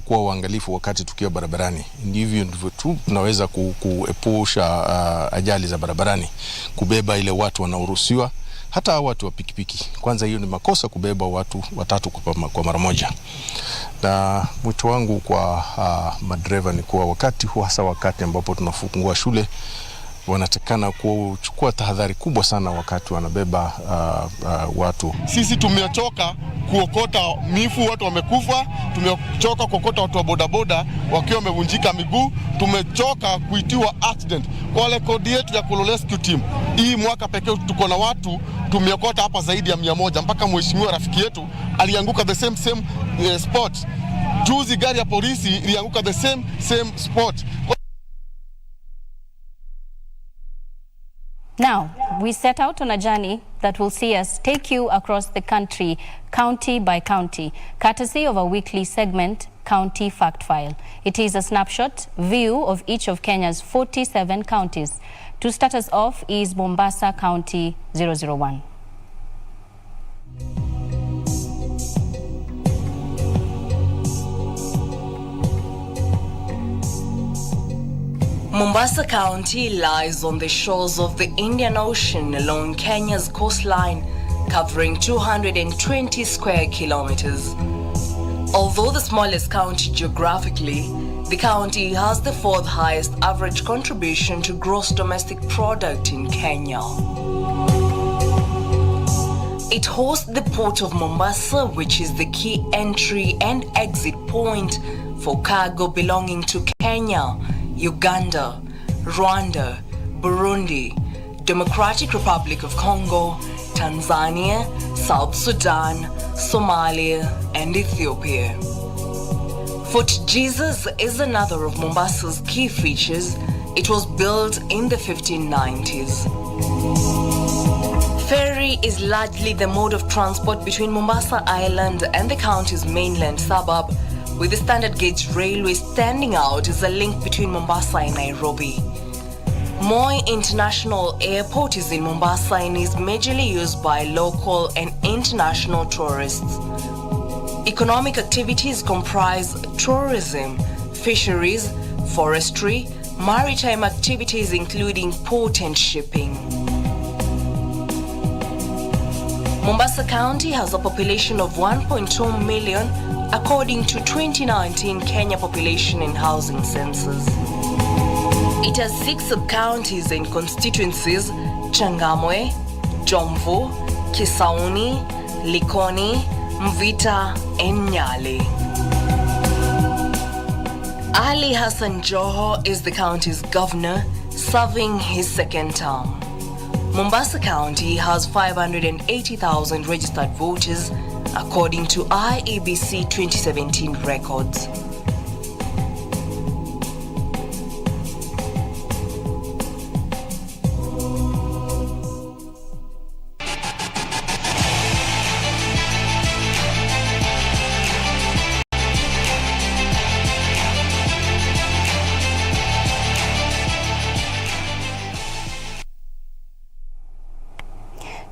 kuwa waangalifu wakati tukiwa barabarani. Ndivyo tu tunaweza kuepusha ajali za barabarani, kubeba ile watu wanaoruhusiwa, hata watu wa pikipiki. Kwanza hiyo ni makosa kubeba watu watatu kwa mara moja. Na mwito wangu kwa madriver ni kuwa wakati huu, hasa wakati ambapo tunafungua shule, wanatakana kuchukua tahadhari kubwa sana wakati wanabeba watu. Sisi tumechoka kuokota mifu, watu wamekufa. Tumechoka kuokota watu wa bodaboda wakiwa wamevunjika miguu. Tumechoka kuitiwa accident. Kwa rekodi yetu ya Kolo Rescue Team, hii mwaka pekee tuko na watu tumeokota hapa zaidi ya 100, mpaka mheshimiwa rafiki yetu alianguka the same spot. Juzi gari ya polisi ilianguka the same spot. Now, we set out on a journey that will see us take you across the country, county by county, courtesy of a weekly segment, County Fact File. It is a snapshot view of each of Kenya's 47 counties. To start us off is Mombasa County 001. Mombasa County lies on the shores of the Indian Ocean along Kenya's coastline, covering 220 square kilometers. Although the smallest county geographically, The county has the fourth highest average contribution to gross domestic product in Kenya. It hosts the port of Mombasa, which is the key entry and exit point for cargo belonging to Kenya, Uganda, Rwanda, Burundi, Democratic Republic of Congo, Tanzania, South Sudan, Somalia, and Ethiopia. Fort Jesus is another of Mombasa's key features. It was built in the 1590s. Ferry is largely the mode of transport between Mombasa Island and the county's mainland suburb, with the standard gauge railway standing out as a link between Mombasa and Nairobi. Moi International Airport is in Mombasa and is majorly used by local and international tourists. Economic activities comprise tourism, fisheries, forestry, maritime activities including port and shipping. Mombasa County has a population of 1.2 million according to 2019 Kenya Population and Housing Census. It has 6 sub-counties and constituencies: Changamwe, Jomvu, Kisauni, Likoni, Mvita, and Nyali. Ali Hassan Joho is the county's governor, serving his second term. Mombasa County has 580,000 registered voters, according to IEBC 2017 records.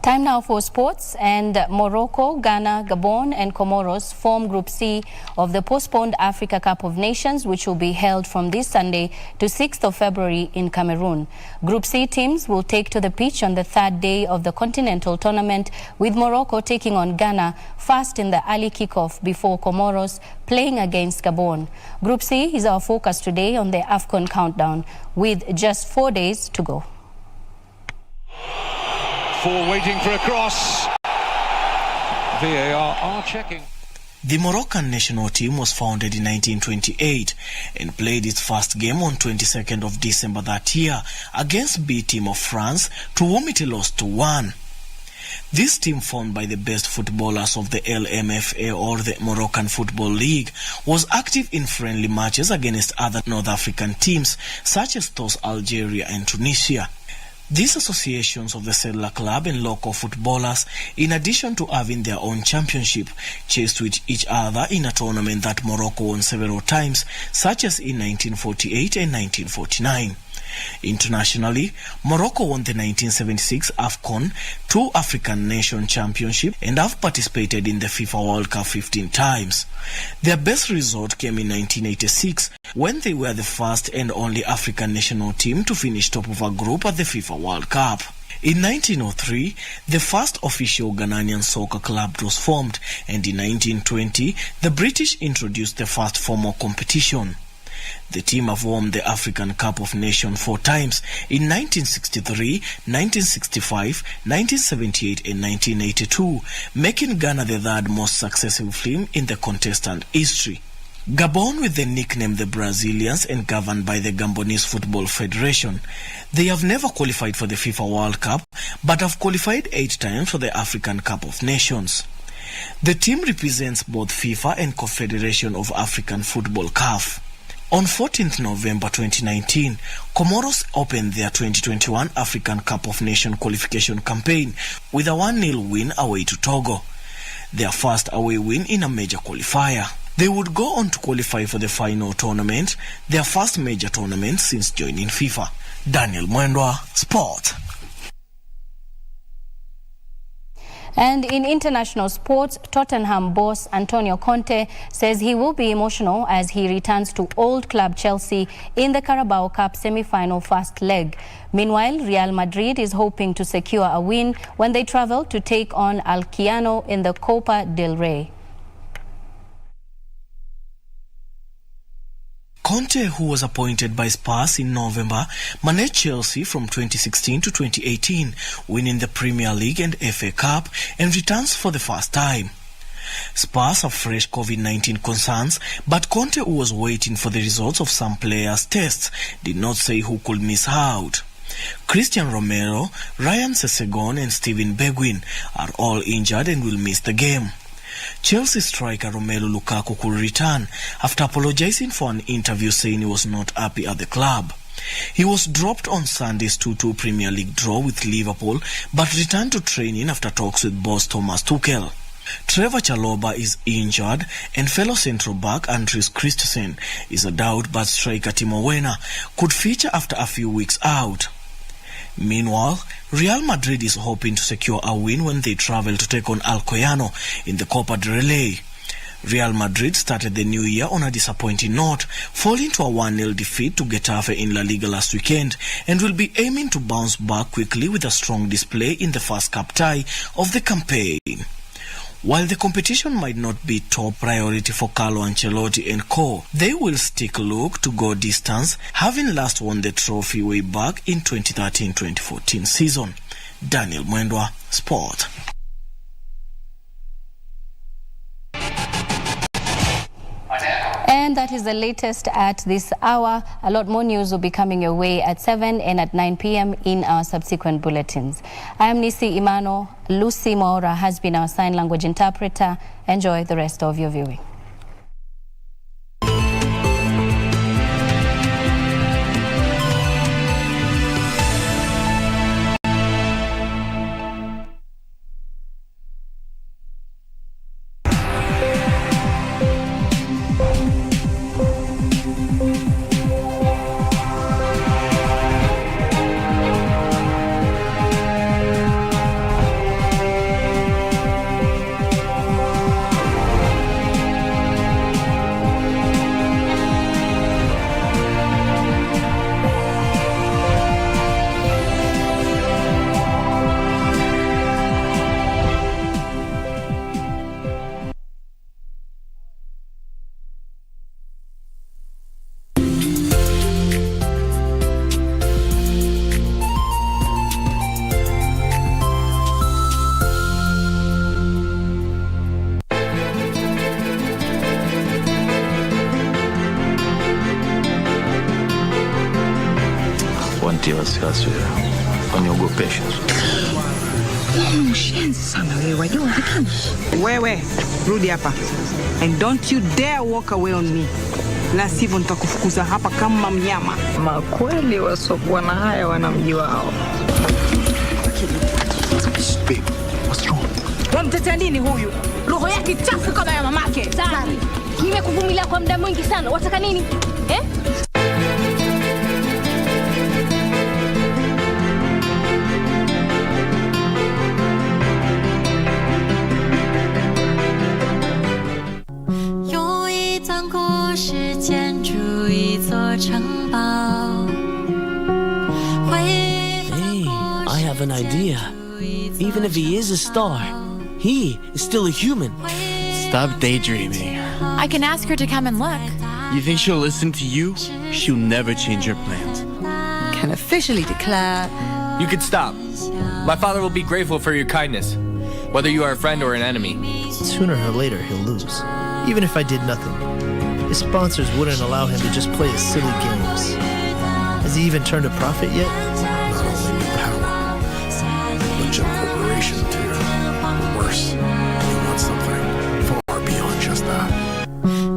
Time now for sports, and Morocco, Ghana, Gabon and Comoros form Group C of the postponed Africa Cup of Nations, which will be held from this Sunday to 6th of February in Cameroon. Group C teams will take to the pitch on the third day of the continental tournament, with Morocco taking on Ghana first in the early kickoff before Comoros playing against Gabon. Group C is our focus today on the AFCON countdown, with just 4 days to go. Waiting for a cross. VAR are checking. The Moroccan national team was founded in 1928 and played its first game on 22nd of December that year against B team of France, to whom it lost 2-1. This team, formed by the best footballers of the LMFA, or the Moroccan Football League, was active in friendly matches against other North African teams such as those Algeria and Tunisia. These associations of the settler club and local footballers, in addition to having their own championship, chased with each other in a tournament that Morocco won several times, such as in 1948 and 1949. Internationally, Morocco won the 1976 AFCON, 2 African Nation Championship, and have participated in the FIFA World Cup 15 times. Their best result came in 1986, when they were the first and only African national team to finish top of a group at the FIFA World Cup. In 1903, the first official Ghanaian soccer club was formed, and in 1920, the British introduced the first formal competition. The team have won the African Cup of Nations 4 times, in 1963, 1965, 1978 and 1982, making Ghana the third most successful team in the contestant history. Gabon, with the nickname the Brazilians and governed by the Gabonese Football Federation, they have never qualified for the FIFA World Cup, but have qualified 8 times for the African Cup of Nations. The team represents both FIFA and Confederation of African Football (CAF). On 14th November 2019, Comoros opened their 2021 African Cup of Nations qualification campaign with a 1-0 win away to Togo, their first away win in a major qualifier. They would go on to qualify for the final tournament, their first major tournament since joining FIFA. Daniel Mwendwa, Sport. And in international sports, Tottenham boss Antonio Conte says he will be emotional as he returns to old club Chelsea in the Carabao Cup semi-final first leg. Meanwhile, Real Madrid is hoping to secure a win when they travel to take on Alquiano in the Copa del Rey. Conte, who was appointed by Spurs in November, managed Chelsea from 2016 to 2018, winning the Premier League and FA Cup, and returns for the first time. Spurs have fresh COVID-19 concerns, but Conte, who was waiting for the results of some players' tests, did not say who could miss out. Christian Romero, Ryan Sessegnon and Steven Bergwijn are all injured and will miss the game. Chelsea striker Romelu Lukaku could return after apologizing for an interview saying he was not happy at the club. He was dropped on Sunday's 2-2 Premier League draw with Liverpool, but returned to training after talks with boss Thomas Tuchel. Trevor Chalobah is injured, and fellow central back Andries Christensen is a doubt, but striker Timo Werner could feature after a few weeks out. Meanwhile, Real Madrid is hoping to secure a win when they travel to take on Alcoyano in the Copa del Rey. Real Madrid started the new year on a disappointing note, falling to a 1-0 defeat to Getafe in La Liga last weekend, and will be aiming to bounce back quickly with a strong display in the first cup tie of the campaign. While the competition might not be top priority for Carlo Ancelotti and co, they will look to go distance, having last won the trophy way back in 2013-2014 season. Daniel Mwendwa, Sport. And that is the latest at this hour. A lot more news will be coming your way at 7 and at 9 p.m. in our subsequent bulletins. I am Nisi Imano. Lucy Maura has been our sign language interpreter. Enjoy the rest of your viewing. Wasiwasi waniogopesha. Mshenzi sana wewe, wajua lakini. Wewe, rudi hapa. And don't you dare walk away on me. La sivyo nitakufukuza hapa kama mnyama. Makweli wasokuwa na haya wanamji wao. Babe, what's wrong? Wamtetea nini huyu? Roho yake chafu kama ya mamake. Sana. Nimekuvumilia kwa muda mwingi sana. Wataka nini? Eh? Hey, I have an idea. Even if he is a star, he is still a human. Stop daydreaming. I can ask her to come and look. You think she'll listen to you? She'll never change her plans. Can officially declare... You could stop. My father will be grateful for your kindness, whether you are a friend or an enemy. Sooner or later, he'll lose. Even if I did nothing. His sponsors wouldn't allow him to just play his silly games. Has he even turned a profit yet? Not only with power, but your corporation too. Worse, he wants something far beyond just that.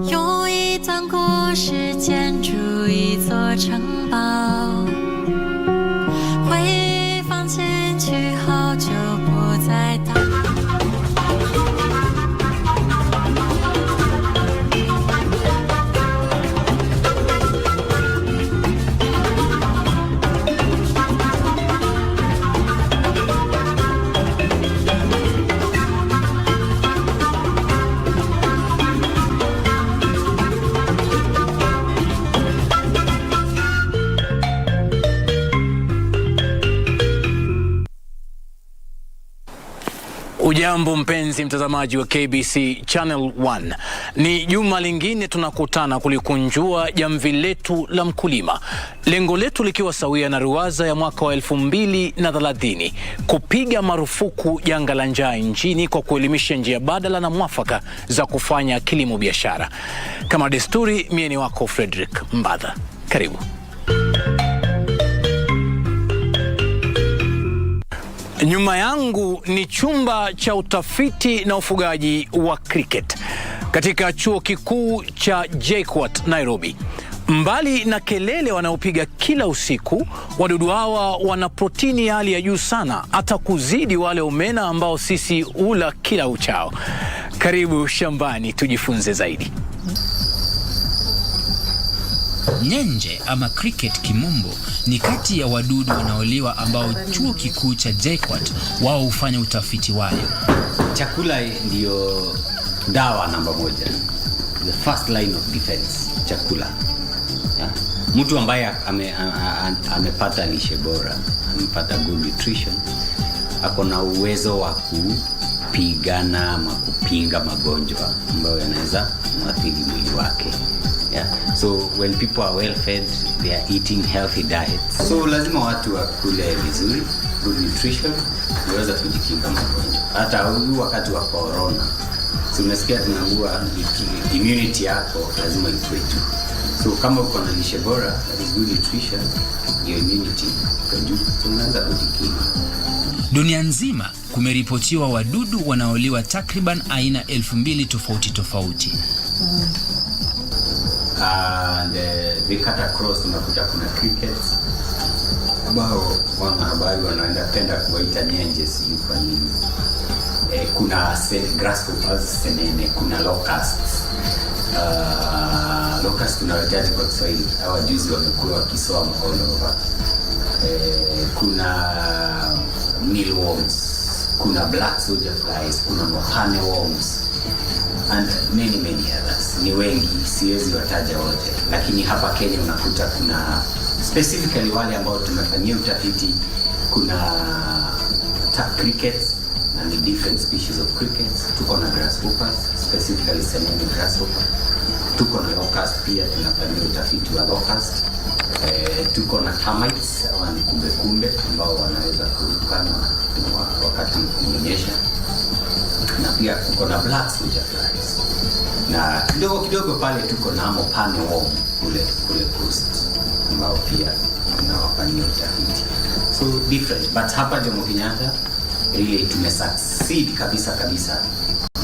有一段故事建筑一座城堡，会放进去后就不再打。Hujambo mpenzi mtazamaji wa KBC Channel 1. Ni juma lingine tunakutana kulikunjua jamvi letu la mkulima. Lengo letu likiwa sawia na ruwaza ya mwaka wa 2030, kupiga marufuku janga la njaa nchini kwa kuelimisha njia badala na mwafaka za kufanya kilimo biashara. Kama desturi, mie ni wako Frederick Mbadha. Karibu. Nyuma yangu ni chumba cha utafiti na ufugaji wa cricket katika chuo kikuu cha JKUAT Nairobi. Mbali na kelele wanaopiga kila usiku, wadudu hawa wana protini ya hali ya juu sana, hata kuzidi wale omena ambao sisi ula kila uchao. Karibu shambani tujifunze zaidi. Nyenje ama cricket kimombo ni kati ya wadudu wanaoliwa ambao chuo kikuu cha JKUAT wao hufanya utafiti wayo. Chakula ndio dawa namba moja. The first line of defense, chakula. Mtu ambaye amepata lishe bora, amepata good nutrition, ako na uwezo wa kupigana ama kupinga magonjwa ambayo yanaweza kuathiri mwili wake. Yeah. So when people are well fed, they are eating healthy diets. So lazima watu wakule vizuri, good nutrition, waweza kujikinga magonjwa. Hata huu wakati wa corona, so unasikia tunaambiwa immunity yako lazima ikuwe juu. So kama uko na lishe bora, that is good nutrition, your immunity iko juu, so unaweza kujikinga. Dunia nzima kumeripotiwa wadudu wanaoliwa takriban aina 2000 tofauti. And they cut across, unakuta kuna crickets ambao wanahabari wanaenda kuwaita nyenje, sijui kwa nini. Kuna grasshoppers, senene, kuna locusts. Locusts tunawataja kwa Kiswahili, hawa juzi wamekuwa wakisoma all over. Kuna mealworms, kuna black soldier flies, kuna mohane worms, and many others. Ni wengi, siwezi wataja wote, lakini hapa Kenya unakuta kuna specifically wale ambao tumefanyia utafiti. Kuna crickets and the different species of crickets. Tuko na grasshoppers, specifically senene grasshopper. Tuko na locust, pia tunafanyia utafiti wa locust. Tuko na termites, au ni kumbe ambao wanaweza kuruka wakati kunyesha. Na pia tuko na black soldier flies. Na kidogo pale tuko na mopane worm kule coast, ambao pia tunawafanyia utafiti. So different, but hapa Jomo Kenyatta really tumesucceed kabisa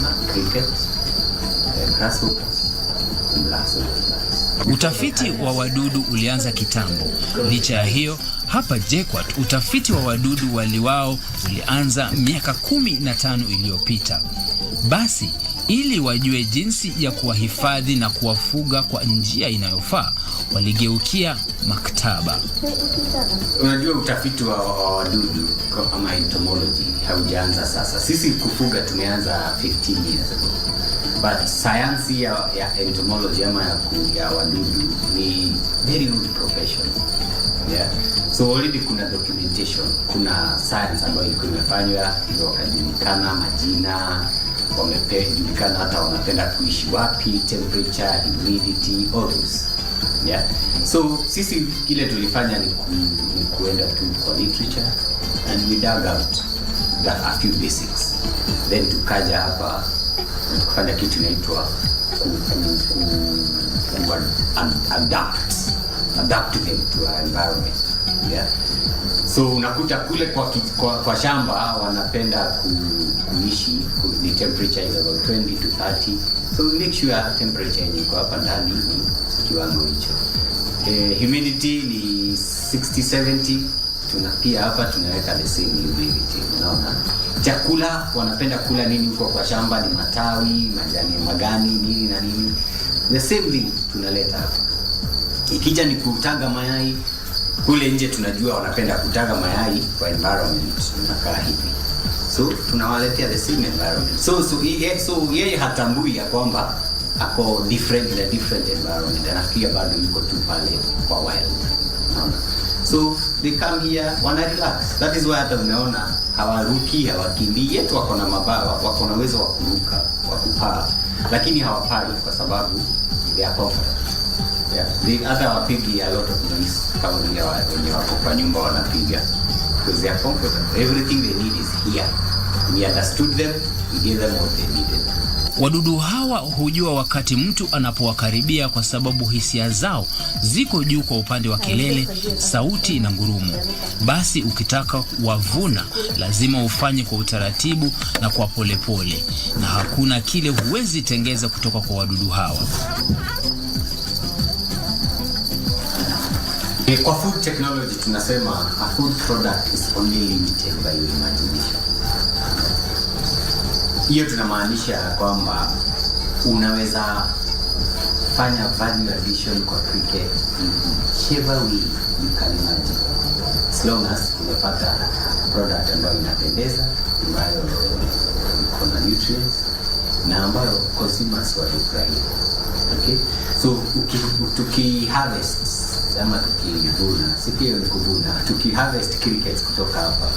na cricket, grasshoppers, black soldier flies. Utafiti wa wadudu ulianza kitambo. Licha ya hiyo, hapa JKUAT utafiti wa wadudu waliwao ulianza miaka 15 iliyopita. Basi, ili wajue jinsi ya kuwahifadhi na kuwafuga kwa njia inayofaa, waligeukia maktaba. Unajua utafiti wa wadudu kama entomology haujaanza sasa. Sisi kufuga tumeanza 15 years ago. But science ya entomology ama ya wadudu ni very old profession. Yeah. So already kuna documentation, kuna science ambayo ilikuwa imefanywa, ndio wakajulikana majina, wamejulikana hata wanapenda kuishi wapi, temperature, humidity, all those. Yeah. So sisi kile tulifanya ni kuenda tu kwa literature and we dug out a few basics. Then tukaja hapa kufanya kitu inaitwa adapt them to our environment. Yeah. So unakuta kule kwa shamba wanapenda kuishi, the temperature is about 20 to 30. So we make sure temperature iko hapa ndani ni kiwango hicho. Humidity ni 60-70. Pia hapa tunaweka the same humidity. Unaona? Chakula wanapenda kula nini huko kwa shamba, ni matawi, majani magani, nini na nini. The same thing tunaleta hapa. Ikija ni kutaga mayai, kule nje tunajua wanapenda kutaga mayai kwa environment inakaa hivi. So tunawaletea the same environment. So yeye hatambui ya kwamba ako different environment. Anafikiria bado yuko tu pale kwa wild. So they come here, wana relax. That is why hata unaona hawaruki, hawakimbii, yetu wako na mabawa, wako na uwezo wa kuruka, wa kupaa, lakini hawapali kwa sababu they are comfortable. Yeah, the other wapigi a lot of noise kama wenye wako kwa nyumba wanapiga because they are comfortable. Everything they need is here. We understood them, we gave them what they needed. Wadudu hawa hujua wakati mtu anapowakaribia kwa sababu hisia zao ziko juu kwa upande wa kelele, sauti na ngurumo. Basi ukitaka wavuna lazima ufanye kwa utaratibu na kwa polepole, na hakuna kile huwezi tengeza kutoka kwa wadudu hawa. Kwa food technology tunasema a food product is only limited by your imagination. Hiyo tunamaanisha kwamba unaweza fanya value addition kwa cricket in whichever way you can imagine. As long as umepata product ambayo inapendeza, ambayo iko na nutrients na ambayo consumers watafurahia. Okay? So tuki-harvest ama tukivuna, si pia ni kuvuna, tuki-harvest crickets kutoka hapa,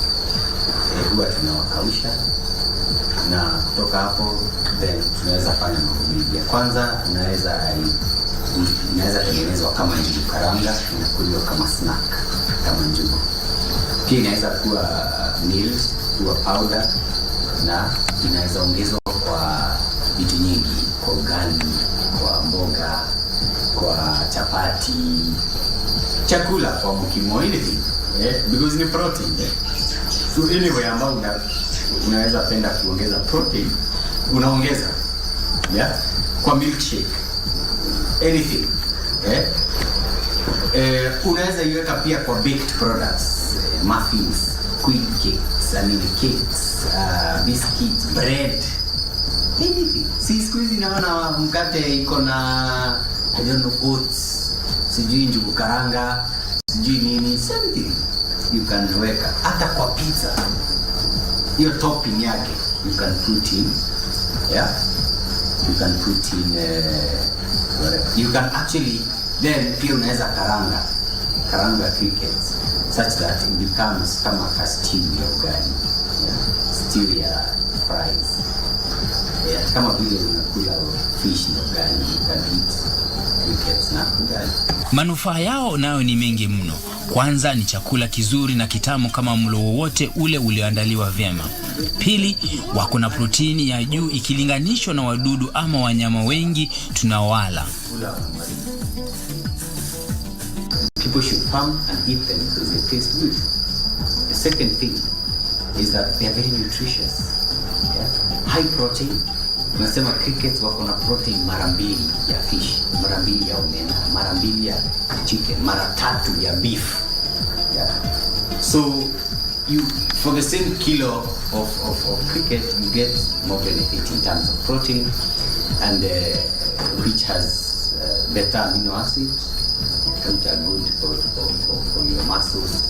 huwa tunawakausha. Na kutoka hapo then tunaweza fanya mambo mengi. Ya kwanza inaweza tengenezwa kama njugu karanga, inakuliwa kama snack, kama njugu. Pia inaweza kuwa milled, kuwa powder, na inaweza ongezwa kwa vitu nyingi, kwa ugali, kwa mboga, kwa chapati, chakula, kwa mkimo, anything, because ni protein. So anyway, ambao unaweza penda kuongeza protein, unaongeza, yeah, kwa milkshake, anything, unaweza iweka pia kwa baked products, muffins, queen cakes, cakes, biscuits, bread, anything. Si siku hizi naona mkate iko na I don't know oats, sijui njugu karanga, sijui nini, something you can weka hata kwa pizza. Your topping yake you can put in, yeah, you can put in whatever. You can actually then pia unaweza karanga crickets such that it becomes kama a stew ya ugali, yeah, stew ya fries, yeah, kama vile unakula fish na ugali, you can eat crickets na ugali. Manufaa yao nayo ni mengi mno. Kwanza ni chakula kizuri na kitamu kama mlo wowote ule ulioandaliwa vyema. Pili, wako na protini ya juu ikilinganishwa na wadudu ama wanyama wengi tunawala. People should farm and eat them because they taste good. The second thing is that they are very nutritious. Yeah? High protein. Tunasema crickets wako na protein mara 2 ya fish, mara 2 ya omena, mara 2 ya chicken, mara 3 ya beef. Yeah. So for the same kilo of cricket you get more benefit in terms of protein and which has better amino acids which are good for your muscles,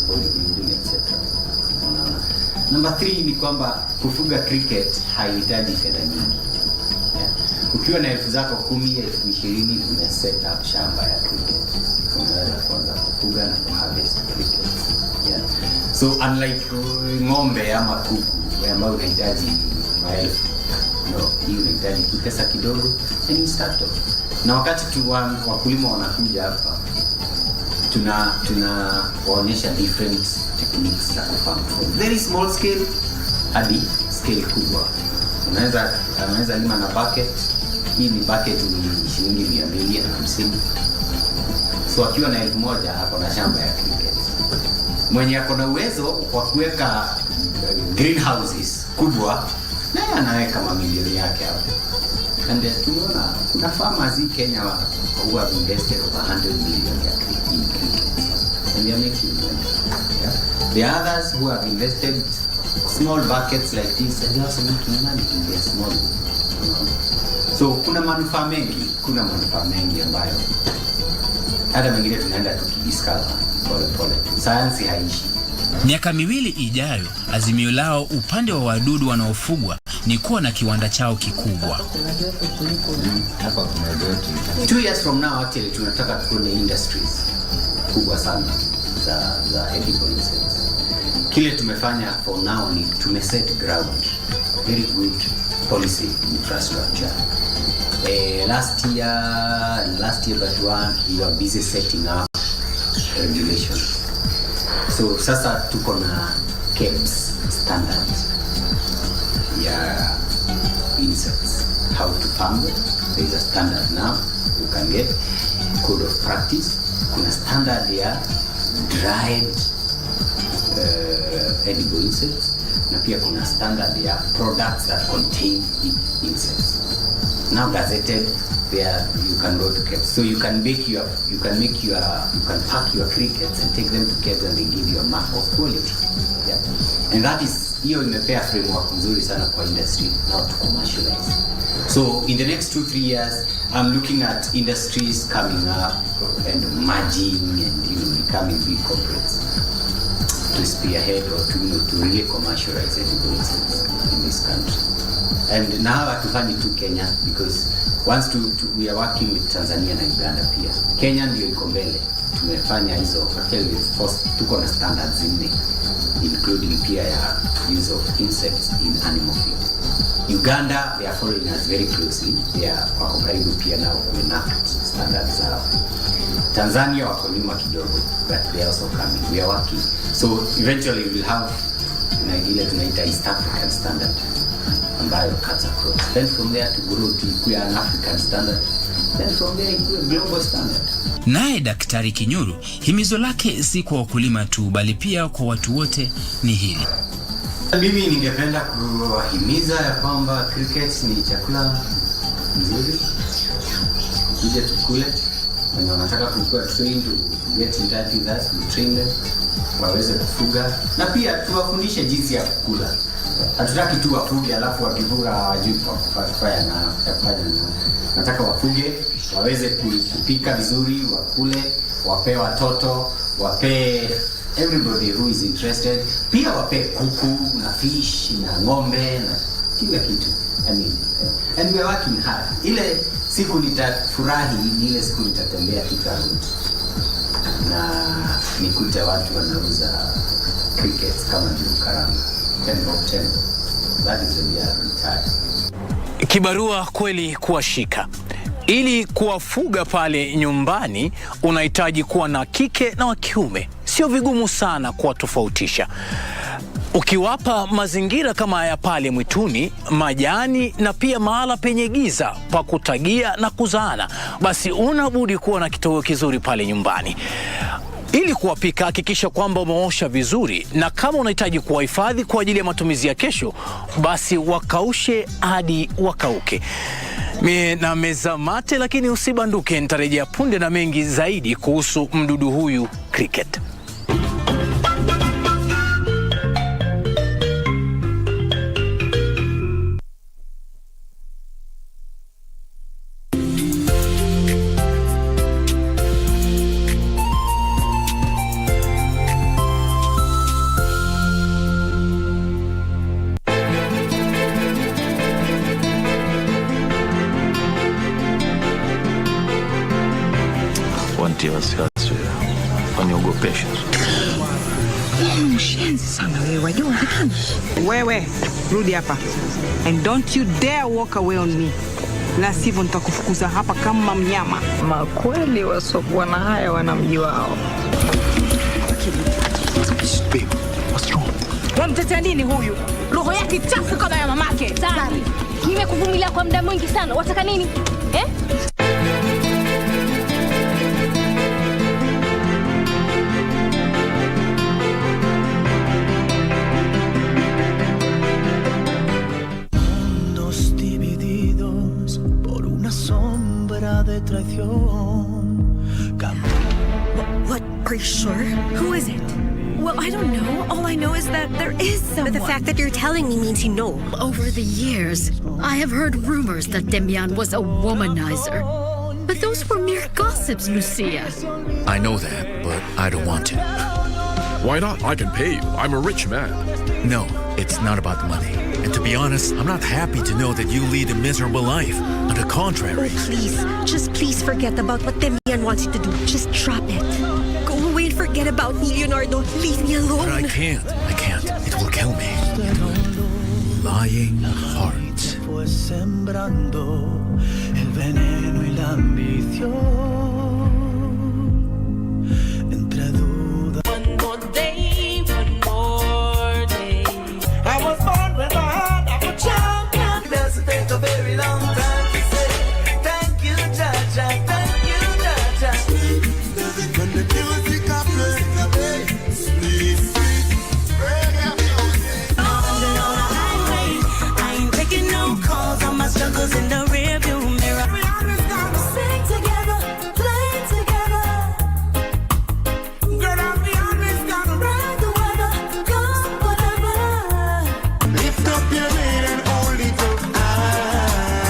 bodybuilding, etc. Number 3 ni kwamba kufuga cricket haihitaji fedha nyingi. Yeah. Ukiwa na 10,000 zako 10,000, 20,000 una set up shamba ya cricket. Unaweza kuanza kufuga na kuharvest cricket. Yeah. So unlike ng'ombe ama kuku ambao unahitaji maelfu, hii unahitaji tu pesa kidogo and you start off. Na wakati wakulima wanakuja hapa tunawaonyesha different techniques za kufarm from very small scale hadi scale kubwa. Unaweza lima na bucket. Hii ni bucket ni shilingi 250. So akiwa na 1,000 hapo na shamba ya cricket. Mwenye ako na uwezo wa kuweka greenhouses kubwa na anaweka mamilioni yake hapo. And tunaona kuna farmers in Kenya who have invested over 100 million in cricket. And they are making money. Yeah? The others who have invested small buckets like this and they are also making money in their small. So kuna manufaa mengi ambayo hata mengine tunaenda tukidiscover pole. Sayansi haishi. Miaka 2 ijayo, azimio lao upande wa wadudu wanaofugwa ni kuwa na kiwanda chao kikubwa. Hapa kuna 2 years from now actually tunataka tuone industries kubwa sana za edible insects. Kile tumefanya for now ni tumeset ground, very good policy infrastructure. Last year but one we were busy setting up regulations. So sasa tuko na KEBS standards ya insects, how to farm them. There is a standard now, you can get code of practice. Kuna standard ya dried edible insects, na pia kuna standard ya products that contain insects. Now gazetted, there you can go to KEBS. So you can pack your crickets and take them to KEBS and they give you a mark of quality. Yeah. And that is, hiyo imepea framework nzuri sana kwa industry now to commercialize. So in the next 2-3 years, I'm looking at industries coming up and merging and becoming big corporates to spearhead or to really commercialize edible insects in this country. And now hatufanyi tu Kenya because we are working with Tanzania na Uganda pia. Kenya ndio iko mbele. Tumefanya hizo actually tuko na standards nne, including pia ya use of insects in animal feed. Uganda, they are following us very closely. They are wako karibu pia nao kuenact standards zao. Tanzania wako nyuma kidogo, but they are also coming. We are working. So eventually we will have ile tunaita East African standard ambayo cuts across. Then from there to grow to an African standard. Then from there to a global standard. Naye Daktari Kinyuru, himizo lake si kwa wakulima tu bali pia kwa watu wote ni hili. Mimi ningependa kuwahimiza ya kwamba cricket ni chakula nzuri. Ije tukule. Wenye wanataka kukua trained to get in touch with us, we train them. Waweze kufuga. Na pia tuwafundishe jinsi ya kukula. Hatutaki tu wafuge alafu wakifuga hawajui kufanya na chakula. Nataka wafuge, waweze kupika vizuri, wakule, wape watoto, wape everybody who is interested. Pia wape kuku na fish na ng'ombe na kila kitu. I mean, and we are working hard. Ile siku nitafurahi, ile siku nitatembea Road na nikute watu wanauza crickets kama ndio karanga. Tembo. That is the reality. Kibarua kweli kuwashika. Ili kuwafuga pale nyumbani unahitaji kuwa na kike na wa kiume. Sio vigumu sana kuwatofautisha. Ukiwapa mazingira kama ya pale mwituni, majani na pia mahala penye giza pa kutagia na kuzaana, basi unabudi kuwa na kitoweo kizuri pale nyumbani. Ili kuwapika, hakikisha kwamba umeosha vizuri, na kama unahitaji kuwahifadhi kwa ajili ya matumizi ya kesho, basi wakaushe hadi wakauke. Mimi na meza mate, lakini usibanduke, nitarejea punde na mengi zaidi kuhusu mdudu huyu cricket. Wewe, rudi hapa. And don't you dare walk away on me. La sivyo nitakufukuza hapa kama mnyama. Makweli wasokuwa na haya wana mji wao. Babe, what's wrong? Wamtetea nini huyu? Roho yake chafu kama ya mamake. Sari, nimekuvumilia kwa muda mwingi sana. Wataka nini? What? Are you sure? Who is it? Well, I don't know. All I know is that there is someone. But the fact that you're telling me means you know. Over the years, I have heard rumors that Demian was a womanizer. But those were mere gossips, Lucia. I know that, but I don't want to. Why not? I can pay you. I'm a rich man. No, it's not about the money. And to be honest, I'm not happy to know that you lead a miserable life. On the contrary. Oh, please. Just please forget about what Demian wants you to do. Just drop it. Go away and forget Forget about me, Leonardo. Leave me alone. But I can't. It will kill me. Lying heart. Fue sembrando el veneno y la ambición entre dudas. One more day. I was born with a heart of a champion. Doesn't take a very long time to say thank you, Jaja, thank you, Jaja. When the music I play, sweet, sweet reggae music. On the highway, I ain't taking no calls on my struggles in the rearview mirror. We always gotta sing together, play together. Girl, I'll be honest, gotta ride the weather, come whatever. Lift up your head and hold it up high.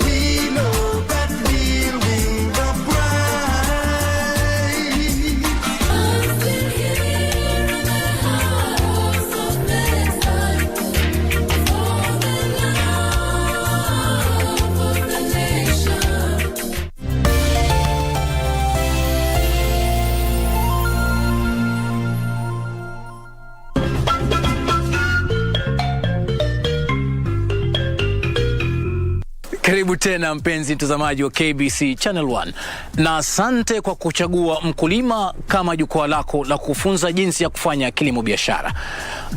We know that we'll win the prize. I'm still here in the house of Messiah, for the love of the nation. Karibu tena mpenzi mtazamaji wa KBC Channel 1 na asante kwa kuchagua mkulima kama jukwaa lako la kufunza jinsi ya kufanya kilimo biashara.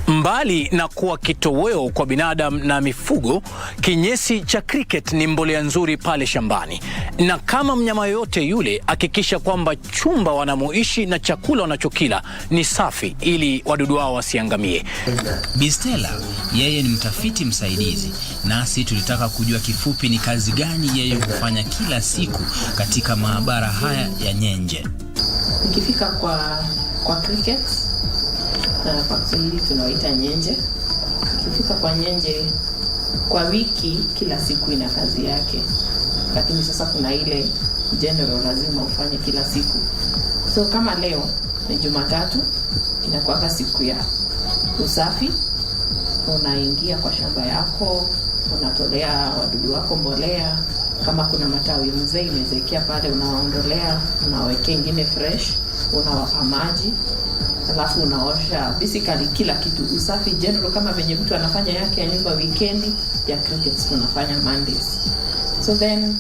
Mbali na kuwa kitoweo kwa binadamu na mifugo, kinyesi cha cricket ni mbolea nzuri pale shambani. Na kama mnyama yoyote yule, hakikisha kwamba chumba wanamoishi na chakula wanachokila ni safi ili wadudu wao wasiangamie. Bistela, yeye ni mtafiti msaidizi, nasi tulitaka kujua kifupi ni kazi gani yeye hufanya kila siku katika maabara haya ya nyenje. Nikifika kwa cricket, na kwa Kiswahili tunaita nyenje. Nikifika kwa nyenje, kwa wiki kila siku ina kazi yake. Lakini sasa kuna ile general lazima ufanye kila siku. So kama leo ni Jumatatu, inakuwa siku ya usafi. Unaingia kwa shamba yako, unatolea wadudu wako mbolea. Kama kuna matawi mzee imezekia pale, unawaondolea, unawekea ingine fresh, unawapa maji, alafu unaosha. Basically kila kitu usafi general, kama venye mtu anafanya yake ya nyumba weekendi, ya crickets tunafanya Mondays. So then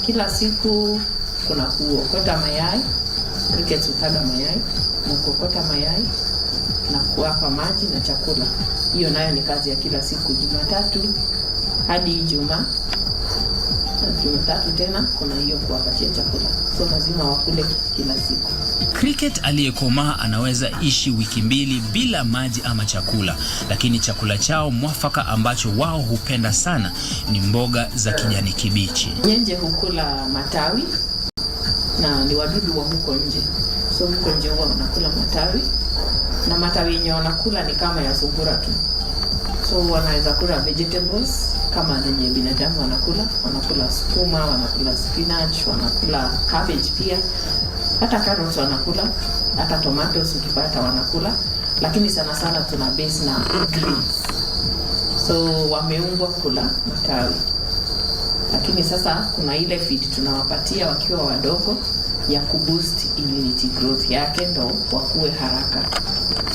kila siku kuna kuokota mayai, crickets utaga mayai, kuokota mayai na kuwapa maji na chakula. Hiyo nayo ni kazi ya kila siku, Jumatatu hadi Ijumaa. Jumatatu tena kuna hiyo kuwapatia chakula. So lazima wakule kila siku. Cricket aliyekomaa anaweza ishi wiki 2 bila maji ama chakula, lakini chakula chao mwafaka ambacho wao hupenda sana ni mboga za kijani kibichi. Nyenje hukula matawi na ni wadudu wa huko nje. So huko nje huwa wanakula matawi, na matawi yenye wanakula ni kama ya sungura tu. So wanaweza kula vegetables kama zenye binadamu wanakula sukuma, wanakula spinach, wanakula cabbage pia. Hata carrots wanakula, hata tomatoes ukipata wanakula, lakini sana sana tuna base na greens. So wameumbwa kula matawi. Lakini sasa kuna ile feed tunawapatia wakiwa wadogo ya kuboost immunity growth yake ndo wakue haraka.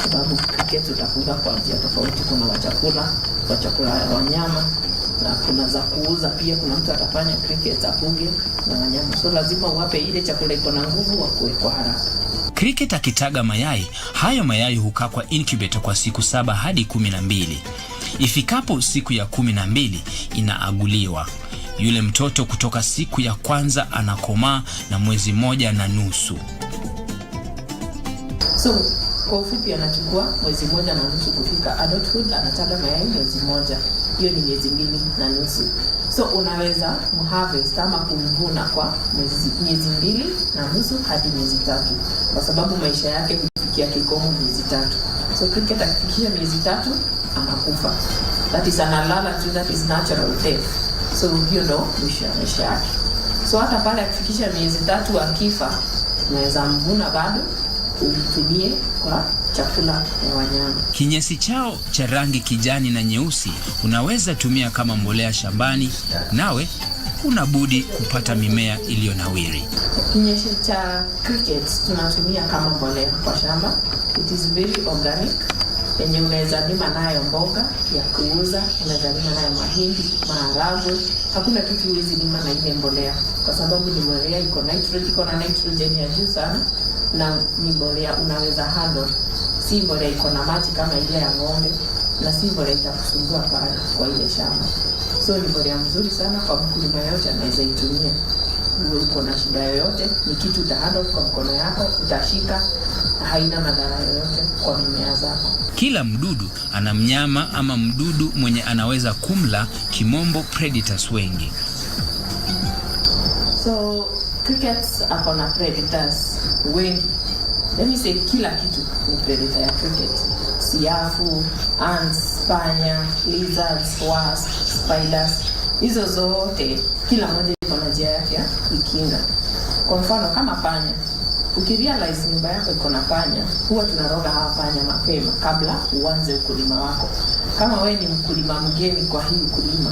Sababu cricket utafuga kwa njia tofauti, kuna wachakula wanyama na kuna za kuuza pia. Kuna mtu atafanya cricket afuge na wanyama, so lazima uwape ile chakula iko na nguvu wakue kwa haraka. Cricket akitaga mayai, hayo mayai hukaa kwa incubator kwa siku 7 hadi 12. Ifikapo siku ya 12 inaaguliwa. Yule mtoto kutoka siku ya kwanza anakomaa na mwezi 1 na nusu. So kwa ufupi anachukua mwezi 1 na nusu kufika adulthood, anataga mayai mwezi 1. Hiyo ni miezi 2 na nusu. So unaweza mharvest ama kumvuna kwa miezi 2 na nusu hadi miezi 3, kwa sababu maisha yake hufikia kikomo miezi 3. So cricket akifikisha miezi 3 anakufa. That is analala tu, that is natural death. So hiyo ndo mwisho wa maisha yake. So hata pale akifikisha miezi 3 akifa, unaweza mvuna bado utumie kwa chakula ya wanyama. Kinyesi chao cha rangi kijani na nyeusi unaweza tumia kama mbolea shambani, nawe unabudi kupata mimea iliyonawiri. Kinyesi cha crickets tunatumia kama mbolea kwa shamba. It is very organic. Yenye unaweza lima nayo mboga ya kuuza, unaweza lima nayo mahindi, maharagwe. Hakuna kitu huwezi lima na ile mbolea kwa sababu ni mbolea iko na nitrogen ya juu sana, na ni mbolea unaweza handle. Si mbolea iko na maji kama ile ya ng'ombe, na si mbolea itakusumbua pale kwa ile shamba. So ni mbolea mzuri sana kwa mkulima yote anaweza itumia. Uko na shida yoyote, ni kitu utahandle kwa mkono yako, utashika, haina madhara yoyote kwa mimea zako. Kila mdudu ana mnyama ama mdudu mwenye anaweza kumla, kimombo predators wengi. So crickets are na predators wengi. Let me say kila kitu ni predator ya cricket. Siafu, ants, panya, lizards, wasps, spiders. Hizo zote kila moja iko na njia yake ya kukinga. Kwa mfano kama panya, ukirealize nyumba yako iko na panya, huwa tunaroga hawa panya mapema kabla uanze ukulima wako. Kama wewe ni mkulima mgeni kwa hii ukulima,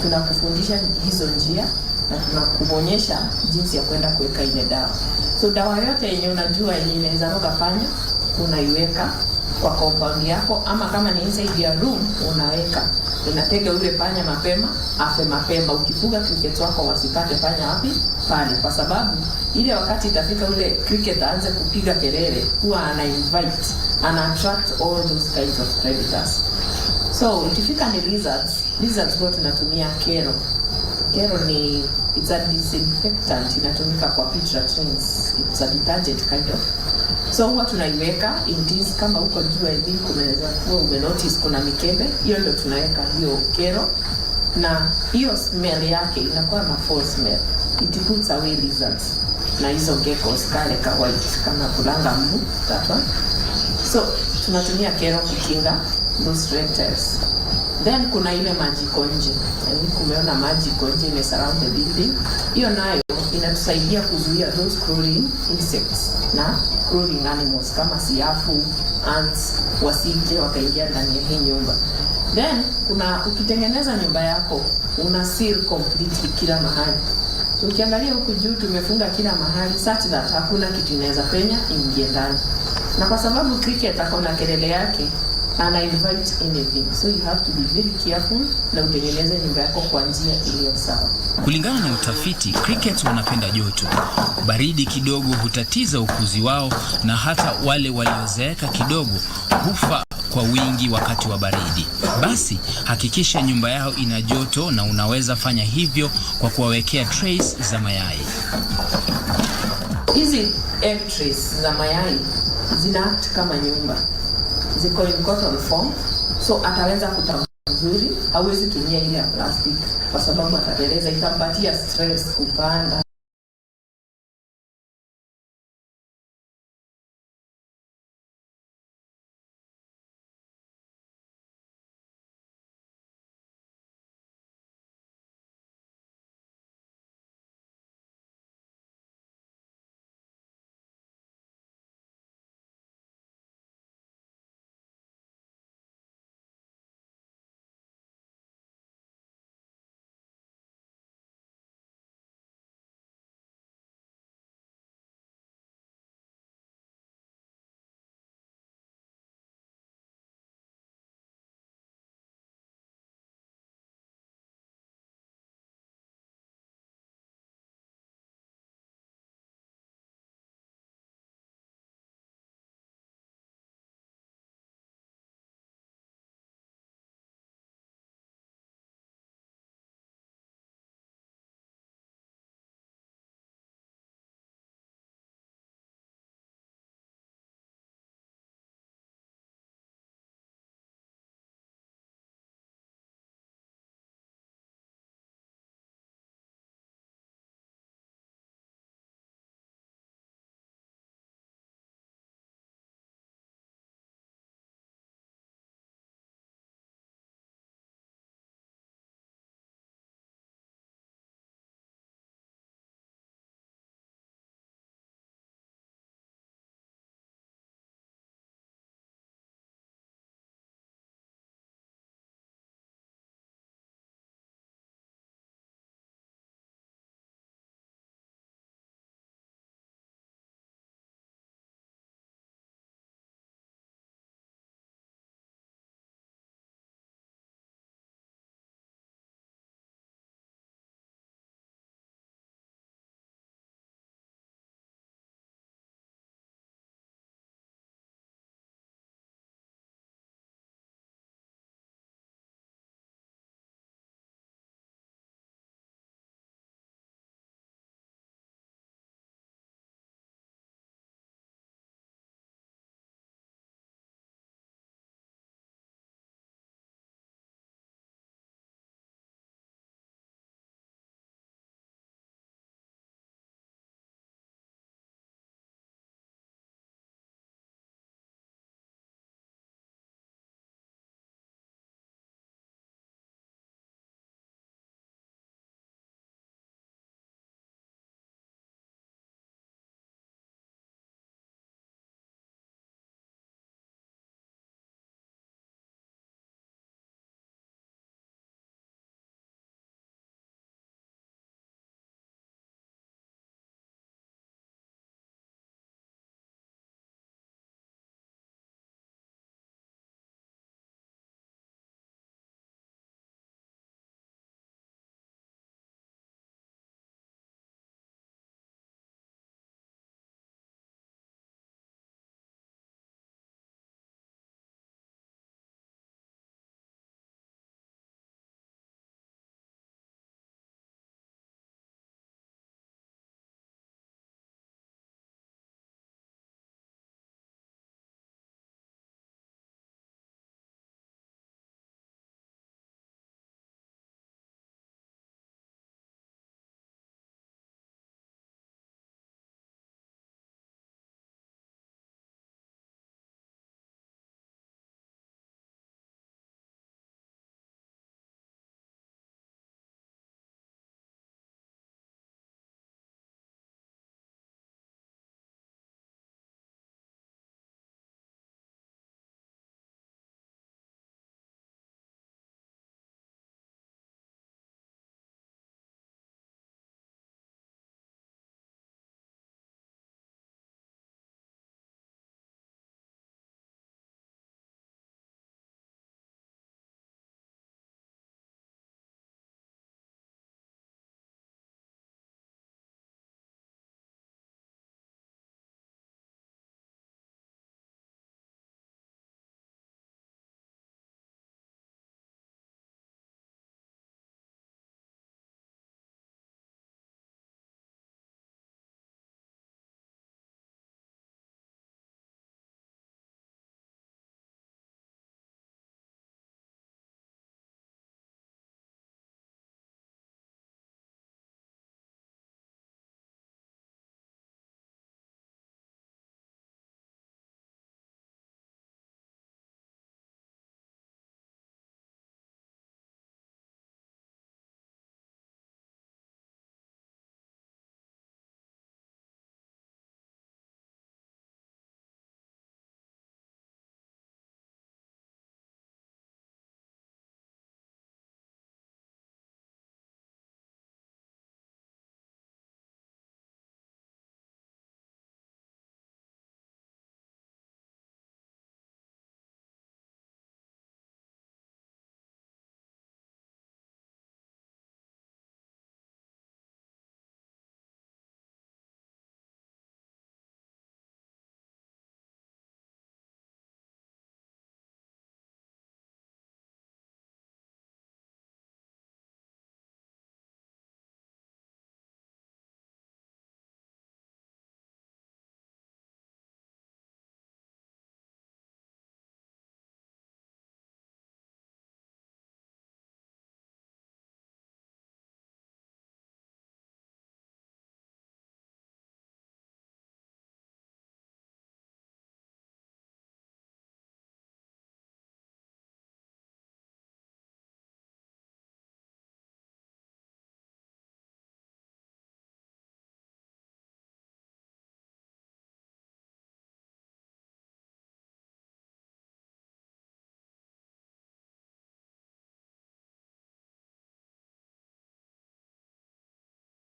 tunakufundisha hizo njia na tunakuonyesha jinsi ya kwenda kuweka ile dawa. So dawa yote yenye unajua yenye inaweza roga panya, unaiweka kwa compound yako, ama kama ni inside ya room unaweka. Inatega ule panya mapema, afe mapema. Ukifuga cricket wako wasipate panya wapi? Pale. Kwa sababu ile wakati itafika ule cricket aanze kupiga kelele, huwa ana attract all those kinds of predators. So ikifika ni lizards huwa tunatumia kero. Kero ni it's a disinfectant, inatumika kwa pit latrines. It's a detergent kind of. So huwa tunaiweka in this, kama huko juu hivi kunaweza kuwa umenotice kuna mikebe, hiyo ndio tunaweka hiyo kero, na hiyo smell yake inakuwa na full smell. It puts away lizards na hizo geckos kale ka white kama kulanga mbu tata. So tunatumia kero kukinga those reptiles. Then kuna ile maji konje. Yaani kumeona maji konje ime surround the building. Hiyo nayo inatusaidia kuzuia those crawling insects na crawling animals kama siafu, ants, wasije wakaingia ndani ya hii nyumba. Then ukitengeneza nyumba yako una seal completely kila mahali. Ukiangalia huku juu tumefunga kila mahali such that hakuna kitu inaweza penya ingie ndani. Na kwa sababu cricket akona kelele yake, ana invite anything. So you have to be very careful na utengeneze nyumba yako kwa njia iliyo sawa. Kulingana na utafiti, crickets wanapenda joto. Baridi kidogo hutatiza ukuzi wao, na hata wale waliozeeka kidogo hufa kwa wingi wakati wa baridi. Basi hakikisha nyumba yao ina joto, na unaweza fanya hivyo kwa kuwawekea trays za mayai. Hizi egg trays za mayai zina act kama nyumba. Ziko in cotton form, so ataweza kutamba vizuri. Hawezi tumia ile ya plastic kwa sababu atateleza, itampatia stress kupanda.